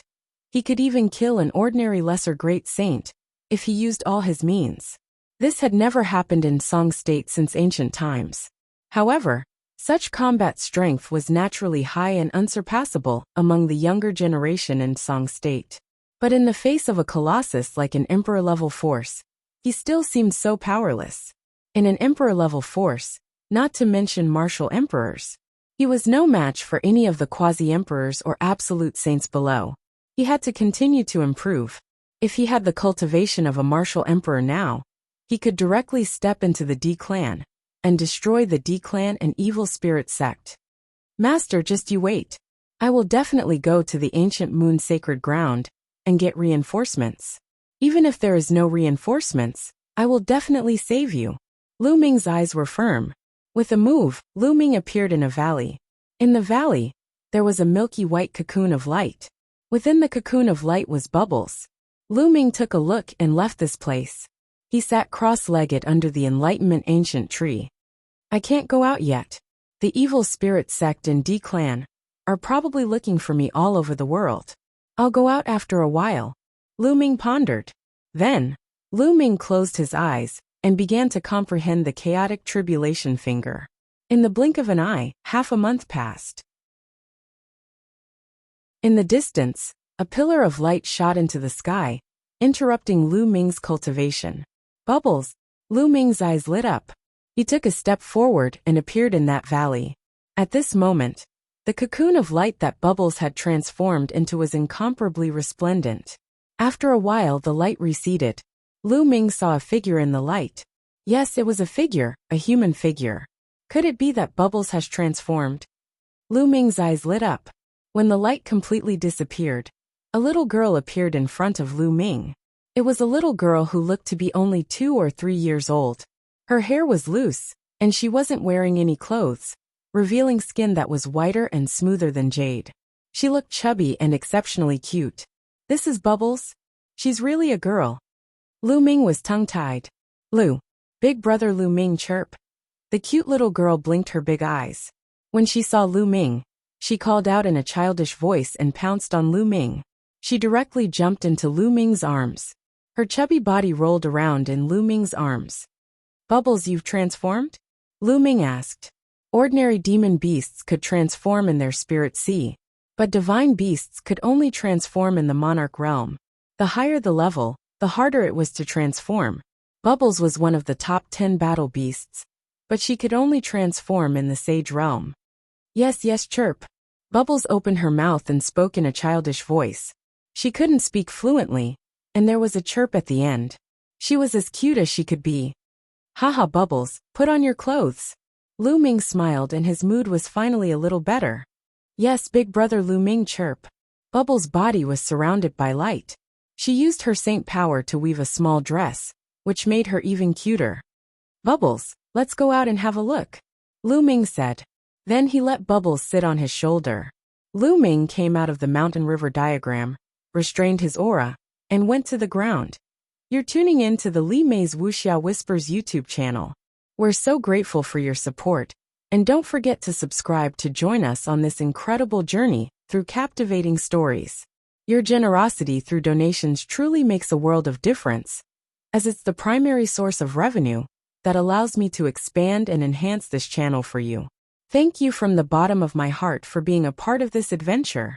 he could even kill an ordinary lesser great saint if he used all his means. This had never happened in Song State since ancient times. However, such combat strength was naturally high and unsurpassable among the younger generation in Song State. But in the face of a colossus like an emperor-level force, he still seemed so powerless. In an emperor-level force, not to mention martial emperors, he was no match for any of the quasi-emperors or absolute saints below. He had to continue to improve. If he had the cultivation of a martial emperor now, he could directly step into the D clan and destroy the D clan and evil spirit sect. Master, just you wait. I will definitely go to the ancient moon sacred ground and get reinforcements. Even if there is no reinforcements, I will definitely save you. Lu Ming's eyes were firm. With a move, Lu Ming appeared in a valley. In the valley, there was a milky white cocoon of light. Within the cocoon of light was Bubbles. Lu Ming took a look and left this place. He sat cross-legged under the Enlightenment ancient tree. I can't go out yet. The evil spirit sect and D clan are probably looking for me all over the world. I'll go out after a while. Lu Ming pondered. Then, Lu Ming closed his eyes and began to comprehend the chaotic tribulation finger. In the blink of an eye, half a month passed. In the distance, a pillar of light shot into the sky, interrupting Lu Ming's cultivation. Bubbles! Lu Ming's eyes lit up. He took a step forward and appeared in that valley. At this moment, the cocoon of light that Bubbles had transformed into was incomparably resplendent. After a while the light receded. Lu Ming saw a figure in the light. Yes, it was a figure, a human figure. Could it be that Bubbles has transformed? Lu Ming's eyes lit up. When the light completely disappeared, a little girl appeared in front of Lu Ming. It was a little girl who looked to be only 2 or 3 years old. Her hair was loose, and she wasn't wearing any clothes, revealing skin that was whiter and smoother than jade. She looked chubby and exceptionally cute. This is Bubbles? She's really a girl. Lu Ming was tongue-tied. Lu. Big brother Lu Ming chirp. The cute little girl blinked her big eyes. When she saw Lu Ming, she called out in a childish voice and pounced on Lu Ming. She directly jumped into Lu Ming's arms. Her chubby body rolled around in Lu Ming's arms. Bubbles, you've transformed? Lu Ming asked. Ordinary demon beasts could transform in their spirit sea, but divine beasts could only transform in the monarch realm. The higher the level, the harder it was to transform. Bubbles was one of the top 10 battle beasts, but she could only transform in the sage realm. Yes, yes, chirp. Bubbles opened her mouth and spoke in a childish voice. She couldn't speak fluently, and there was a chirp at the end. She was as cute as she could be. Haha, Bubbles, put on your clothes. Lu Ming smiled and his mood was finally a little better. Yes, big brother Lu Ming chirp. Bubbles' body was surrounded by light. She used her saint power to weave a small dress, which made her even cuter. Bubbles, let's go out and have a look, Lu Ming said. Then he let Bubbles sit on his shoulder. Lu Ming came out of the mountain-river diagram, restrained his aura, and went to the ground. You're tuning in to the Li Mei's Wuxia Whispers YouTube channel. We're so grateful for your support, and don't forget to subscribe to join us on this incredible journey through captivating stories. Your generosity through donations truly makes a world of difference, as it's the primary source of revenue that allows me to expand and enhance this channel for you. Thank you from the bottom of my heart for being a part of this adventure.